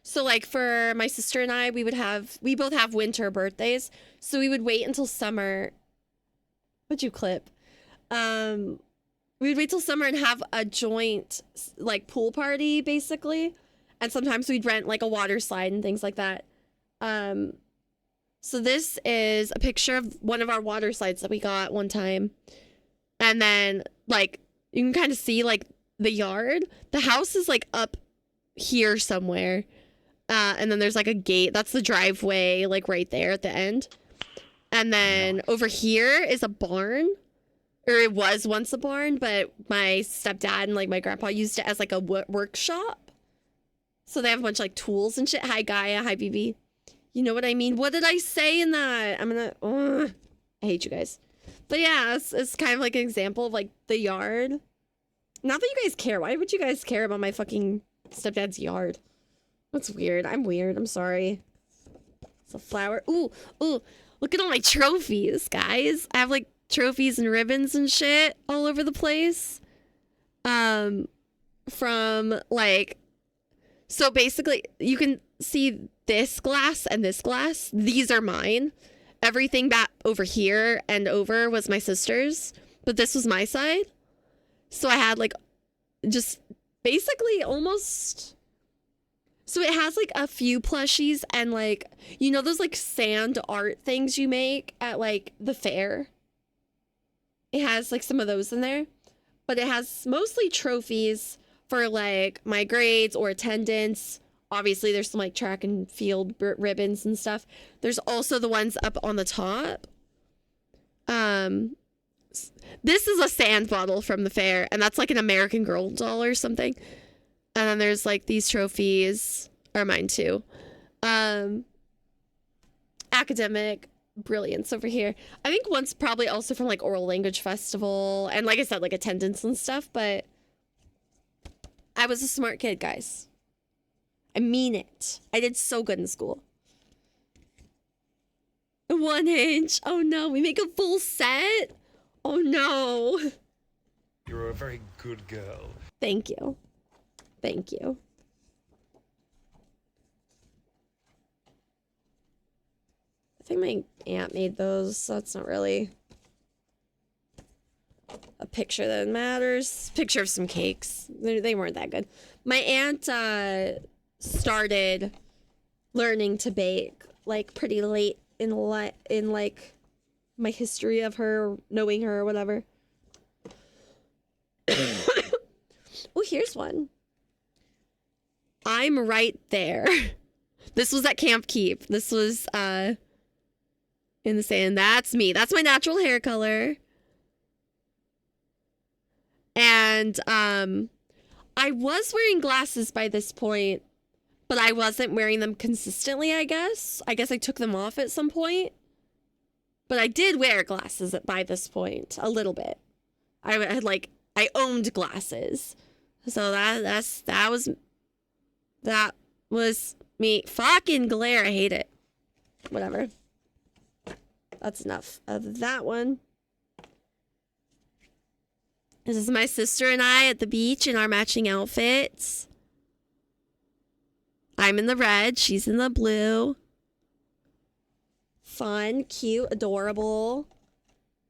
So, like, for my sister and I, we both have winter birthdays. So we would wait until summer. What'd you clip? We would wait till summer and have a joint, like, pool party, basically. And sometimes we'd rent, like, a water slide and things like that. So this is a picture of one of our water slides that we got one time. And then, like, you can kind of see, like, the yard. The house is, like, up here somewhere. And then there's, like, a gate. That's the driveway, like, right there at the end. And then over here is a barn. Or it was once a barn, but my stepdad and, like, my grandpa used it as, like, a workshop. So they have a bunch of, like, tools and shit. Hi, Gaia. Hi, BB. You know what I mean? What did I say in that? I hate you guys. But yeah, it's kind of like an example of, like, the yard. Not that you guys care. Why would you guys care about my fucking stepdad's yard? That's weird. I'm weird. I'm sorry. It's a flower. Ooh. Look at all my trophies, guys. I have, like, trophies and ribbons and shit all over the place. From, like... So basically, you can see this glass and this glass. These are mine. Everything back over here and over was my sister's. But this was my side. So I had, like, just basically almost... So it has, like, a few plushies and, like, you know those, like, sand art things you make at, like, the fair? It has, like, some of those in there. But it has mostly trophies for like my grades or attendance. Obviously, there's some like track and field ribbons and stuff. There's also the ones up on the top. This is a sand bottle from the fair, and that's like an American Girl doll or something. And then there's like these trophies are mine too. Academic brilliance over here. I think one's probably also from like oral language festival, and like I said, like attendance and stuff. But I was a smart kid, guys. I mean it. I did so good in school. 1 inch. Oh no, we make a full set. Oh no. You're a very good girl. Thank you. Thank you. I think my aunt made those, so it's not really a picture that matters. Picture of some cakes. They weren't that good. My aunt started learning to bake like pretty late in like my history of her, knowing her or whatever. Oh, here's one. I'm right there. This was at Camp Keep. This was in the sand. That's me. That's my natural hair color. And I was wearing glasses by this point, but I wasn't wearing them consistently, I guess. I guess I took them off at some point. But I did wear glasses by this point, a little bit. I owned glasses. So that was me. Fucking glare, I hate it. Whatever. That's enough of that one. This is my sister and I at the beach in our matching outfits. I'm in the red, she's in the blue. Fun, cute, adorable.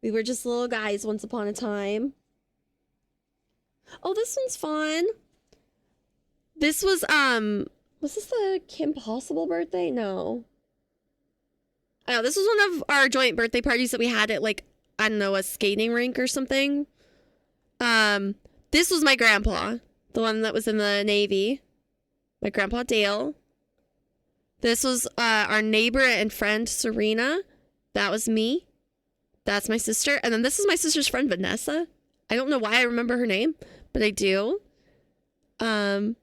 We were just little guys once upon a time. Oh, this one's fun. This was this the Kim Possible birthday? No. Oh, this was one of our joint birthday parties that we had at like, I don't know, a skating rink or something. This was my grandpa, the one that was in the Navy. My grandpa Dale. This was our neighbor and friend Serena. That was me. That's my sister. And then this is my sister's friend Vanessa. I don't know why I remember her name, but I do. I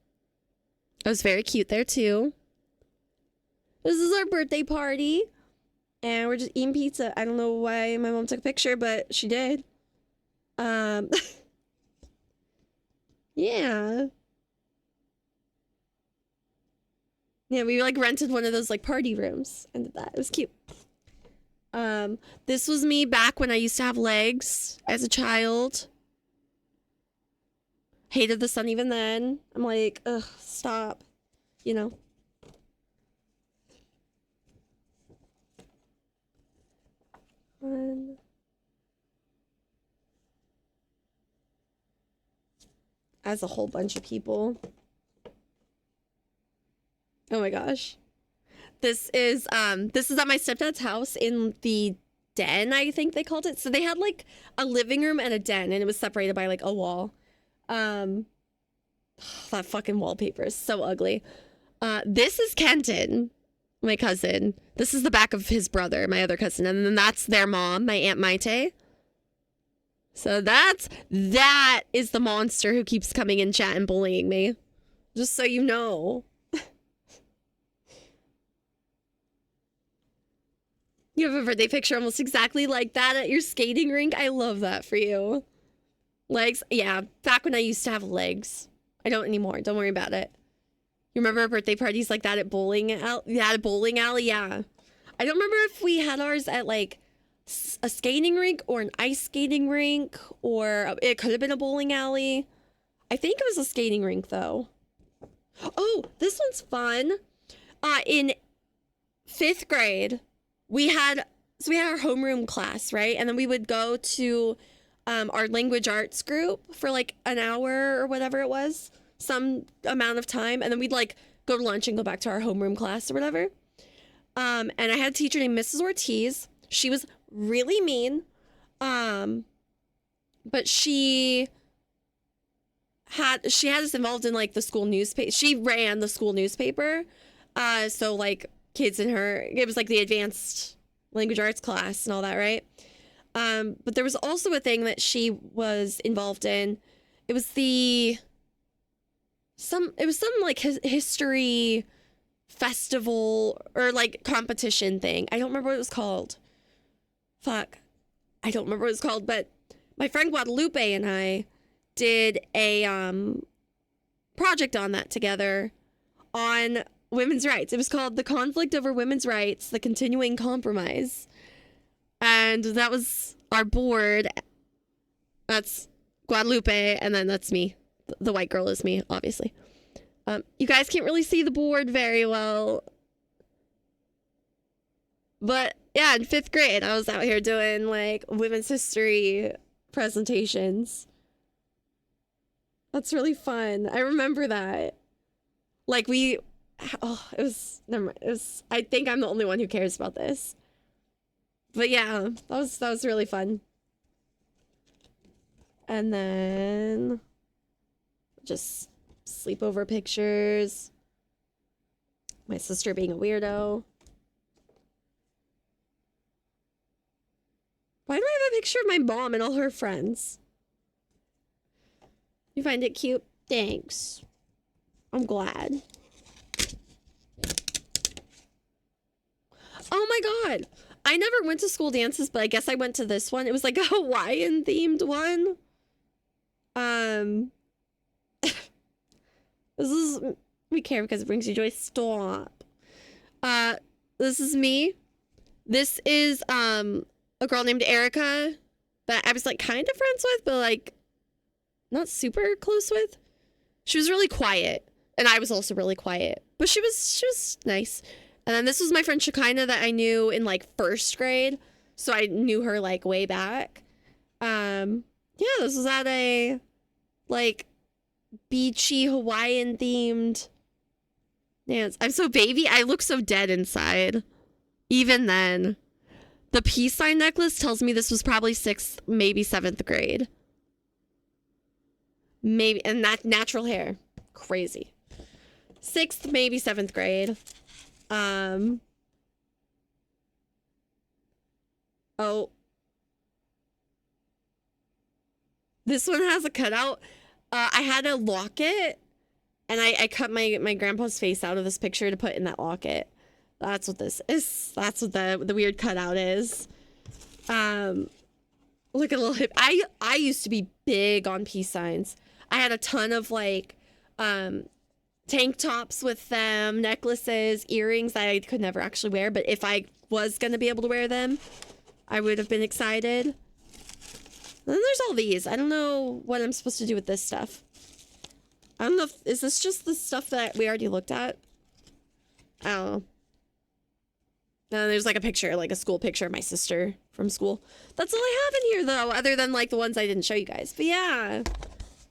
was very cute there too. This is our birthday party. And we're just eating pizza. I don't know why my mom took a picture, but she did. Yeah. Yeah, we like rented one of those like party rooms and did that. It was cute. This was me back when I used to have legs as a child. Hated the sun even then. I'm like, ugh, stop. You know. As a whole bunch of people. Oh my gosh. This is at my stepdad's house in the den, I think they called it. So they had like a living room and a den, and it was separated by like a wall. That fucking wallpaper is so ugly. This is Kenton, my cousin. This is the back of his brother, my other cousin, and then that's their mom, my Aunt Maite. So that is the monster who keeps coming in chat and bullying me. Just so you know. You have a birthday picture almost exactly like that at your skating rink. I love that for you. Legs? Yeah, back when I used to have legs. I don't anymore. Don't worry about it. You remember birthday parties like that at bowling alley? Yeah, at a bowling alley? Yeah. I don't remember if we had ours at like a skating rink or an ice skating rink, or it could have been a bowling alley. I think it was a skating rink though. Oh, this one's fun. In 5th grade, we had our homeroom class, right? And then we would go to our language arts group for like an hour or whatever it was, some amount of time, and then we'd like go to lunch and go back to our homeroom class or whatever. And I had a teacher named Mrs. Ortiz. She was really mean, but she she had us involved in like the school newspaper. She ran the school newspaper. So like kids in her, it was like the advanced language arts class and all that, right? But there was also a thing that she was involved in. It was some like history festival or like competition thing. I don't remember what it was called. Fuck. I don't remember what it was called, but my friend Guadalupe and I did a project on that together on women's rights. It was called The Conflict Over Women's Rights, The Continuing Compromise. And that was our board. That's Guadalupe, and then that's me. The white girl is me, obviously. You guys can't really see the board very well. But yeah, in 5th grade, I was out here doing like women's history presentations. That's really fun. I remember that. Like it was, never mind. It was, I think I'm the only one who cares about this. But yeah, that was really fun. And then just sleepover pictures. My sister being a weirdo. Why do I have a picture of my mom and all her friends? You find it cute? Thanks. I'm glad. Oh my god. I never went to school dances, but I guess I went to this one. It was like a Hawaiian themed one. This is, we care because it brings you joy. Stop. This is me. This is a girl named Erica that I was like kind of friends with, but like not super close with. She was really quiet, and I was also really quiet, but she was nice. And then this was my friend Shekinah that I knew in like 1st grade, so I knew her like way back. Yeah, this was at a like beachy Hawaiian themed dance. I'm so baby. I look so dead inside. Even then. The peace sign necklace tells me this was probably 6th, maybe 7th grade. Maybe, and that natural hair. Crazy. 6th, maybe 7th grade. Oh. This one has a cutout. I had a locket, and I cut my grandpa's face out of this picture to put in that locket. That's what this is. That's what the weird cutout is. Look at a little hip. I used to be big on peace signs. I had a ton of like tank tops with them, necklaces, earrings that I could never actually wear, but if I was gonna be able to wear them, I would have been excited. And then there's all these. I don't know what I'm supposed to do with this stuff. I don't know if, is this just the stuff that we already looked at? I don't know. And there's like a picture, like a school picture of my sister from school. That's all I have in here though, other than like the ones I didn't show you guys. But yeah.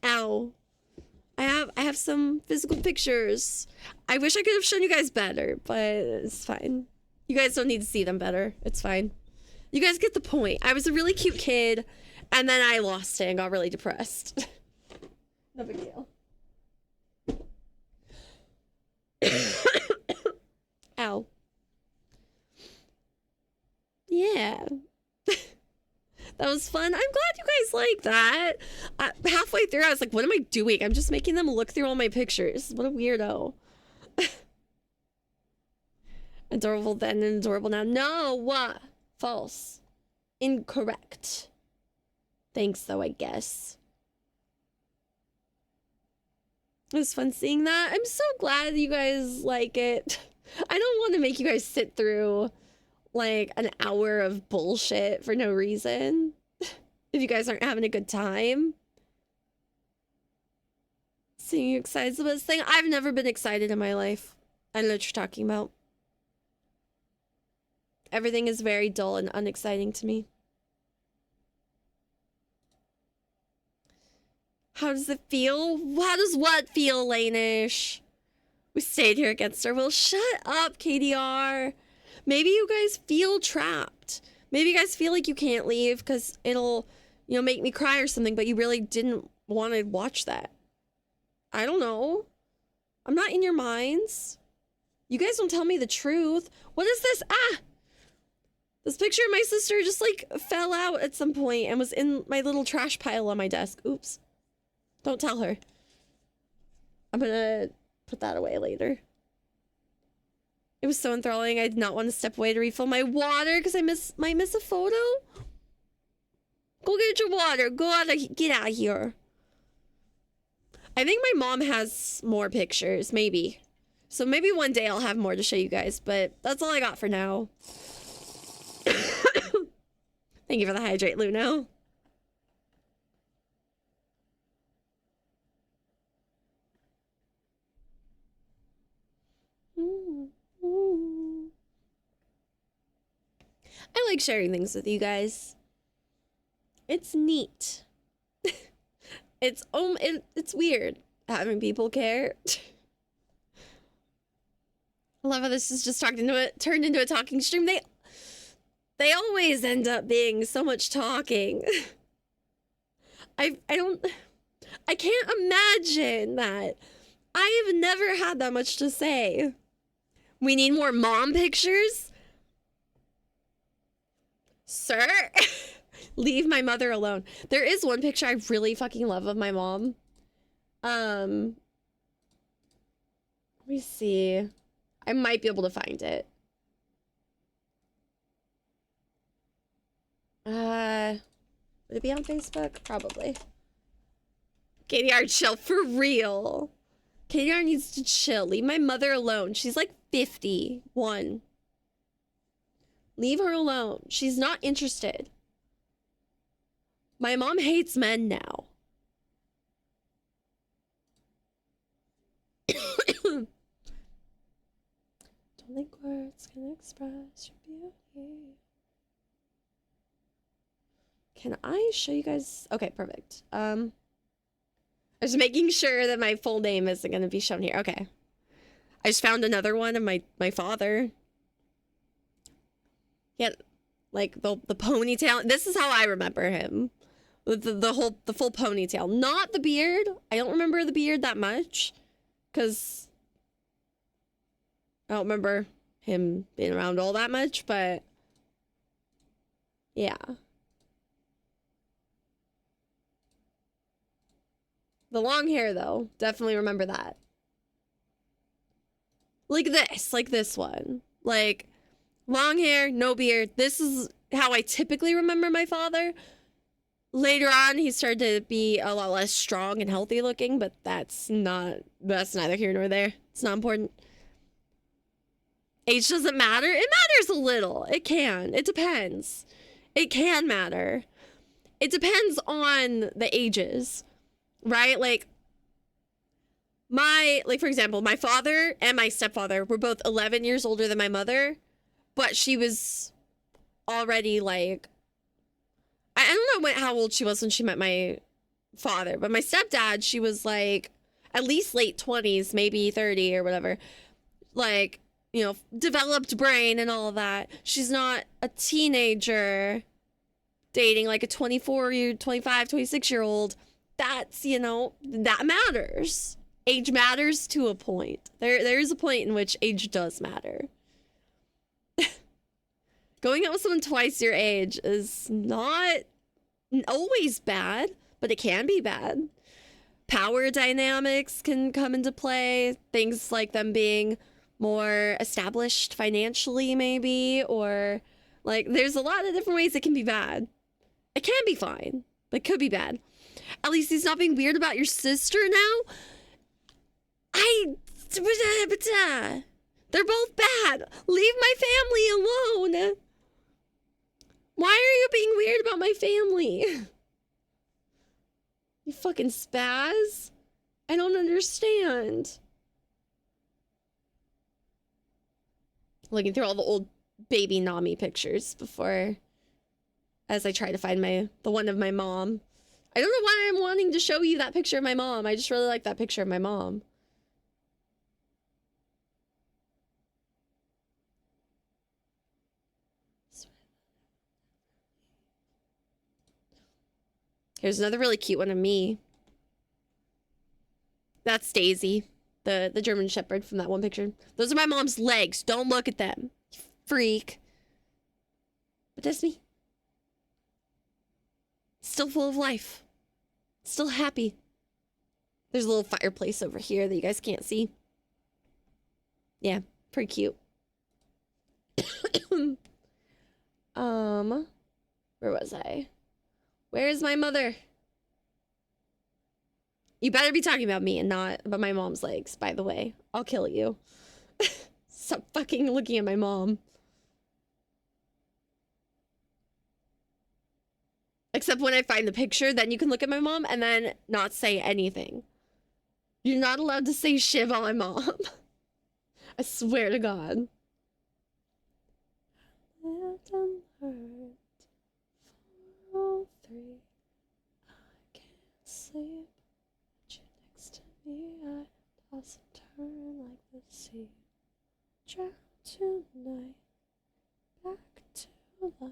Ow. I have some physical pictures. I wish I could have shown you guys better, but it's fine. You guys don't need to see them better. It's fine. You guys get the point. I was a really cute kid, and then I lost it and got really depressed. No big deal. Ow. Yeah. That was fun. I'm glad you guys like that. Halfway through, I was like, what am I doing? I'm just making them look through all my pictures. What a weirdo. Adorable then and adorable now. No! False. Incorrect. Thanks, though, I guess. It was fun seeing that. I'm so glad you guys like it. I don't want to make you guys sit through like an hour of bullshit for no reason. If you guys aren't having a good time. Seeing you excited is the best thing. I've never been excited in my life. I know what you're talking about. Everything is very dull and unexciting to me. How does it feel? How does what feel, Lanish? We stayed here against our will. Shut up, KDR. Maybe you guys feel trapped. Maybe you guys feel like you can't leave because it'll, you know, make me cry or something, but you really didn't want to watch that. I don't know. I'm not in your minds. You guys don't tell me the truth. What is this? Ah! This picture of my sister just like fell out at some point and was in my little trash pile on my desk. Oops. Don't tell her. I'm gonna put that away later. It was so enthralling. I did not want to step away to refill my water because I might miss a photo. Go get your water. Get out of here. I think my mom has more pictures, maybe. So maybe one day I'll have more to show you guys, but that's all I got for now. Thank you for the hydrate, Luno. I like sharing things with you guys. It's neat. It's weird having people care. I love how this is just turned into a talking stream. They always end up being so much talking. I can't imagine that. I have never had that much to say. We need more mom pictures? Sir? Leave my mother alone. There is one picture I really fucking love of my mom. Let me see. I might be able to find it. Would it be on Facebook? Probably. KDR, chill for real. KDR needs to chill. Leave my mother alone. She's like 51. Leave her alone. She's not interested. My mom hates men now. Don't think words can express your beauty. Can I show you guys? Okay, perfect. I was making sure that my full name isn't going to be shown here. Okay. I just found another one of my father. He had like the ponytail. This is how I remember him. With the full ponytail, not the beard. I don't remember the beard that much because I don't remember him being around all that much, but yeah. The long hair, though, definitely remember that. Like this one. Like, long hair, no beard. This is how I typically remember my father. Later on, he started to be a lot less strong and healthy looking, but that's neither here nor there. It's not important. Age doesn't matter. It matters a little. It can. It depends. It can matter. It depends on the ages. Right? Like, for example, my father and my stepfather were both 11 years older than my mother, but she was already, like, I don't know how old she was when she met my father, but my stepdad, she was, like, at least late 20s, maybe 30 or whatever. Like, you know, developed brain and all of that. She's not a teenager dating, like, a 24-year, 25, 26-year-old. That's, you know, that matters. Age matters to a point. There is a point in which age does matter. Going out with someone twice your age is not always bad, but it can be bad. Power dynamics can come into play. Things like them being more established financially, maybe, or like there's a lot of different ways it can be bad. It can be fine, but it could be bad. At least he's not being weird about your sister now. They're both bad. Leave my family alone. Why are you being weird about my family? You fucking spaz. I don't understand. Looking through all the old baby Nami pictures before, as I try to find the one of my mom. I don't know why I'm wanting to show you that picture of my mom. I just really like that picture of my mom. Here's another really cute one of me. That's Daisy, the German Shepherd from that one picture. Those are my mom's legs. Don't look at them, freak. But that's me. Still full of life. Still happy. There's a little fireplace over here that you guys can't see. Yeah, pretty cute. Where was I? Where's my mother? You better be talking about me and not about my mom's legs, by the way. I'll kill you. Stop fucking looking at my mom. Except when I find the picture, then you can look at my mom and then not say anything. You're not allowed to say shit about my mom. I swear to God. Lived and hurt. 403. I can't sleep. But you next to me. I toss and turn like the sea. Drown tonight. Back to life.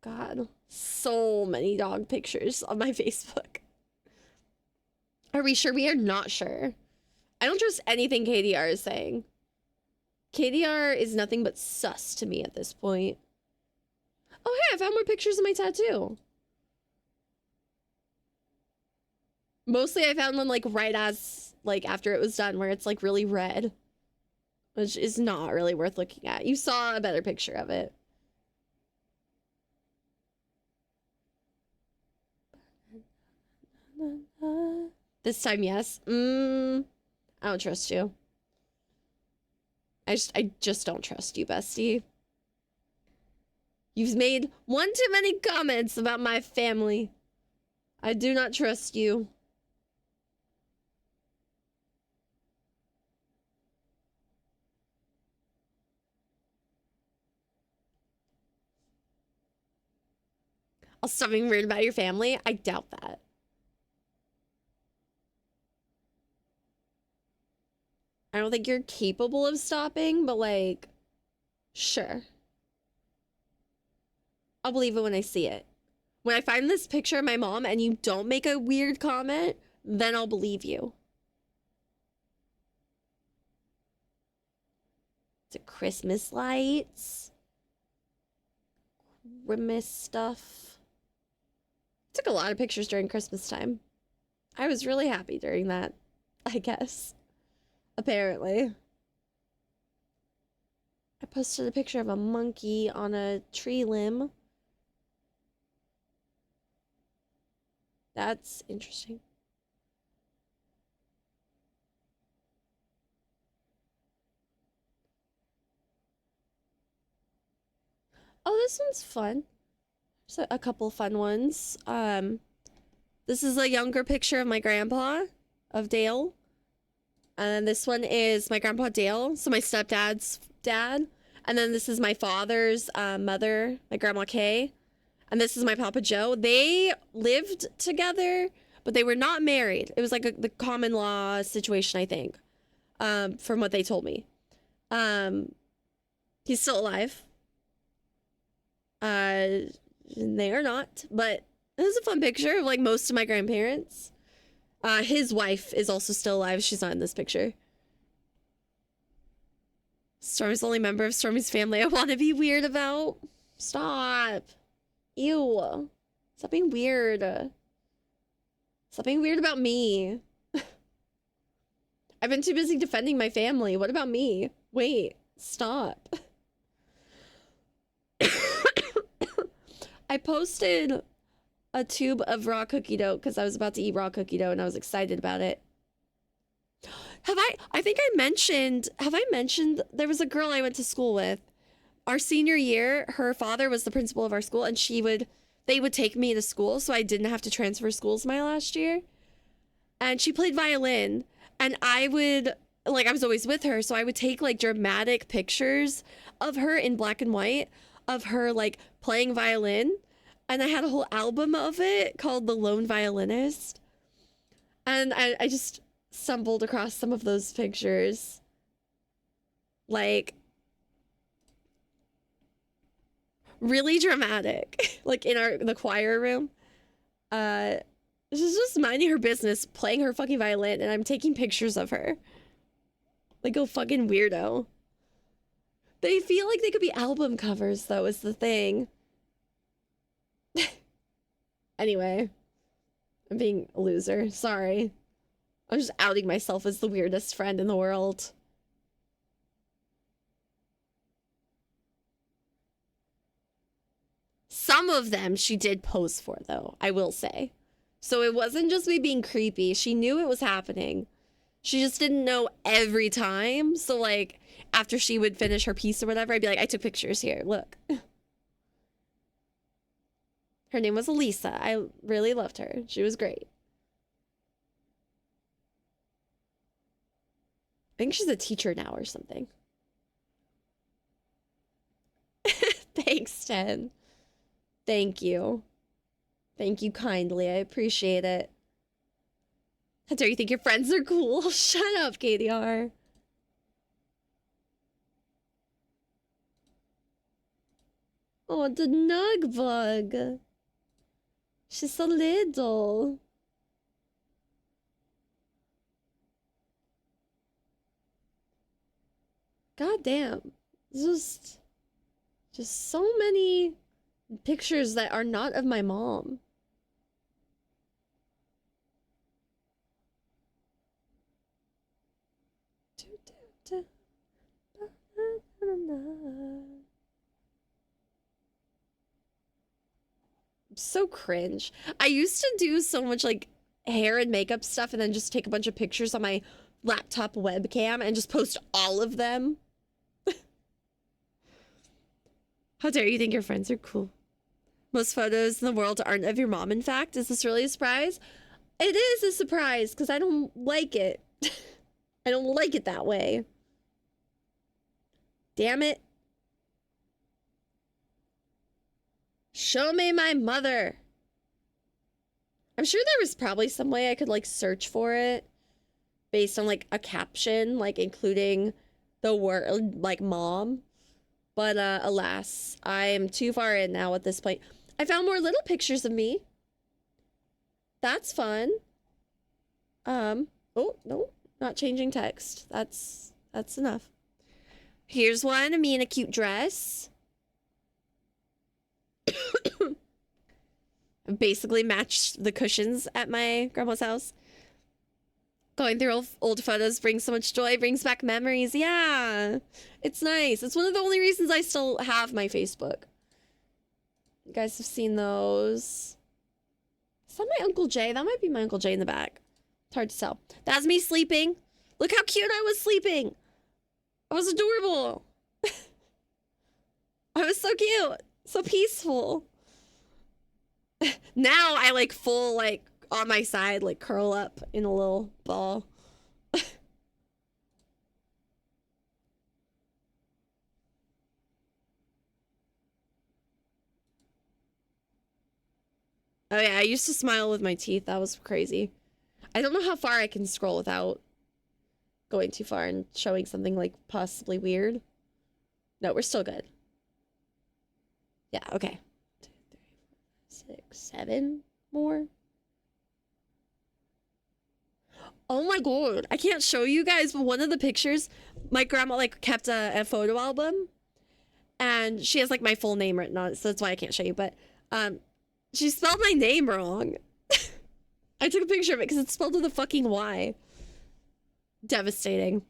God, so many dog pictures on my Facebook. Are we sure? We are not sure. I don't trust anything KDR is saying. KDR is nothing but sus to me at this point. Oh, hey, I found more pictures of my tattoo. Mostly I found one like right as, like after it was done, where it's like really red. Which is not really worth looking at. You saw a better picture of it. This time, yes. I don't trust you. I just don't trust you, bestie. You've made one too many comments about my family. I do not trust you. I'll stop being weird about your family. I doubt that. I don't think you're capable of stopping, but like, sure. I'll believe it when I see it. When I find this picture of my mom and you don't make a weird comment, then I'll believe you. It's a Christmas lights. Christmas stuff. Took a lot of pictures during Christmas time. I was really happy during that, I guess. Apparently. I posted a picture of a monkey on a tree limb. That's interesting. Oh, this one's fun. There's a couple fun ones. This is a younger picture of my grandpa, of Dale. And then this one is my grandpa Dale, so my stepdad's dad. And then this is my father's mother, my grandma Kay. And this is my Papa Joe. They lived together, but they were not married. It was like the common law situation, I think, from what they told me. He's still alive. They are not, but it was a fun picture of like most of my grandparents. His wife is also still alive. She's not in this picture. Stormy's the only member of Stormy's family I want to be weird about. Stop. Ew. Stop being weird. Stop being weird about me. I've been too busy defending my family. What about me? Wait. Stop. I posted a tube of raw cookie dough because I was about to eat raw cookie dough and I was excited about it. Have I mentioned there was a girl I went to school with. Our senior year, her father was the principal of our school and they would take me to school so I didn't have to transfer schools my last year. And she played violin and I was always with her, so I would take like dramatic pictures of her in black and white of her like playing violin. And I had a whole album of it called The Lone Violinist. And I just stumbled across some of those pictures. Like, really dramatic. Like in the choir room. She's just minding her business, playing her fucking violin, and I'm taking pictures of her. Like a fucking weirdo. They feel like they could be album covers, though, is the thing. Anyway. I'm being a loser. Sorry. I'm just outing myself as the weirdest friend in the world. Some of them she did pose for, though, I will say. So it wasn't just me being creepy. She knew it was happening. She just didn't know every time. So, like, after she would finish her piece or whatever, I'd be like, I took pictures here. Look. Her name was Elisa. I really loved her. She was great. I think she's a teacher now or something. Thanks, Ten. Thank you. Thank you kindly. I appreciate it. How dare you think your friends are cool? Shut up, KDR. Oh, the nug bug. She's so little. God damn. Just so many pictures that are not of my mom. So cringe. I used to do so much like hair and makeup stuff and then just take a bunch of pictures on my laptop webcam and just post all of them. How dare you think your friends are cool? Most photos in the world aren't of your mom, in fact. Is this really a surprise? It is a surprise because I don't like it. I don't like it that way. Damn it. Show me my mother. I'm sure there was probably some way I could like search for it based on like a caption, like including the word like mom. But alas, I am too far in now at this point. I found more little pictures of me. That's fun. Oh, no, not changing text. That's enough. Here's one of me in a cute dress. Basically matched the cushions at my grandma's house. Going through old photos brings so much joy, brings back memories. Yeah, it's nice. It's one of the only reasons I still have my Facebook. You guys have seen those. Is that my Uncle Jay? That might be my Uncle Jay in the back. It's hard to tell. That's me sleeping. Look how cute I was sleeping. I was adorable. I was so cute. So peaceful. Now I like full like on my side like curl up in a little ball. Oh yeah, I used to smile with my teeth. That was crazy. I don't know how far I can scroll without going too far and showing something like possibly weird. No, we're still good. Yeah, okay. 2, 3, 4, 5, 6, 7 more. Oh my god, I can't show you guys, but one of the pictures, my grandma like kept a photo album and she has like my full name written on it, so that's why I can't show you, but she spelled my name wrong. I took a picture of it because it's spelled with a fucking Y. Devastating.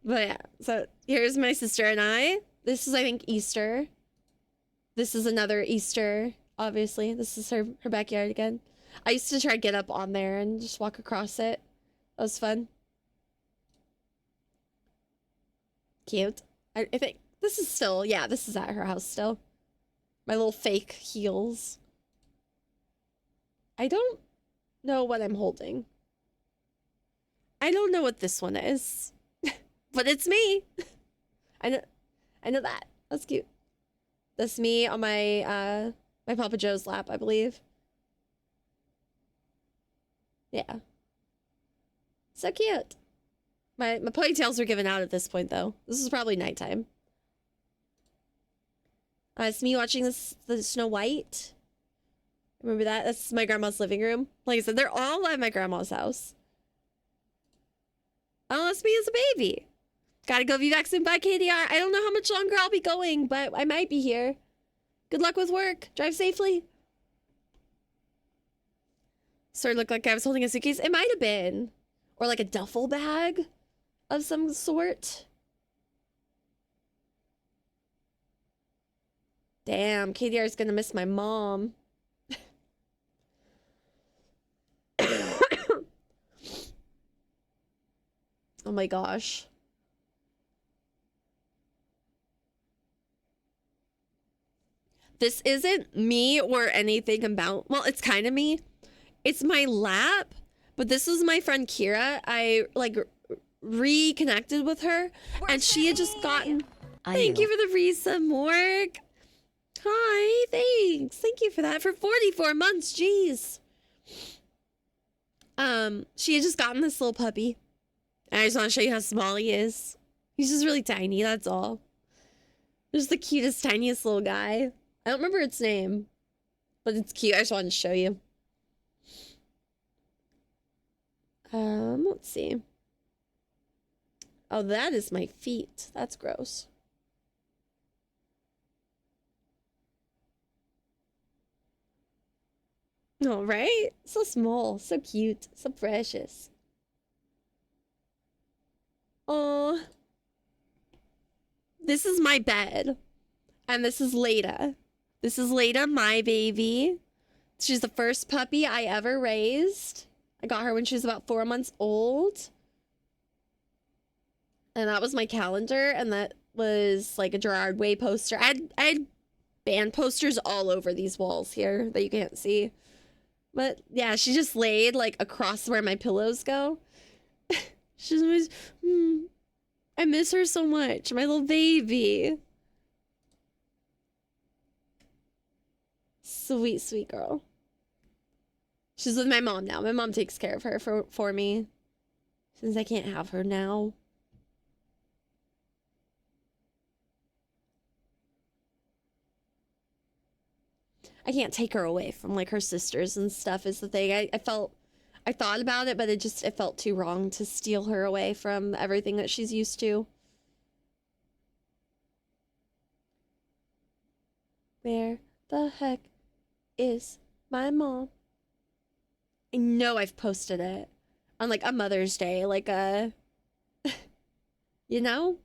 But yeah, so here's my sister and I. This is, I think, Easter. This is another Easter, obviously. This is her backyard again. I used to try to get up on there and just walk across it. That was fun. Cute. I think this is still, yeah, this is at her house still. My little fake heels. I don't know what I'm holding. I don't know what this one is. But it's me. I know that. That's cute. That's me on my my Papa Joe's lap, I believe. Yeah. So cute. My ponytails are given out at this point though. This is probably nighttime. It's me watching the Snow White. Remember that? That's my grandma's living room. Like I said, they're all at my grandma's house. Unless me as a baby. Gotta go be vaccinated by KDR. I don't know how much longer I'll be going, but I might be here. Good luck with work. Drive safely. Sort of looked like I was holding a suitcase. It might have been. Or like a duffel bag of some sort. Damn, KDR is gonna miss my mom. Oh my gosh. This isn't me or anything about, well, it's kind of me. It's my lap, but this was my friend Kira. I like reconnected with her and she had just gotten, thank you for the resub, Morg. Hi, thanks. Thank you for that for 44 months, jeez. She had just gotten this little puppy. And I just want to show you how small he is. He's just really tiny, that's all. Just the cutest, tiniest little guy. I don't remember its name, but it's cute. I just wanted to show you. Let's see. Oh, that is my feet. That's gross. Oh, right? So small, so cute, so precious. Oh, this is my bed, and this is Leda. This is Leda, my baby. She's the first puppy I ever raised. I got her when she was about 4 months old. And that was my calendar, and that was like a Gerard Way poster. I had band posters all over these walls here that you can't see. But yeah, she just laid like across where my pillows go. She's always, I miss her so much, my little baby. Sweet, sweet girl. She's with my mom now. My mom takes care of her for me. Since I can't have her now. I can't take her away from like her sisters and stuff is the thing. I thought about it, but it felt too wrong to steal her away from everything that she's used to. Where the heck is my mom? I know I've posted it on like a Mother's Day, like a, you know?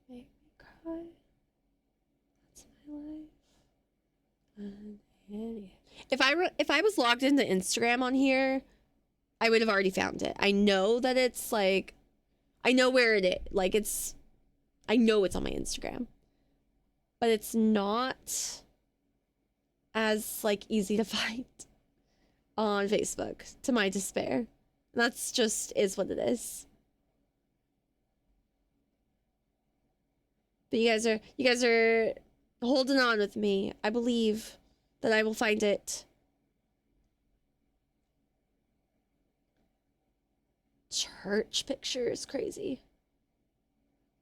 Make me cry. That's my life. If I was logged into Instagram on here, I would have already found it. I know that it's like, I know where it is. Like I know it's on my Instagram, but it's not as like easy to find on Facebook, to my despair. That's just is what it is. But you guys are holding on with me. I believe that I will find it. Church picture is crazy.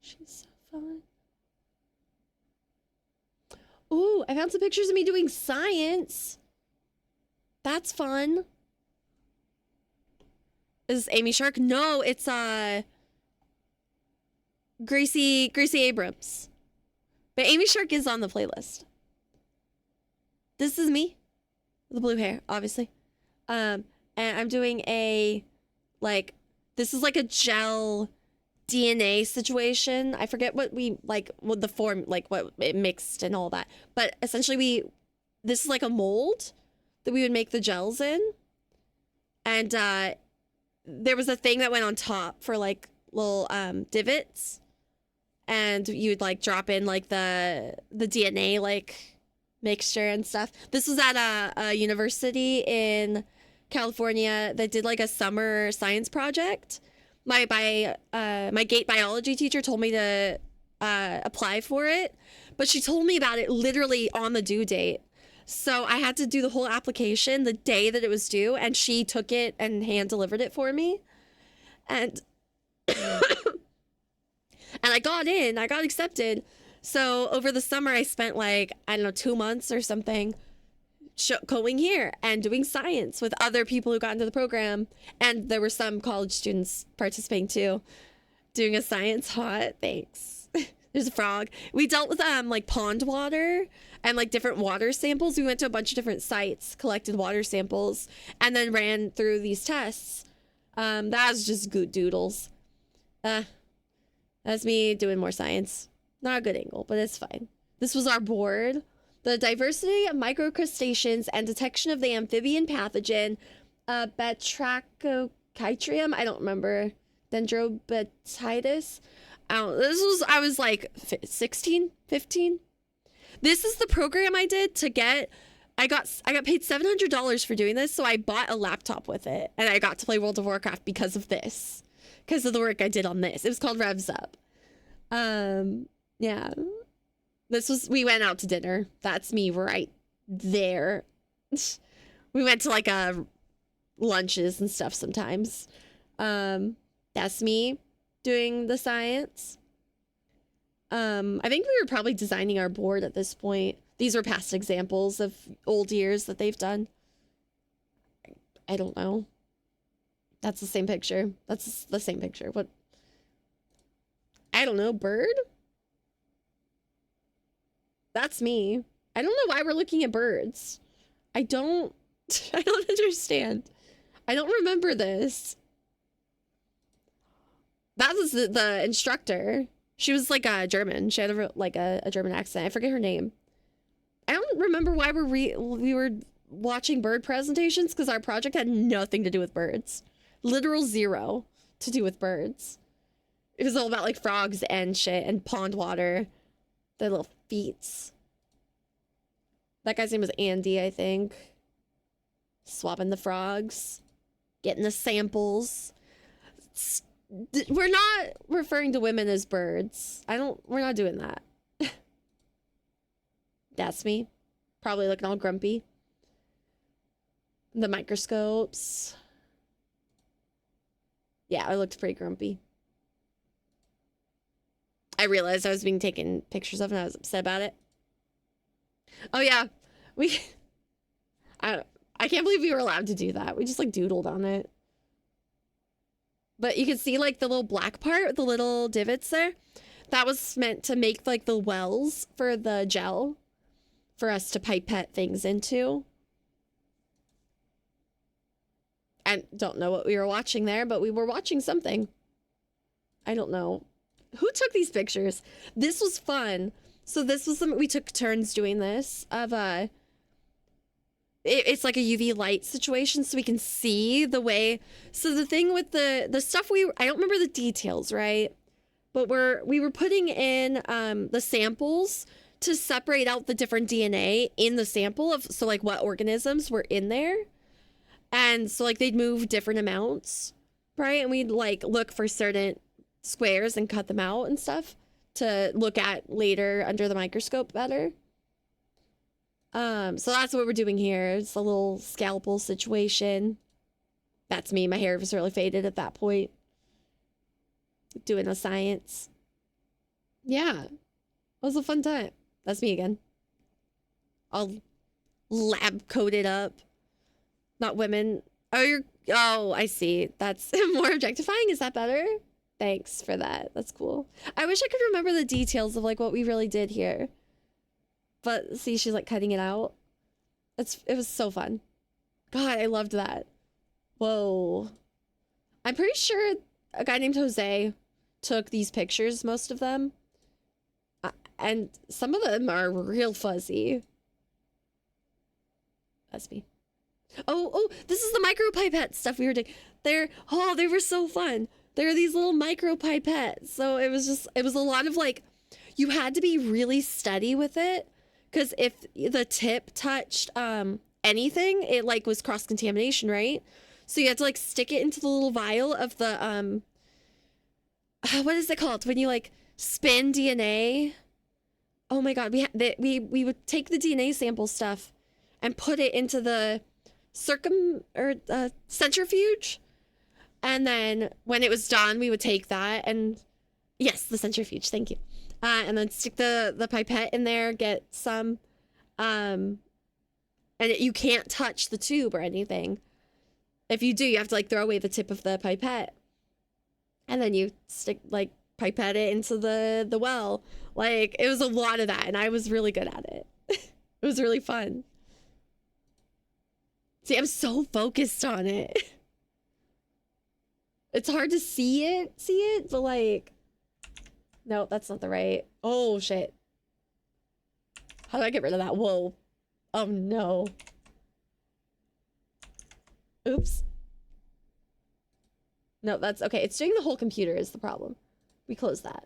She's so fun. Ooh, I found some pictures of me doing science. That's fun. Is this Amy Shark? No, it's Gracie Abrams. But Amy Shark is on the playlist. This is me. The blue hair, obviously. And I'm doing a like, this is like a gel DNA situation. I forget what we like, what the form, like what it mixed and all that. But essentially this is like a mold that we would make the gels in. And there was a thing that went on top for like little divots. And you'd like drop in like the DNA like mixture and stuff. This was at a university in California that did like a summer science project. My gate biology teacher told me to apply for it, but she told me about it literally on the due date. So I had to do the whole application the day that it was due, and she took it and hand delivered it for me. And And I got in, I got accepted. So over the summer, I spent like, I don't know, 2 months or something going here and doing science with other people who got into the program. And there were some college students participating too, doing a science. Hot, thanks. There's a frog. We dealt with like pond water and like different water samples. We went to a bunch of different sites, collected water samples, and then ran through these tests. That was just good doodles. That's me doing more science. Not a good angle, but it's fine. This was our board. The diversity of microcrustaceans and detection of the amphibian pathogen, batrachochytrium, I don't remember, dendrobatitis. I was like 16, 15. This is the program I did to get, I got paid $700 for doing this, so I bought a laptop with it, and I got to play World of Warcraft because of this, because of the work I did on this. It was called Revs Up. Yeah. We went out to dinner. That's me right there. We went to like lunches and stuff sometimes. That's me doing the science. I think we were probably designing our board at this point. These are past examples of old years that they've done. I don't know. That's the same picture. That's the same picture. What? I don't know. Bird? That's me. I don't know why we're looking at birds. I don't understand. I don't remember this. That was the instructor. She was like a German. She had a German accent. I forget her name. I don't remember why we were watching bird presentations, because our project had nothing to do with birds. Literal zero to do with birds. It was all about like frogs and shit and pond water. Their little feet. That guy's name was Andy, I think. Swapping the frogs. Getting the samples. We're not referring to women as birds. We're not doing that. That's me. Probably looking all grumpy. The microscopes. Yeah, I looked pretty grumpy. I realized I was being taken pictures of and I was upset about it. Oh yeah, I can't believe we were allowed to do that. We just like doodled on it. But you can see like the little black part, the little divots there. That was meant to make like the wells for the gel for us to pipette things into. I don't know what we were watching there, but we were watching something. I don't know. Who took these pictures? This was fun. So this was we took turns doing this of it's like a UV light situation, so we can see the way. So the thing with the stuff I don't remember the details, right? But we were putting in the samples to separate out the different DNA in the sample of, so like what organisms were in there. And so like they'd move different amounts, right? And we'd like look for certain squares and cut them out and stuff to look at later under the microscope better. So that's what we're doing here. It's a little scalpel situation. That's me. My hair was really faded at that point. Doing the science. Yeah. It was a fun time. That's me again. All lab coated up. Not women. Oh, I see. That's more objectifying. Is that better? Thanks for that. That's cool. I wish I could remember the details of like what we really did here. But see, she's like cutting it out. It was so fun. God, I loved that. Whoa. I'm pretty sure a guy named Jose took these pictures, most of them. And some of them are real fuzzy. That's me. Oh, this is the micropipette stuff we were doing. They were so fun. There are these little micropipettes. So it was a lot of like, you had to be really steady with it. Because if the tip touched anything, it like was cross-contamination, right? So you had to like stick it into the little vial of the, what is it called? When you like spin DNA? Oh my God, we would take the DNA sample stuff and put it into the centrifuge. And then when it was done, we would take that and Yes, the centrifuge. Thank you. And then stick the pipette in there. Get some. And you can't touch the tube or anything. If you do, you have to like throw away the tip of the pipette. And then you stick like pipette it into the well. Like it was a lot of that, and I was really good at it. It was really fun. See, I'm so focused on it. It's hard to see it, but like, no, that's not the right. Oh shit. How do I get rid of that? Whoa. Oh no. Oops. No, that's okay. It's doing the whole computer is the problem. We close that.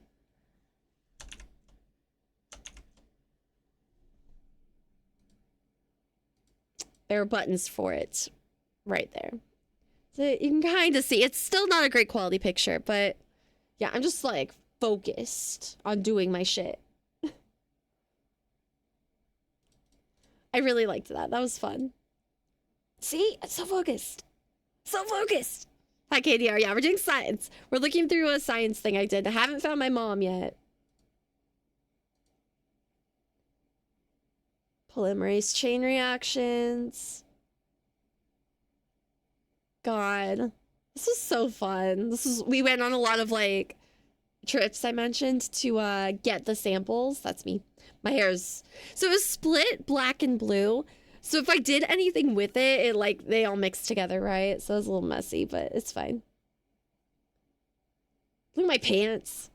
There are buttons for it right there. So you can kind of see. It's still not a great quality picture, but yeah, I'm just like focused on doing my shit. I really liked that. That was fun. See? I'm so focused. So focused. Hi, KDR. Yeah, we're doing science. We're looking through a science thing I did. I haven't found my mom yet. Polymerase chain reactions. God. This was so fun. We went on a lot of like trips I mentioned to get the samples. That's me. My hair's so it was split black and blue. So if I did anything with it like they all mixed together, right? So it was a little messy, but it's fine. Look at my pants.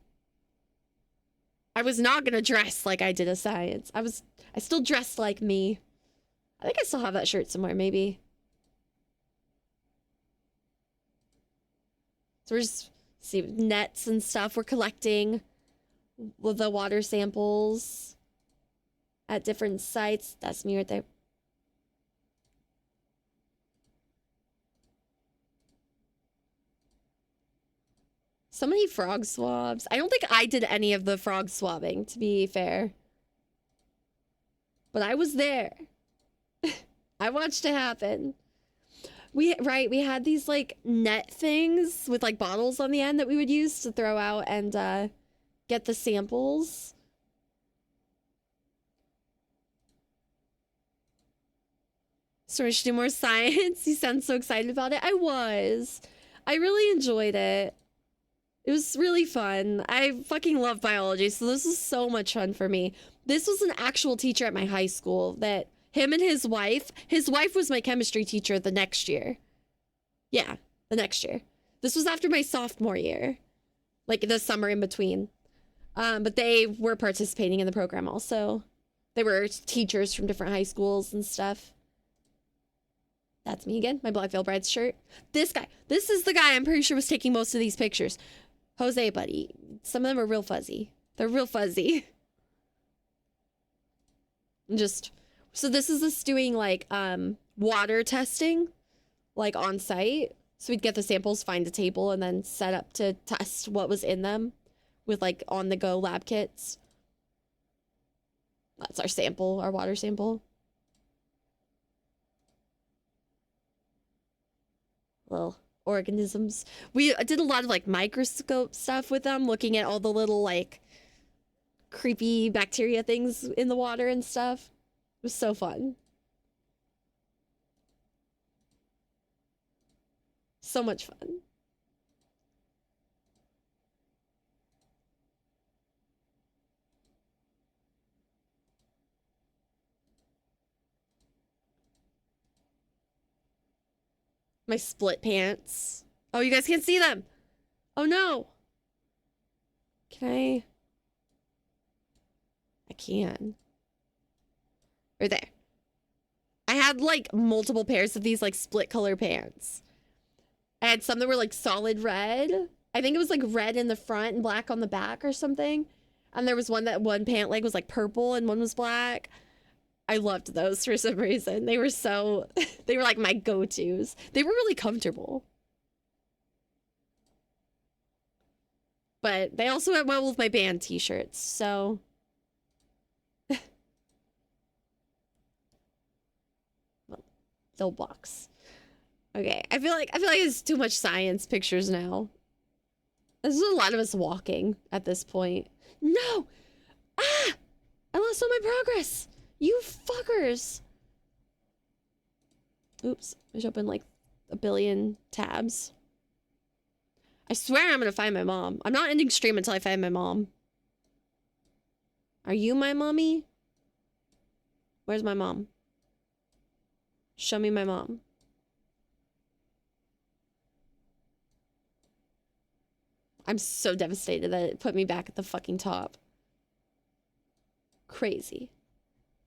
I was not gonna dress like I did a science. I still dressed like me. I think I still have that shirt somewhere, maybe. So we're just see nets and stuff. We're collecting the water samples at different sites. That's me right there. So many frog swabs. I don't think I did any of the frog swabbing, to be fair. But I was there. I watched it happen. We had these like net things with like bottles on the end that we would use to throw out and get the samples. So we should do more science. You sound so excited about it. I was. I really enjoyed it. It was really fun. I fucking love biology, so this was so much fun for me. This was an actual teacher at my high school that him and his wife was my chemistry teacher the next year. Yeah, the next year. This was after my sophomore year, like the summer in between. But they were participating in the program also. They were teachers from different high schools and stuff. That's me again, my Black Veil Brides shirt. This guy, this is the guy I'm pretty sure was taking most of these pictures. Jose, buddy. Some of them are real fuzzy. They're real fuzzy. So this is us doing like water testing, like on site. So we'd get the samples, find a table, and then set up to test what was in them with like on the go lab kits. That's our sample, our water sample. Little organisms. We did a lot of like microscope stuff with them, looking at all the little like creepy bacteria things in the water and stuff. It was so fun. So much fun. My split pants. Oh, you guys can't see them. Oh no. Can I? I can. Right there. I had like multiple pairs of these like split color pants. I had some that were like solid red. I think it was like red in the front and black on the back or something. And there was one pant leg was like purple and one was black. I loved those for some reason. They were like my go-tos. They were really comfortable. But they also went well with my band t-shirts, so. Well, they'll box. Okay, I feel like it's too much science pictures now. There's a lot of us walking at this point. No! Ah! I lost all my progress! You fuckers! Oops. I just opened like a billion tabs. I swear I'm gonna find my mom. I'm not ending stream until I find my mom. Are you my mommy? Where's my mom? Show me my mom. I'm so devastated that it put me back at the fucking top. Crazy.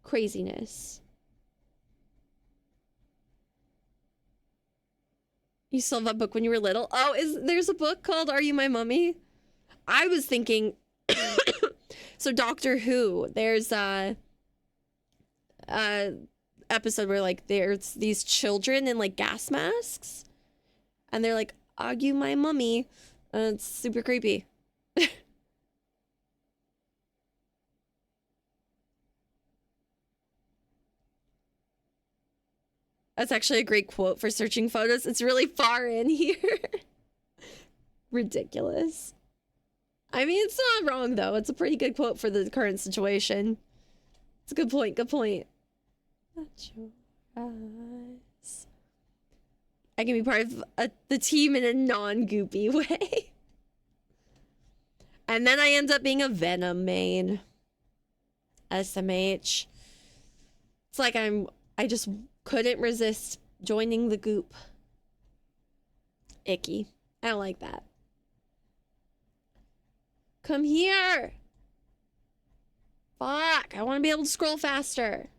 Craziness. You still have a book when you were little? Oh, there's a book called Are You My Mummy? I was thinking... So Doctor Who, there's a episode where like there's these children in like gas masks. And they're like, are you my mummy? It's super creepy. That's actually a great quote for searching photos. It's really far in here. Ridiculous. I mean, it's not wrong, though. It's a pretty good quote for the current situation. It's a good point. Good point. Not your eyes. I can be part of the team in a non-goopy way. And then I end up being a Venom main. SMH. It's like I just couldn't resist joining the goop. Icky. I don't like that. Come here. Fuck. I want to be able to scroll faster.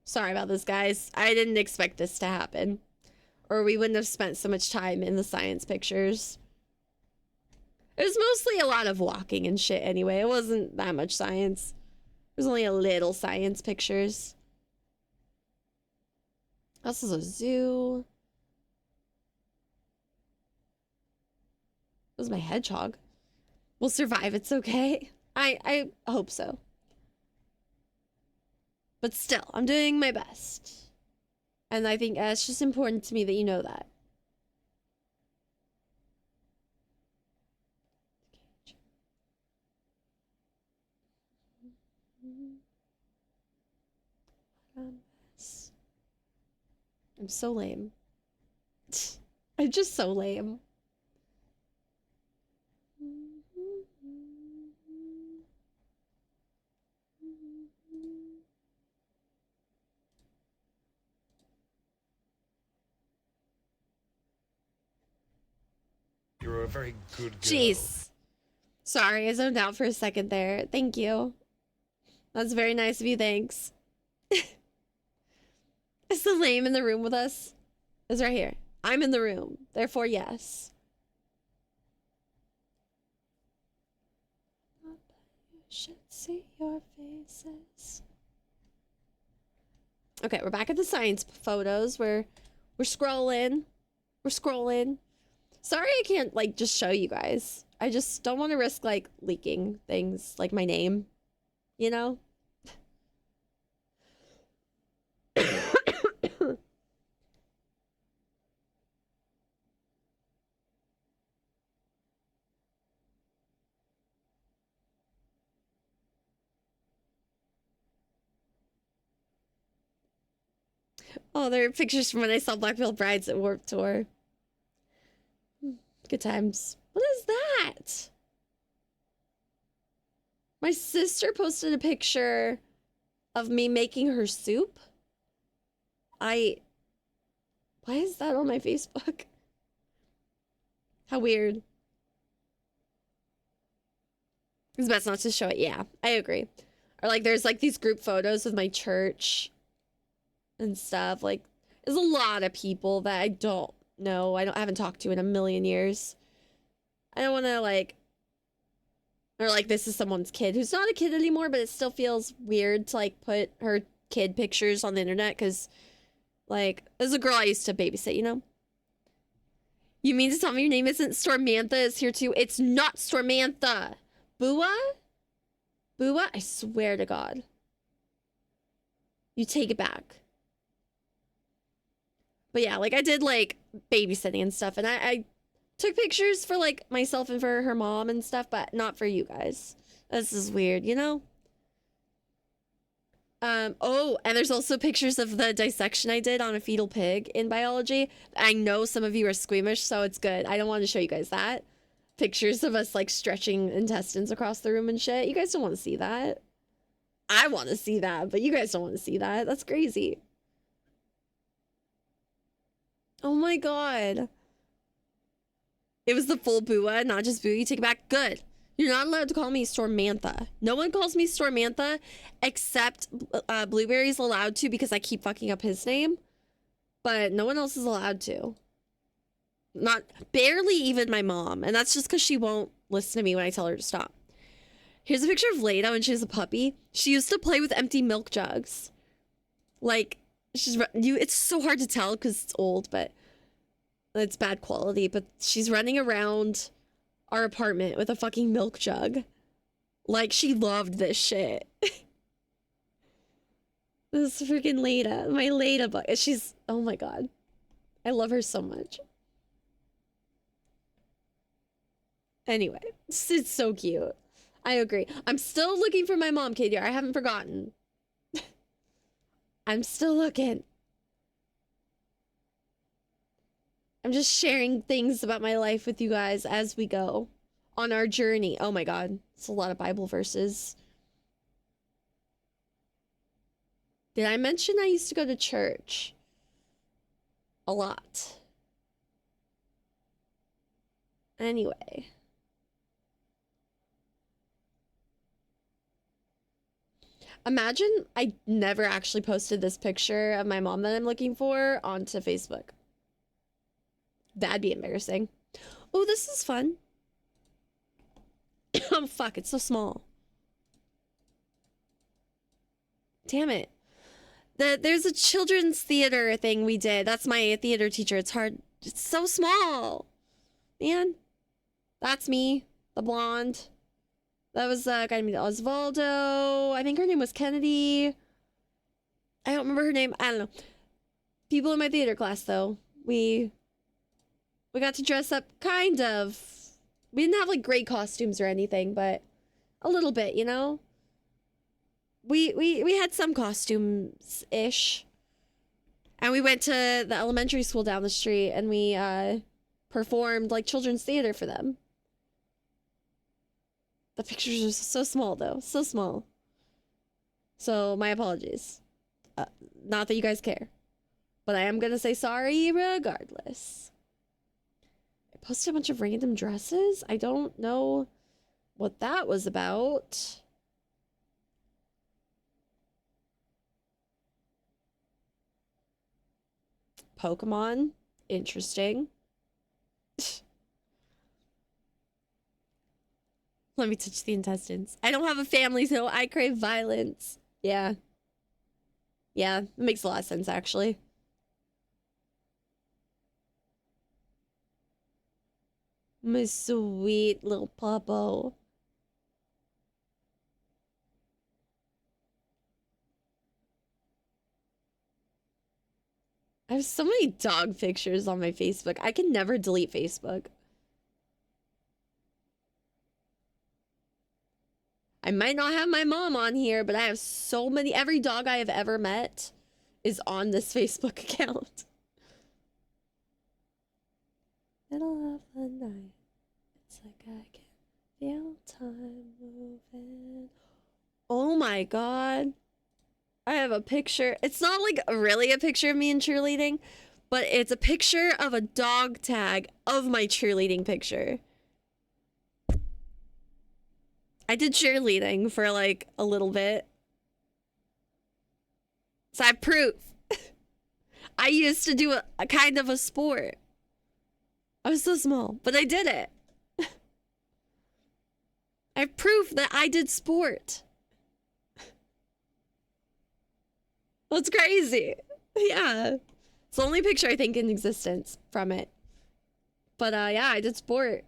Sorry about this, guys. I didn't expect this to happen. Or we wouldn't have spent so much time in the science pictures. It was mostly a lot of walking and shit anyway. It wasn't that much science. There's only a little science pictures. This is a zoo. This is my hedgehog. We'll survive. It's okay. I hope so. But still, I'm doing my best. And I think it's just important to me that you know that. I'm so lame. I'm just so lame. You're a very good girl. Jeez. Sorry, I zoned out for a second there. Thank you. That's very nice of you, thanks. Is the lame in the room with us? It's right here. I'm in the room. Therefore, yes. You should see your faces. Okay, we're back at the science photos. We're scrolling. We're scrolling. Sorry I can't, like, just show you guys. I just don't want to risk, like, leaking things, like my name. You know? Oh, there are pictures from when I saw Black Veil Brides at Warped Tour. Good times. What is that? My sister posted a picture of me making her soup. Why is that on my Facebook? How weird. It's best not to show it. Yeah, I agree. Or like there's like these group photos of my church and stuff. Like there's a lot of people that I don't know. I haven't talked to in a million years. I don't want to like, or like this is someone's kid who's not a kid anymore, but it still feels weird to like put her kid pictures on the internet because like there's a girl I used to babysit, you know? You mean to tell me your name isn't Stormantha is here too? It's not Stormantha. Bua? Bua? I swear to God. You take it back. But yeah, like I did like babysitting and stuff, and I took pictures for like myself and for her mom and stuff, but not for you guys. This is weird, you know? Oh, and there's also pictures of the dissection I did on a fetal pig in biology. I know some of you are squeamish, so it's good. I don't want to show you guys that. Pictures of us like stretching intestines across the room and shit. You guys don't want to see that. I want to see that, but you guys don't want to see that. That's crazy. Oh my god. It was the full Bua, not just Boo. You take it back. Good. You're not allowed to call me Stormantha. No one calls me Stormantha except Blueberry's allowed to because I keep fucking up his name. But no one else is allowed to. Not barely even my mom. And that's just because she won't listen to me when I tell her to stop. Here's a picture of Leda when she was a puppy. She used to play with empty milk jugs. Like, it's so hard to tell because it's old, but it's bad quality. But she's running around our apartment with a fucking milk jug. Like, she loved this shit. This freaking Leda. My Leda bug. She's, oh my god. I love her so much. Anyway, it's so cute. I agree. I'm still looking for my mom, KDR. I haven't forgotten. I'm still looking. I'm just sharing things about my life with you guys as we go on our journey. Oh my god. It's a lot of Bible verses. Did I mention I used to go to church? A lot. Anyway. Imagine I never actually posted this picture of my mom that I'm looking for onto Facebook. That'd be embarrassing. Oh, this is fun. Oh, fuck, it's so small. Damn it. There's a children's theater thing we did. That's my theater teacher. It's hard. It's so small. Man. That's me. The blonde. That was a guy named Osvaldo. I think her name was Kennedy. I don't remember her name. I don't know. People in my theater class, though. We got to dress up, kind of. We didn't have, like, great costumes or anything, but a little bit, you know? We had some costumes-ish. And we went to the elementary school down the street, and we, performed, like, children's theater for them. The pictures are so small, though. So small. So, my apologies. Not that you guys care. But I am gonna say sorry regardless. I posted a bunch of random dresses. I don't know what that was about. Pokemon. Interesting. Let me touch the intestines. I don't have a family, so I crave violence. Yeah. Yeah, it makes a lot of sense, actually. My sweet little puppo. I have so many dog pictures on my Facebook. I can never delete Facebook. I might not have my mom on here, but I have so many. Every dog I have ever met is on this Facebook account. Middle of the night. It's like I can feel time moving. Oh my god. I have a picture. It's not like really a picture of me in cheerleading, but it's a picture of a dog tag of my cheerleading picture. I did cheerleading for like a little bit. So I have proof. I used to do a kind of a sport. I was so small, but I did it. I have proof that I did sport. That's crazy. Yeah. It's the only picture I think in existence from it. But yeah, I did sport.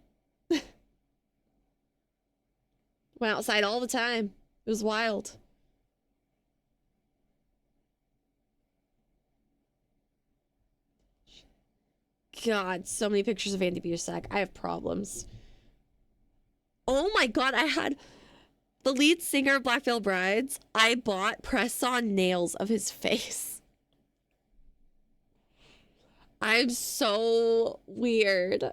Went outside all the time. It was wild. God, so many pictures of Andy Busak. I have problems. Oh my God, I had the lead singer of Black Veil Brides. I bought press-on nails of his face. I'm so weird.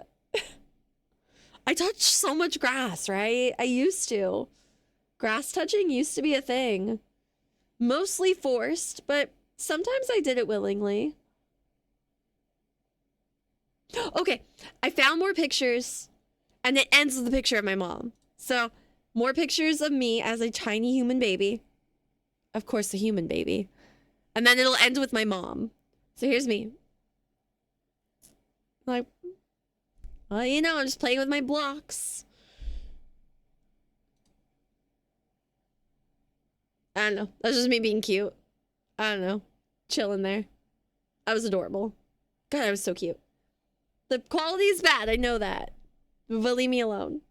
I touch so much grass, right? I used to. Grass touching used to be a thing. Mostly forced, but sometimes I did it willingly. Okay, I found more pictures, and it ends with a picture of my mom. So, more pictures of me as a tiny human baby. Of course, a human baby. And then it'll end with my mom. So here's me. Like, well, you know, I'm just playing with my blocks. I don't know. That's just me being cute. I don't know. Chilling there. I was adorable. God, I was so cute. The quality is bad. I know that. But leave me alone.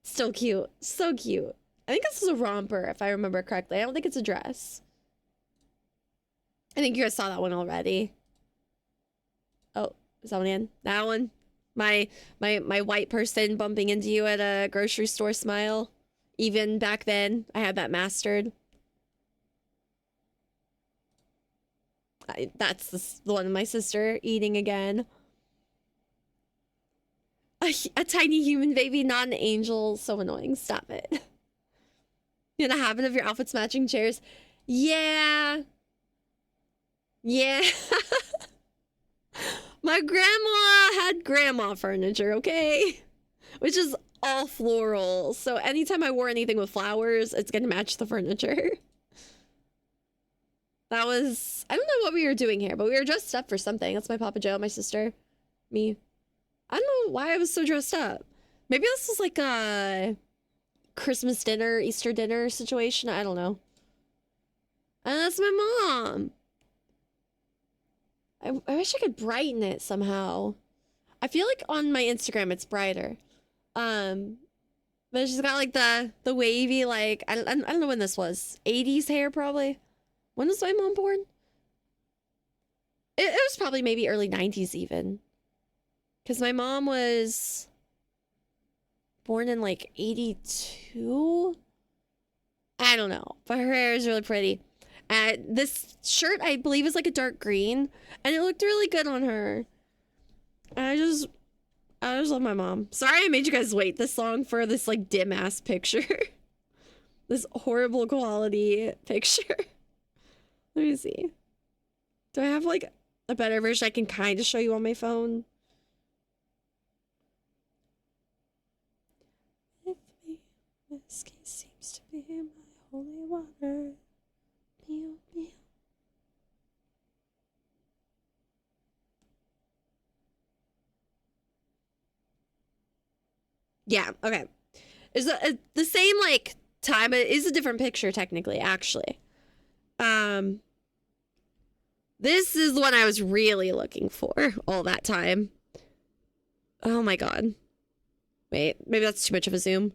Still cute. So cute. I think this is a romper, if I remember correctly. I don't think it's a dress. I think you guys saw that one already. Oh, is that one in? That one? My white person bumping into you at a grocery store smile. Even back then, I had that mastered. That's the one of my sister eating again. A tiny human baby, not an angel. So annoying. Stop it. You know the habit of your outfits matching chairs? Yeah. Yeah. My grandma had grandma furniture, okay? Which is all floral. So anytime I wore anything with flowers, it's gonna match the furniture. That was... I don't know what we were doing here, but we were dressed up for something. That's my Papa Joe, my sister, me. I don't know why I was so dressed up. Maybe this was like a Christmas dinner, Easter dinner situation. I don't know. And that's my mom. I wish I could brighten it somehow. I feel like on my Instagram it's brighter. But she's got like the wavy, like, I don't know when this was. 80s hair probably. When was my mom born? It was probably maybe early 90s even. Because my mom was born in like 82? I don't know. But her hair is really pretty. This shirt, I believe, is like a dark green. And it looked really good on her. I just love my mom. Sorry I made you guys wait this long for this like dim ass picture. This horrible quality picture. Let me see. Do I have like a better version I can kind of show you on my phone? With me, whiskey seems to be my holy water. Meow, meow. Yeah, okay. It's the same like time, but it is a different picture technically, actually. This is the one I was really looking for all that time. Oh my god. Wait, maybe that's too much of a zoom.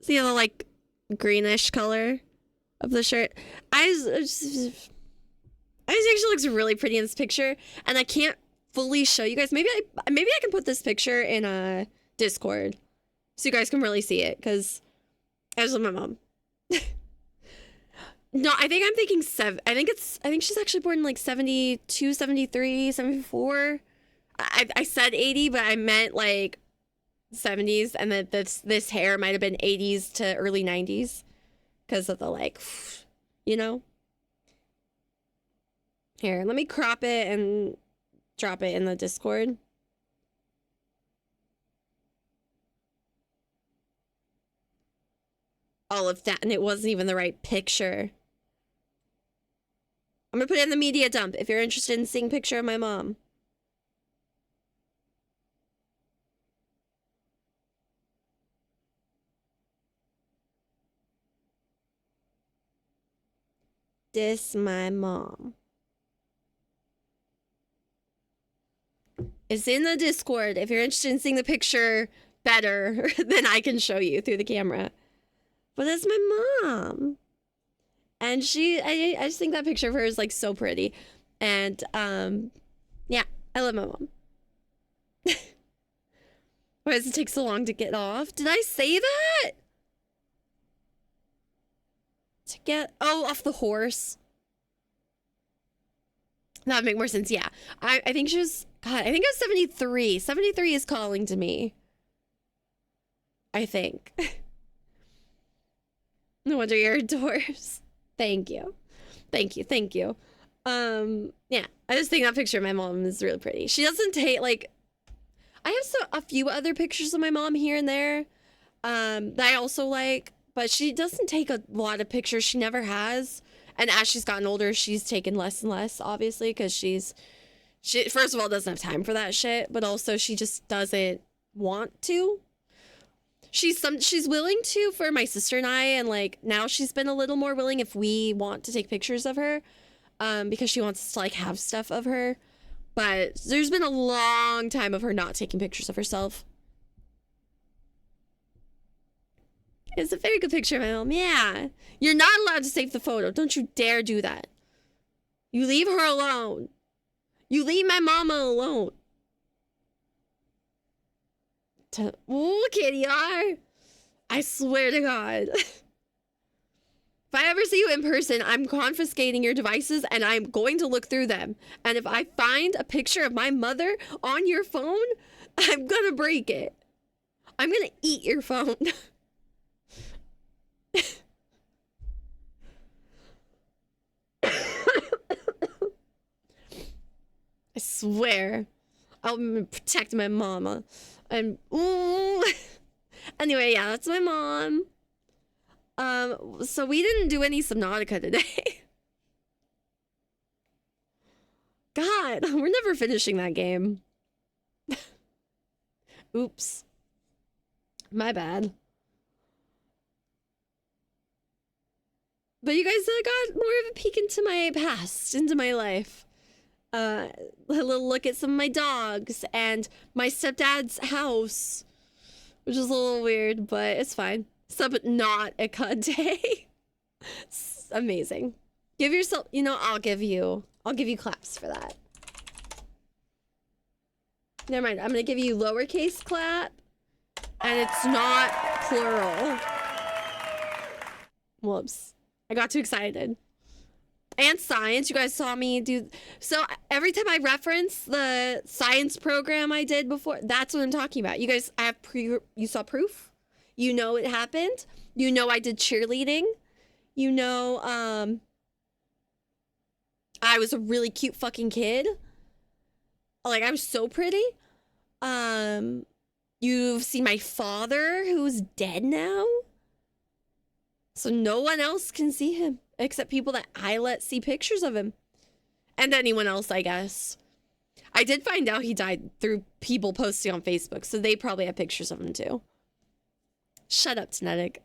See the like greenish color of the shirt. It actually looks really pretty in this picture, and I can't fully show you guys. Maybe I can put this picture in a Discord so you guys can really see it, because I just love my mom. No, I think I'm thinking I think she's actually born in like 72, 73, 74. I said 80, but I meant like 70s, and that this hair might have been 80s to early 90s because of the like, you know. Here, let me crop it and drop it in the Discord. All of that, and it wasn't even the right picture. I'm gonna put it in the media dump if you're interested in seeing a picture of my mom. This my mom. It's in the Discord. If you're interested in seeing the picture better, then I can show you through the camera. But that's my mom. And I just think that picture of her is like so pretty. And yeah, I love my mom. Why does it take so long to get off? Did I say that? To get, oh, off the horse. That would make more sense. Yeah. I think she was, God, I think it was 73. 73 is calling to me. I think. No wonder you're adores. Thank you. Thank you. Thank you. Yeah. I just think that picture of my mom is really pretty. She doesn't take, like, I have a few other pictures of my mom here and there that I also like, but she doesn't take a lot of pictures. She never has. And as she's gotten older, she's taken less and less, obviously, because she first of all doesn't have time for that shit, but also she just doesn't want to. She's willing to for my sister and I, and like now she's been a little more willing if we want to take pictures of her, because she wants us to like have stuff of her. But there's been a long time of her not taking pictures of herself. It's a very good picture of my mom. Yeah. You're not allowed to save the photo. Don't you dare do that. You leave her alone. You leave my mama alone. Ooh, Kitty R. I swear to God. If I ever see you in person, I'm confiscating your devices and I'm going to look through them. And if I find a picture of my mother on your phone, I'm gonna break it. I'm gonna eat your phone. I swear. I'll protect my mama. And ooh. Anyway, yeah, that's my mom. So we didn't do any Subnautica today. God, we're never finishing that game. Oops. My bad. But you guys got more of a peek into my past, into my life. A little look at some of my dogs and my stepdad's house, which is a little weird, but it's fine. Not a cut day. It's amazing. Give yourself, you know, I'll give you claps for that. Never mind, I'm gonna give you lowercase clap, and it's not plural. Whoops. I got too excited. And science, you guys saw me do. So every time I reference the science program I did before, that's what I'm talking about. You guys, you saw proof. You know it happened. You know I did cheerleading. You know, I was a really cute fucking kid. Like, I was so pretty. You've seen my father, who's dead now. So no one else can see him except people that I let see pictures of him. And anyone else, I guess. I did find out he died through people posting on Facebook, so they probably have pictures of him too. Shut up, Genetic.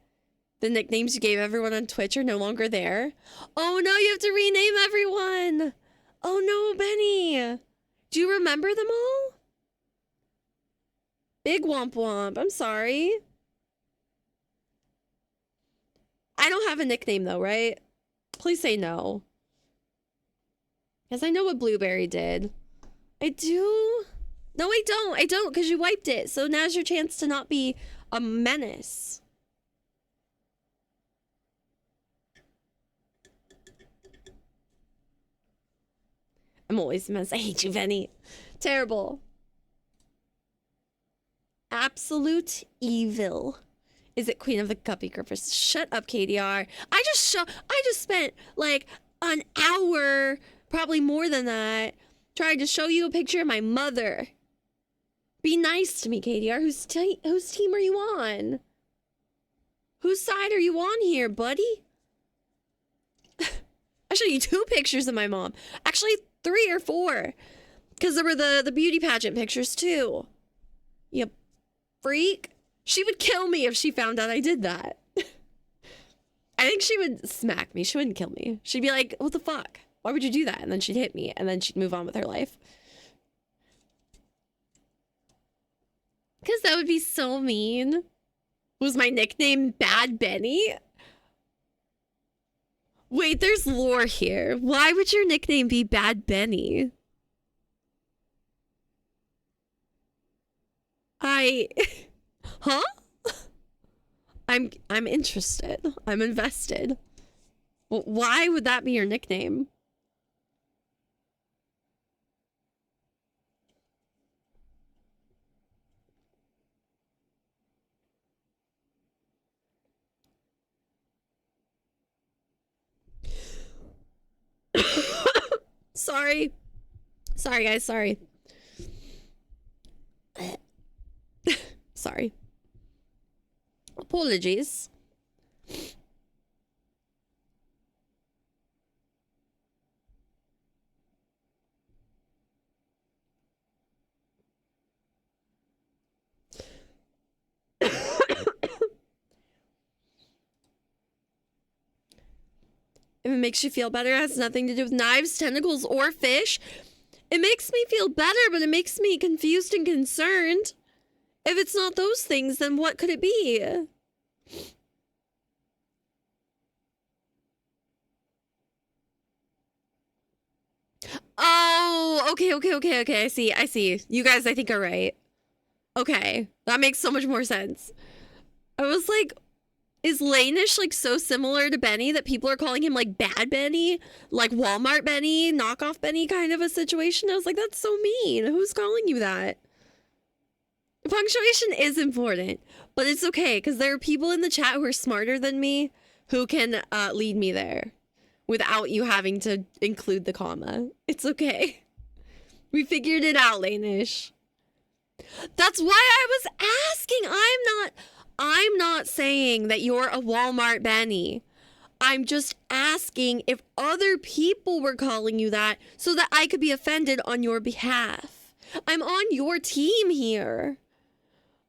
The nicknames you gave everyone on Twitch are no longer there. Oh no, you have to rename everyone. Oh no, Benny. Do you remember them all? Big Womp Womp, I'm sorry. I don't have a nickname though, right? Please say no. Because I know what Blueberry did. I do? No, I don't. I don't, because you wiped it. So now's your chance to not be a menace. I'm always a menace. I hate you, Benny. Terrible. Absolute evil. Is it Queen of the Guppy Grippers? Shut up, KDR. I just spent like an hour, probably more than that, trying to show you a picture of my mother. Be nice to me, KDR. Whose team are you on? Whose side are you on here, buddy? I'll show you 2 pictures of my mom. Actually, 3 or 4. Because there were the beauty pageant pictures too. You freak. She would kill me if she found out I did that. I think she would smack me. She wouldn't kill me. She'd be like, what the fuck? Why would you do that? And then she'd hit me, and then she'd move on with her life. Because that would be so mean. Was my nickname Bad Benny? Wait, there's lore here. Why would your nickname be Bad Benny? Huh? I'm interested. I'm invested. Why would that be your nickname? Sorry. Sorry, guys. Sorry. Sorry. Apologies. If it makes you feel better, it has nothing to do with knives, tentacles, or fish. It makes me feel better, but it makes me confused and concerned. If it's not those things, then what could it be? Oh, okay. I see. You guys, I think, are right. Okay, that makes so much more sense. I was like, is Lanish like so similar to Benny that people are calling him like Bad Benny? Like Walmart Benny, knockoff Benny kind of a situation? I was like, that's so mean. Who's calling you that? Punctuation is important, but it's okay because there are people in the chat who are smarter than me who can lead me there without you having to include the comma. It's okay. We figured it out, Lanish. That's why I was asking. I'm not saying that you're a Walmart Benny. I'm just asking if other people were calling you that so that I could be offended on your behalf. I'm on your team here.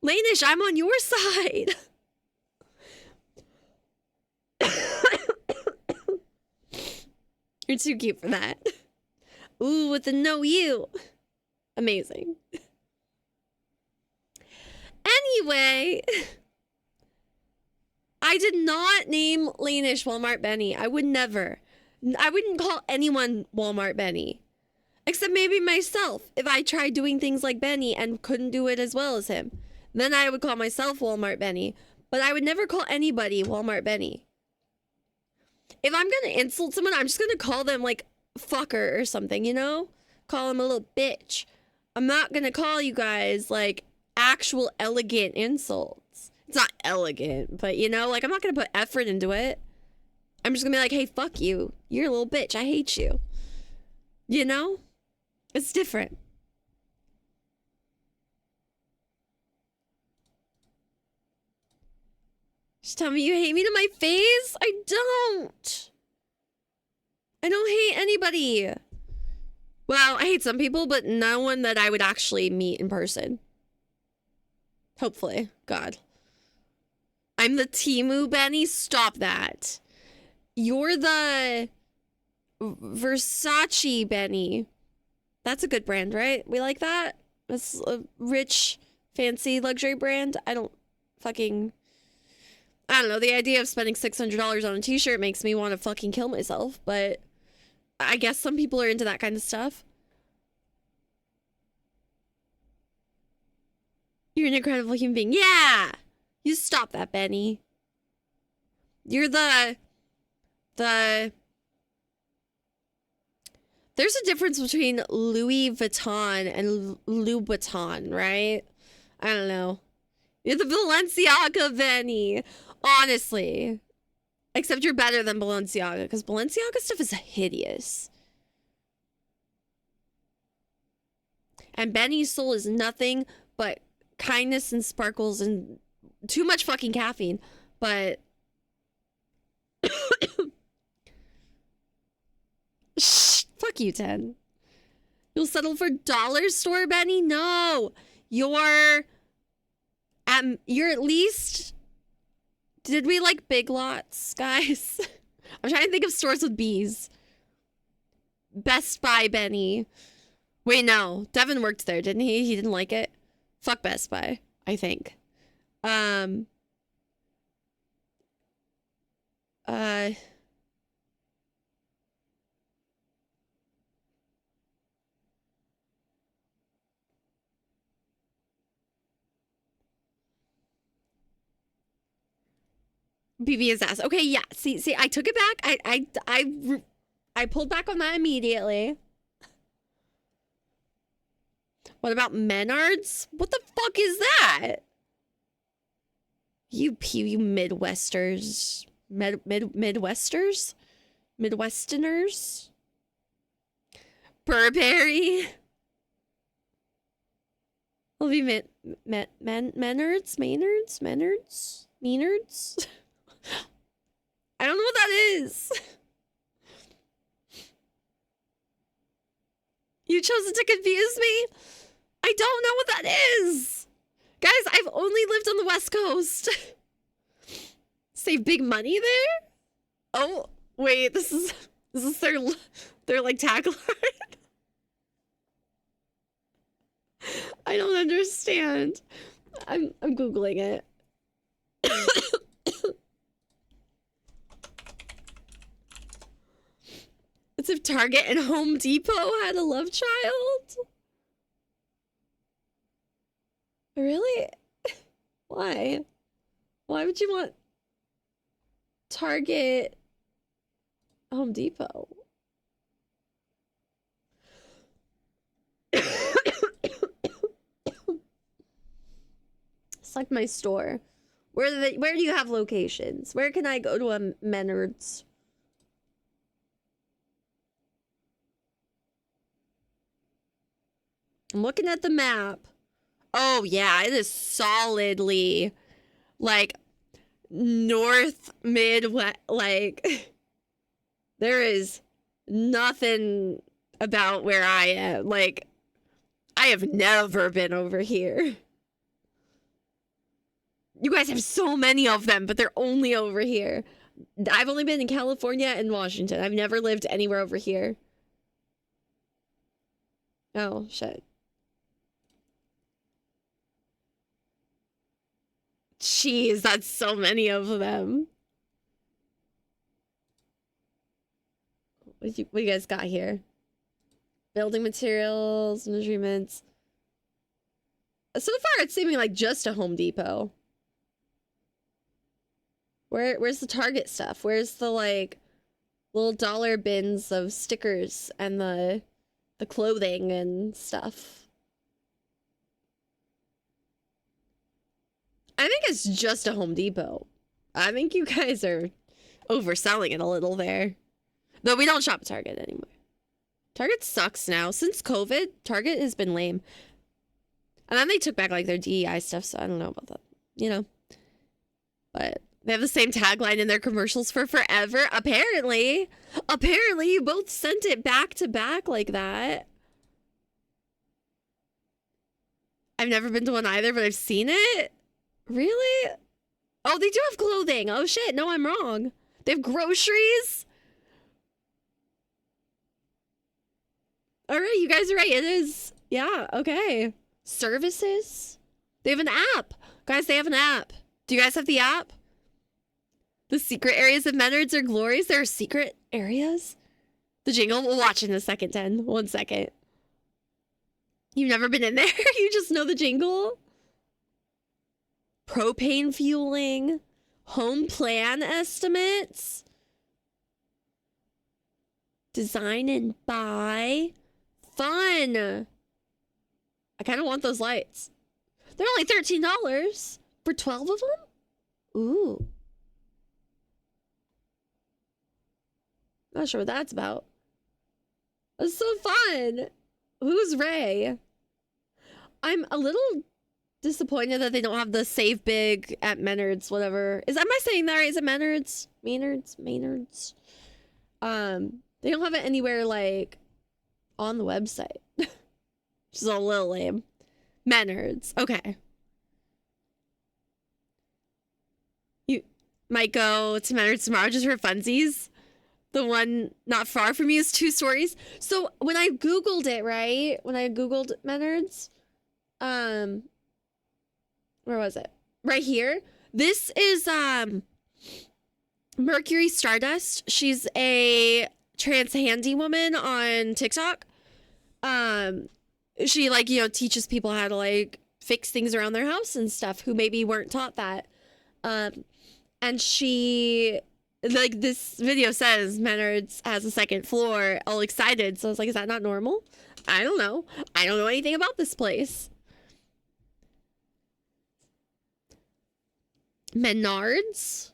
Lanish, I'm on your side. You're too cute for that. Ooh, with the no you. Amazing. Anyway, I did not name Lanish Walmart Benny. I would never. I wouldn't call anyone Walmart Benny. Except maybe myself. If I tried doing things like Benny and couldn't do it as well as him, then I would call myself Walmart Benny. But I would never call anybody Walmart Benny. If I'm gonna insult someone, I'm just gonna call them like fucker or something, you know? Call them a little bitch. I'm not gonna call you guys like actual elegant insults. It's not elegant, but you know, like I'm not gonna put effort into it. I'm just gonna be like, hey, fuck you. You're a little bitch. I hate you. You know? It's different. Just tell me you hate me to my face? I don't. I don't hate anybody. Well, I hate some people, but no one that I would actually meet in person. Hopefully. God. I'm the Temu Benny. Stop that. You're the Versace Benny. That's a good brand, right? We like that? It's a rich, fancy luxury brand. I don't know. The idea of spending $600 on a t-shirt makes me want to fucking kill myself, but I guess some people are into that kind of stuff. You're an incredible human being. Yeah! You stop that, Benny. You're the... There's a difference between Louis Vuitton and Louboutin, right? I don't know. You're the Balenciaga Benny. Honestly. Except you're better than Balenciaga, because Balenciaga stuff is hideous. And Benny's soul is nothing but kindness and sparkles and too much fucking caffeine. But... Shh, fuck you, 10. You'll settle for dollar store, Benny? No. You're at least... Did we like Big Lots, guys? I'm trying to think of stores with B's. Best Buy, Benny. Wait, no. Devin worked there, didn't he? He didn't like it. Fuck Best Buy. I think. BB his ass. Okay, yeah. See, I took it back. I pulled back on that immediately. What about Menards? What the fuck is that? You Midwesters. Midwesters? Midwesterners? Burberry? Will be Menards? Maynards? I don't know what that is. You chose it to confuse me? I don't know what that is. Guys, I've only lived on the West Coast. Save big money there? Oh, wait, this is their like tagline. I don't understand. I'm Googling it. It's if Target and Home Depot had a love child. Really? Why? Why would you want Target, Home Depot? It's like my store. Where do you have locations? Where can I go to a Menards? I'm looking at the map. Oh yeah, it is solidly like north midwest. Like there is nothing about where I am. Like I have never been over here. You guys have so many of them, but they're only over here. I've only been in California and Washington. I've never lived anywhere over here. Oh, shit. Jeez, that's so many of them. What you guys got here? Building materials, measurements. So far, it's seeming like just a Home Depot. Where's the Target stuff? Where's the like little dollar bins of stickers and the clothing and stuff? I think it's just a Home Depot. I think you guys are overselling it a little there. Though we don't shop at Target anymore. Target sucks now. Since COVID, Target has been lame. And then they took back like their DEI stuff, so I don't know about that. You know. But they have the same tagline in their commercials for forever. Apparently you both sent it back to back like that. I've never been to one either, but I've seen it. Really? Oh, they do have clothing. Oh shit, no, I'm wrong. They have groceries? Alright, you guys are right. It is. Yeah, okay. Services? They have an app. Guys, they have an app. Do you guys have the app? The secret areas of Menards are glorious. There are secret areas? The jingle? We'll watch in a second, 10. 1 second. You've never been in there? You just know the jingle? Propane fueling, home plan estimates, design and buy, fun. I kind of want those lights. They're only $13 for 12 of them? Ooh. Not sure what that's about. That's so fun. Who's Ray? I'm a little disappointed that they don't have the save big at Menards, whatever. Am I saying that right? Is it Menards? Maynards? They don't have it anywhere like on the website. Which is a little lame. Menards. Okay. You might go to Menards tomorrow just for funsies. The one not far from you is 2 stories. So when I Googled it, right? When I Googled Menards, when Where was it? Right here. This is Mercury Stardust. She's a trans handy woman on TikTok. She like, you know, teaches people how to like fix things around their house and stuff who maybe weren't taught that. And she, like, this video says Menards has a second floor, all excited. So I was like, is that not normal? I don't know. I don't know anything about this place. Menards?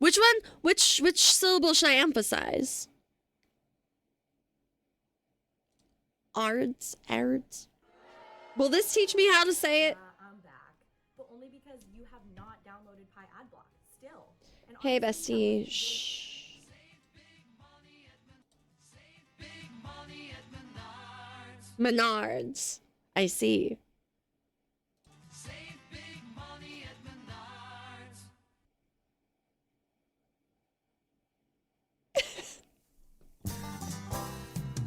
Which one? Which syllable should I emphasize? Ards? Ards? Will this teach me how to say it? I'm back, but only because you have not downloaded Pi Adblock still. And Hey, honestly, bestie. Shh. Menards. I see.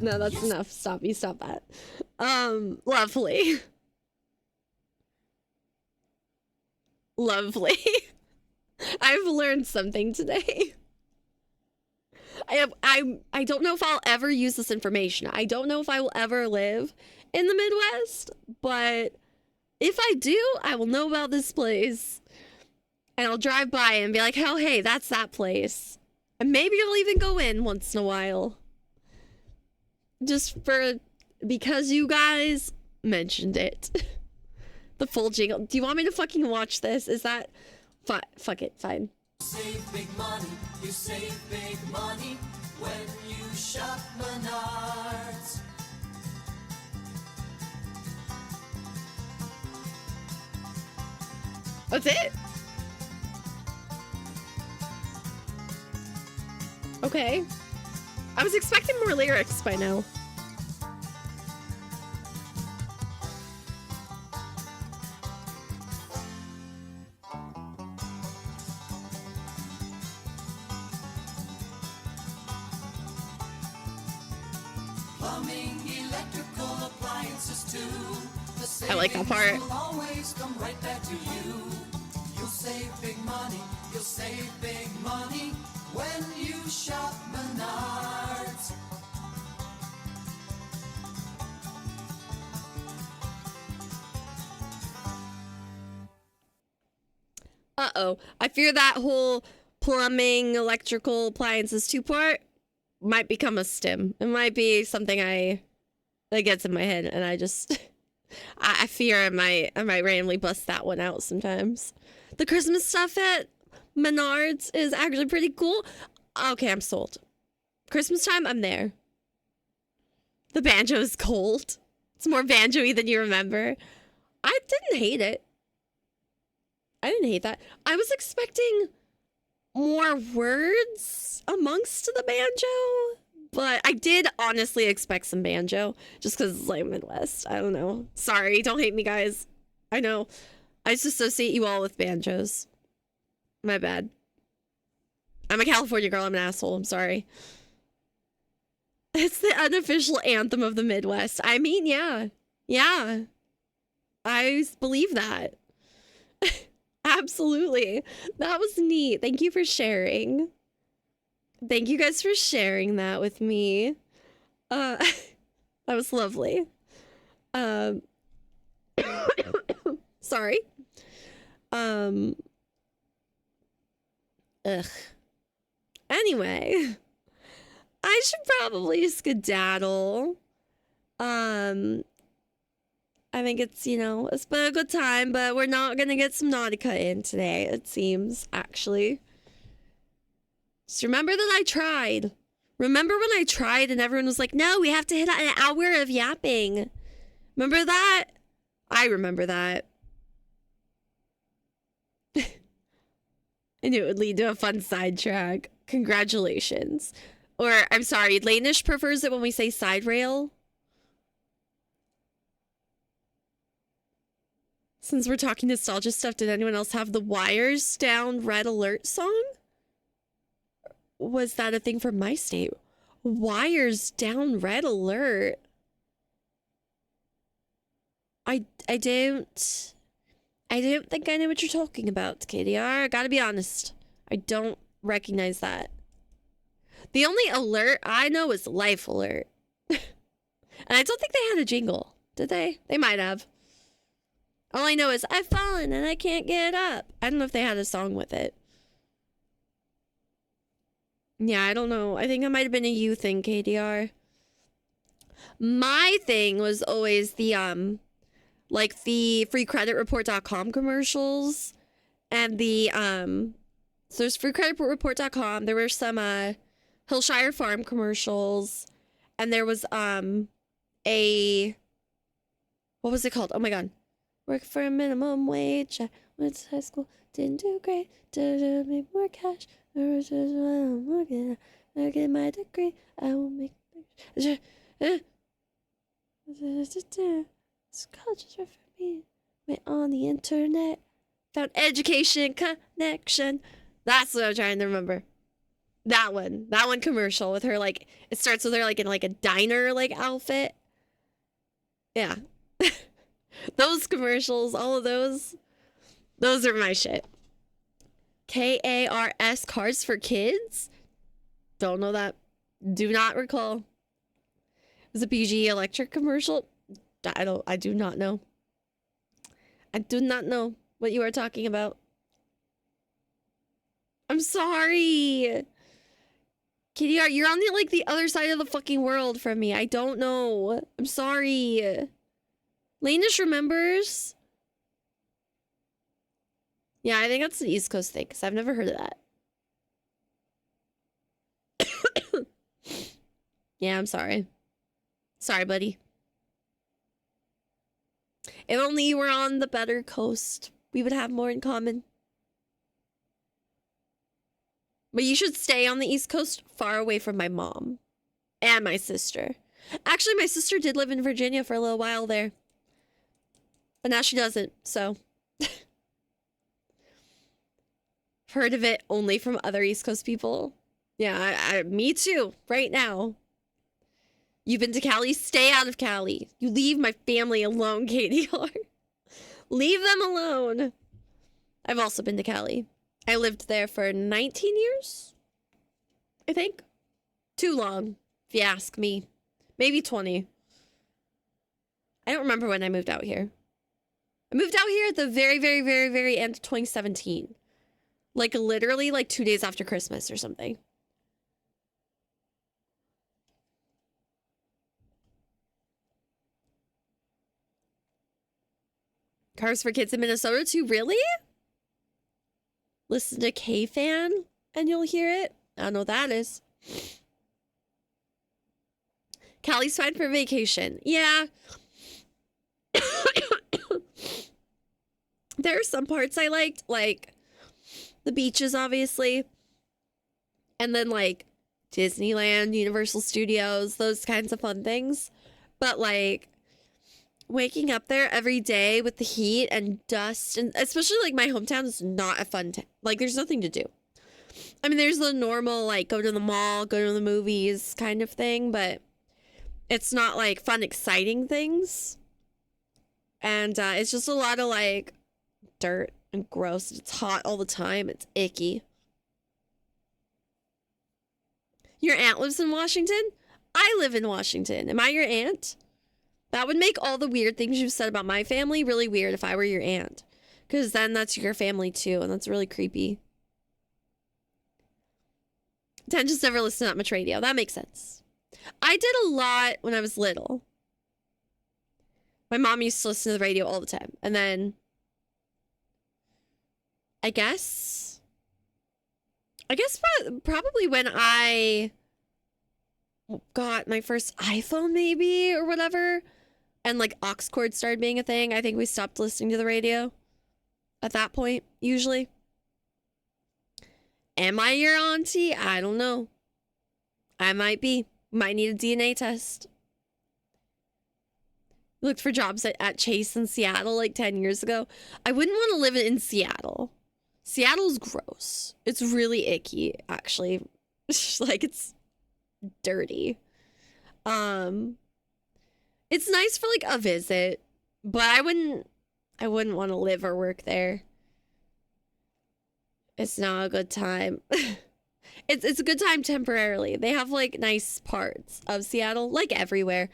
No, that's enough. Stop that. Lovely. Lovely. I've learned something today. I don't know if I'll ever use this information. I don't know if I will ever live in the Midwest, but if I do, I will know about this place. And I'll drive by and be like, oh, hey, that's that place. And maybe I'll even go in once in a while. Just because you guys mentioned it. The full jingle. Do you want me to fucking watch this? Is that... fuck it, fine. Save big money, you save big money when you shop Menards. That's it? Okay. I was expecting more lyrics by now. Plumbing, electrical appliances too. I like that part. Will always come right back to you. You'll save big money. You'll save big money when you shop Menards. Uh-oh. I fear that whole plumbing, electrical appliances 2 part might become a stim. It might be something that gets in my head, and I just I fear I might randomly bust that one out sometimes. The Christmas stuff at Menards is actually pretty cool. Okay, I'm sold. Christmas time, I'm there. The banjo is cold. It's more banjo-y than you remember. I didn't hate it. I didn't hate that. I was expecting more words amongst the banjo, but I did honestly expect some banjo just because it's like Midwest. I don't know. Sorry, don't hate me, guys. I know. I just associate you all with banjos. My bad. I'm a California girl. I'm an asshole. I'm sorry. It's the unofficial anthem of the Midwest. I mean, yeah. Yeah. I believe that. Absolutely. That was neat. Thank you for sharing. Thank you guys for sharing that with me. That was lovely. Sorry. Ugh. Anyway, I should probably skedaddle. I think it's, you know, it's been a good time, but we're not gonna get some Nautica in today, it seems, actually. Just remember that I tried. Remember when I tried and everyone was like, no, we have to hit an hour of yapping. Remember that? I remember that. I knew it would lead to a fun sidetrack. Congratulations. Or, I'm sorry, Lanish prefers it when we say side rail. Since we're talking nostalgia stuff, did anyone else have the Wires Down Red Alert song? Was that a thing from my state? Wires Down Red Alert. I I didn't think I knew what you're talking about, KDR. I gotta be honest. I don't recognize that. The only alert I know is Life Alert. And I don't think they had a jingle. Did they? They might have. All I know is I've fallen and I can't get up. I don't know if they had a song with it. Yeah, I don't know. I think it might have been a you thing, KDR. My thing was always the like the freecreditreport.com commercials and the so there's freecreditreport.com. There were some Hillshire Farm commercials, and there was a what was it called? Oh my god. Work for a minimum wage. I went to high school, didn't do great. Make more cash. I get my degree. I will make college is right for me. Went on the internet, found education connection. That's what I'm trying to remember. That one commercial with her, like, it starts with her like in like a diner like outfit. Yeah. Those commercials, all of those are my shit. KARS, Cars for Kids? Don't know that. Do not recall. It was a PG Electric commercial. I do not know. I do not know what you are talking about. I'm sorry. KDR, you're on the other side of the fucking world from me. I don't know. I'm sorry. Lanish remembers. Yeah, I think that's the East Coast thing, because I've never heard of that. Yeah, I'm sorry. Sorry, buddy. If only you were on the better coast, we would have more in common. But you should stay on the East Coast, far away from my mom and my sister. Actually, my sister did live in Virginia for a little while there. But now she doesn't, so. Heard of it only from other East Coast people. Yeah, me too, right now. You've been to Cali? Stay out of Cali. You leave my family alone, KDR. Leave them alone. I've also been to Cali. I lived there for 19 years, I think. Too long, if you ask me. Maybe 20. I don't remember when I moved out here. I moved out here at the very, very, very, very end of 2017. Like, literally, like 2 days after Christmas or something. Cars for Kids in Minnesota too? Really? Listen to K-Fan and you'll hear it? I don't know what that is. Cali's fine for vacation. Yeah. There are some parts I liked, like the beaches, obviously. And then, like, Disneyland, Universal Studios, those kinds of fun things. But, like, waking up there every day with the heat and dust, and especially, like, my hometown is not a fun town. Like, there's nothing to do. I mean, there's the normal, like, go to the mall, go to the movies kind of thing, but it's not, like, fun, exciting things. And it's just a lot of, like, dirt and gross. It's hot all the time. It's icky. Your aunt lives in Washington? I live in Washington. Am I your aunt? That would make all the weird things you've said about my family really weird if I were your aunt. Because then that's your family too, and that's really creepy. Ten just never listened to that much radio. That makes sense. I did a lot when I was little. My mom used to listen to the radio all the time. And then I guess probably when I got my first iPhone maybe or whatever, and like aux cord started being a thing, I think we stopped listening to the radio at that point, usually. Am I your auntie? I don't know. I might be. Might need a DNA test. Looked for jobs at Chase in Seattle like 10 years ago. I wouldn't want to live in Seattle. Seattle's gross. It's really icky, actually. Like, it's dirty. It's nice for like a visit, but I wouldn't I wouldn't want to live or work there. It's not a good time. It's a good time temporarily. They have like nice parts of Seattle, like everywhere.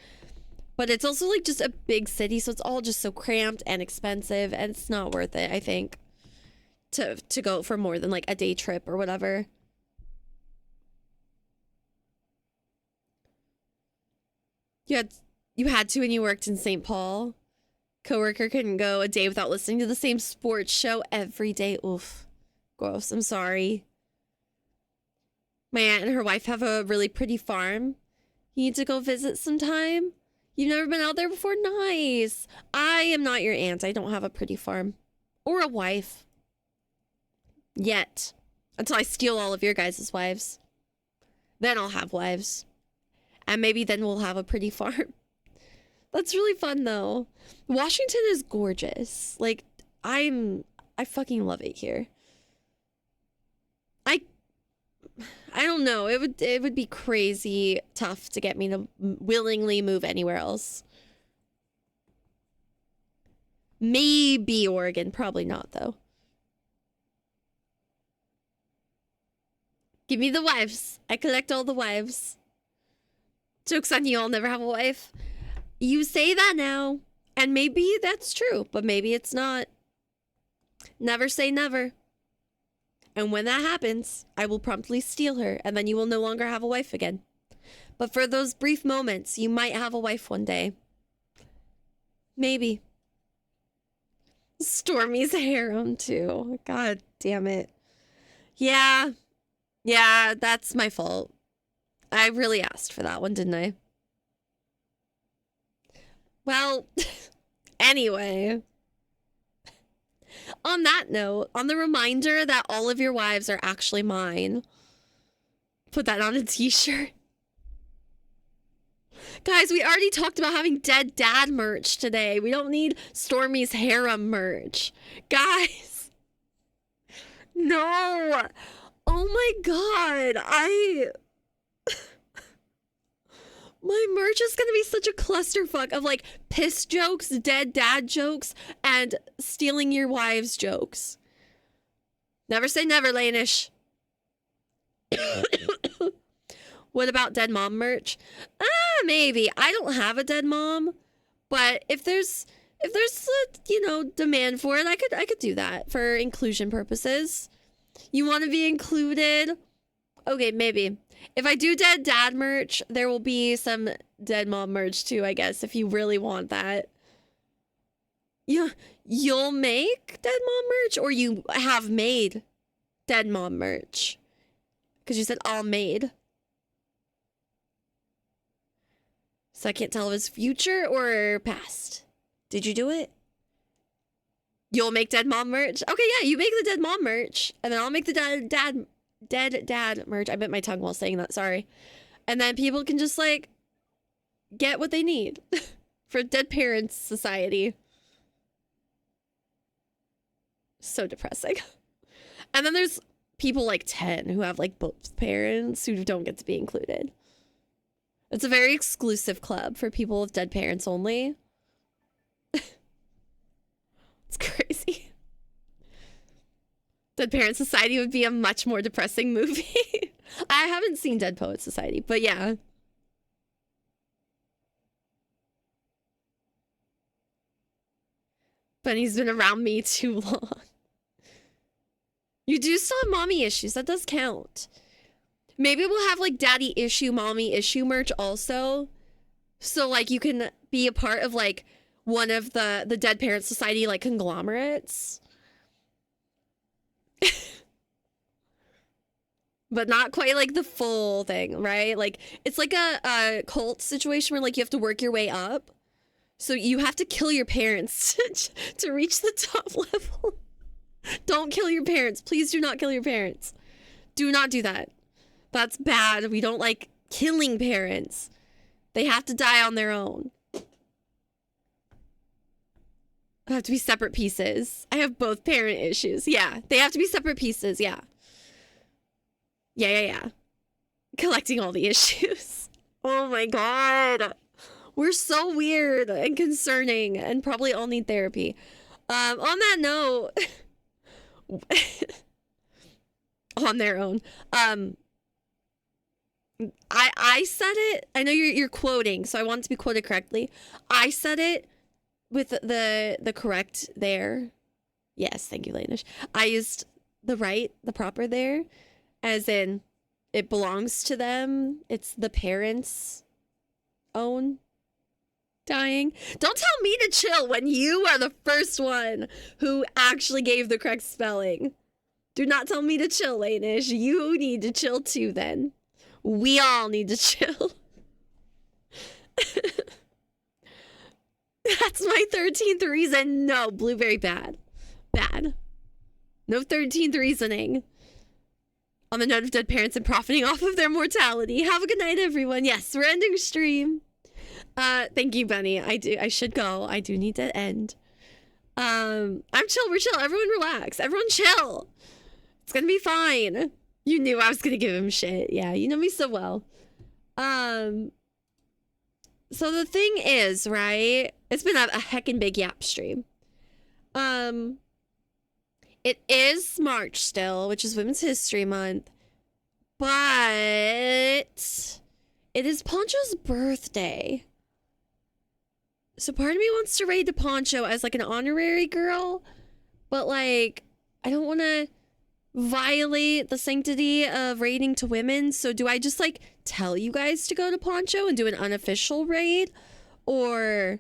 But it's also like just a big city, so it's all just so cramped and expensive, and it's not worth it, I think, to go for more than like a day trip or whatever. You had to when you worked in St. Paul. Coworker couldn't go a day without listening to the same sports show every day. Oof. Gross. I'm sorry. My aunt and her wife have a really pretty farm. You need to go visit sometime. You've never been out there before? Nice. I am not your aunt. I don't have a pretty farm. Or a wife. Yet. Until I steal all of your guys' wives. Then I'll have wives. And maybe then we'll have a pretty farm. That's really fun though. Washington is gorgeous. Like, I fucking love it here. I don't know. It would be crazy tough to get me to willingly move anywhere else. Maybe Oregon, probably not though. Give me the wives. I collect all the wives. Joke's on you, I'll never have a wife. You say that now, and maybe that's true, but maybe it's not. Never say never. And when that happens, I will promptly steal her, and then you will no longer have a wife again. But for those brief moments, you might have a wife one day. Maybe. Stormy's harem, too. God damn it. Yeah, that's my fault. I really asked for that one, didn't I? Well, anyway. On that note, on the reminder that all of your wives are actually mine, put that on a t-shirt. Guys, we already talked about having dead dad merch today. We don't need Stormy's harem merch. Guys. No. Oh my god. My merch is gonna be such a clusterfuck of like piss jokes, dead dad jokes, and stealing your wives jokes. Never say never, Lanish. What about dead mom merch? Maybe. I don't have a dead mom, but if there's a, demand for it, I could do that for inclusion purposes. You want to be included? Okay, maybe. If I do dead dad merch, there will be some dead mom merch too, I guess, if you really want that. You'll make dead mom merch, or you have made dead mom merch? Because you said all made. So I can't tell if it's future or past. Did you do it? You'll make dead mom merch? Okay, yeah, you make the dead mom merch, and then I'll make the dead dad merch. I bit my tongue while saying that, sorry. And then people can just like get what they need for Dead Parents Society. So depressing. And then there's people like 10 who have like both parents who don't get to be included. It's a very exclusive club for people with dead parents only. It's crazy. Dead Parent Society would be a much more depressing movie. I haven't seen Dead Poet Society, but yeah. Bunny's been around me too long. You do still have mommy issues. That does count. Maybe we'll have like daddy issue, mommy issue merch also. So like you can be a part of like one of the Dead Parent Society like conglomerates. But not quite like the full thing, right? Like it's like a cult situation where like you have to work your way up. So you have to kill your parents to reach the top level. Don't kill your parents. Please do not kill your parents. Do not do that. That's bad. We don't like killing parents. They have to die on their own. They have to be separate pieces. I have both parent issues. Yeah, they have to be separate pieces. Yeah. Yeah. Collecting all the issues. Oh my god. We're so weird and concerning and probably all need therapy. On that note, on their own, I said it. I know you're quoting, so I want it to be quoted correctly. I said it with the correct there. Yes, thank you, Lanish. I used the proper there, as in it belongs to them. It's the parents' own dying. Don't tell me to chill when you are the first one who actually gave the correct spelling. Do not tell me to chill, Lanish. You need to chill too, then. We all need to chill. That's my 13th reason. No, Blueberry bad. Bad. No 13th reasoning. On the note of dead parents and profiting off of their mortality. Have a good night, everyone. Yes, we're ending stream. Thank you, Benny. I should go. I do need to end. I'm chill. We're chill. Everyone relax. Everyone chill. It's gonna be fine. You knew I was gonna give him shit. Yeah, you know me so well. So the thing is, right? It's been a heckin' big yap stream. It is March still, which is Women's History Month. But it is Poncho's birthday. So part of me wants to raid to Poncho as like an honorary girl, but like I don't want to violate the sanctity of raiding to women. So do I just like tell you guys to go to Poncho and do an unofficial raid, or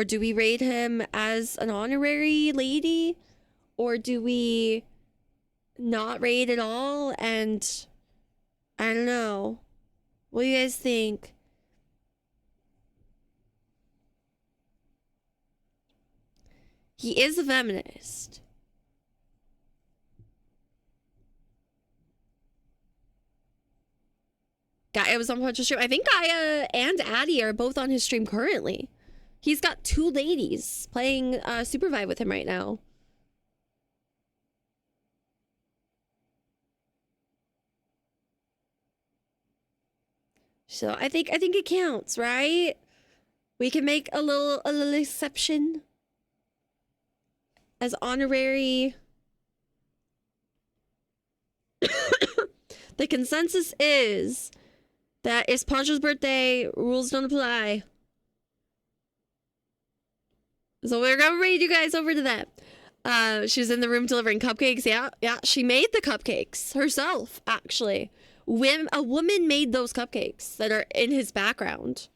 do we raid him as an honorary lady, or do we not raid at all? And I don't know. What do you guys think? He is a feminist. Gaia was on Poncho's stream. I think Gaia and Addie are both on his stream currently. He's got 2 ladies playing Super Vibe with him right now. So I think it counts, right? We can make a little exception as honorary. The consensus is that it's Poncho's birthday, rules don't apply. So we're gonna raid you guys over to that. She was in the room delivering cupcakes. Yeah, she made the cupcakes herself, actually. A woman made those cupcakes that are in his background.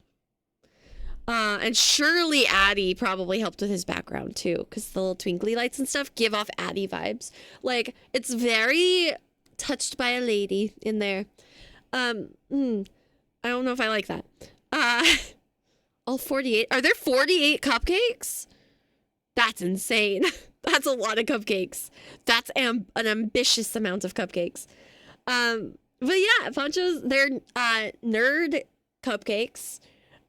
And surely Addie probably helped with his background too, because the little twinkly lights and stuff give off Addie vibes. Like, it's very touched by a lady in there. I don't know if I like that. All 48. Are there 48 cupcakes? That's insane. That's a lot of cupcakes. That's an ambitious amount of cupcakes. But yeah, Poncho's, they're nerd cupcakes.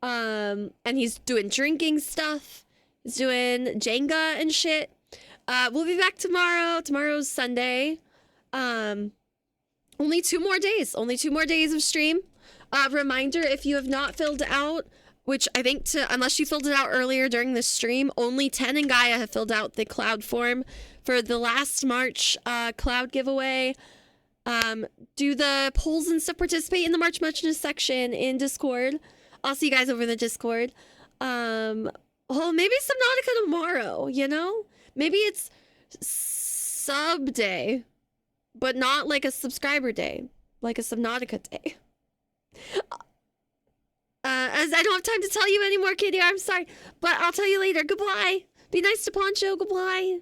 And he's doing drinking stuff. He's doing Jenga and shit. We'll be back tomorrow. Tomorrow's Sunday. Only 2 more days. Only 2 more days of stream. Reminder, if you have not filled out, which I think unless you filled it out earlier during the stream, only 10 and Gaia have filled out the cloud form for the last March cloud giveaway. Do the polls and stuff, participate in the March Muchness section in Discord. I'll see you guys over in the Discord. Maybe Subnautica tomorrow, you know? Maybe it's sub day, but not like a subscriber day, like a Subnautica day. As I don't have time to tell you anymore, Katie, I'm sorry, but I'll tell you later. Goodbye. Be nice to Poncho. Goodbye.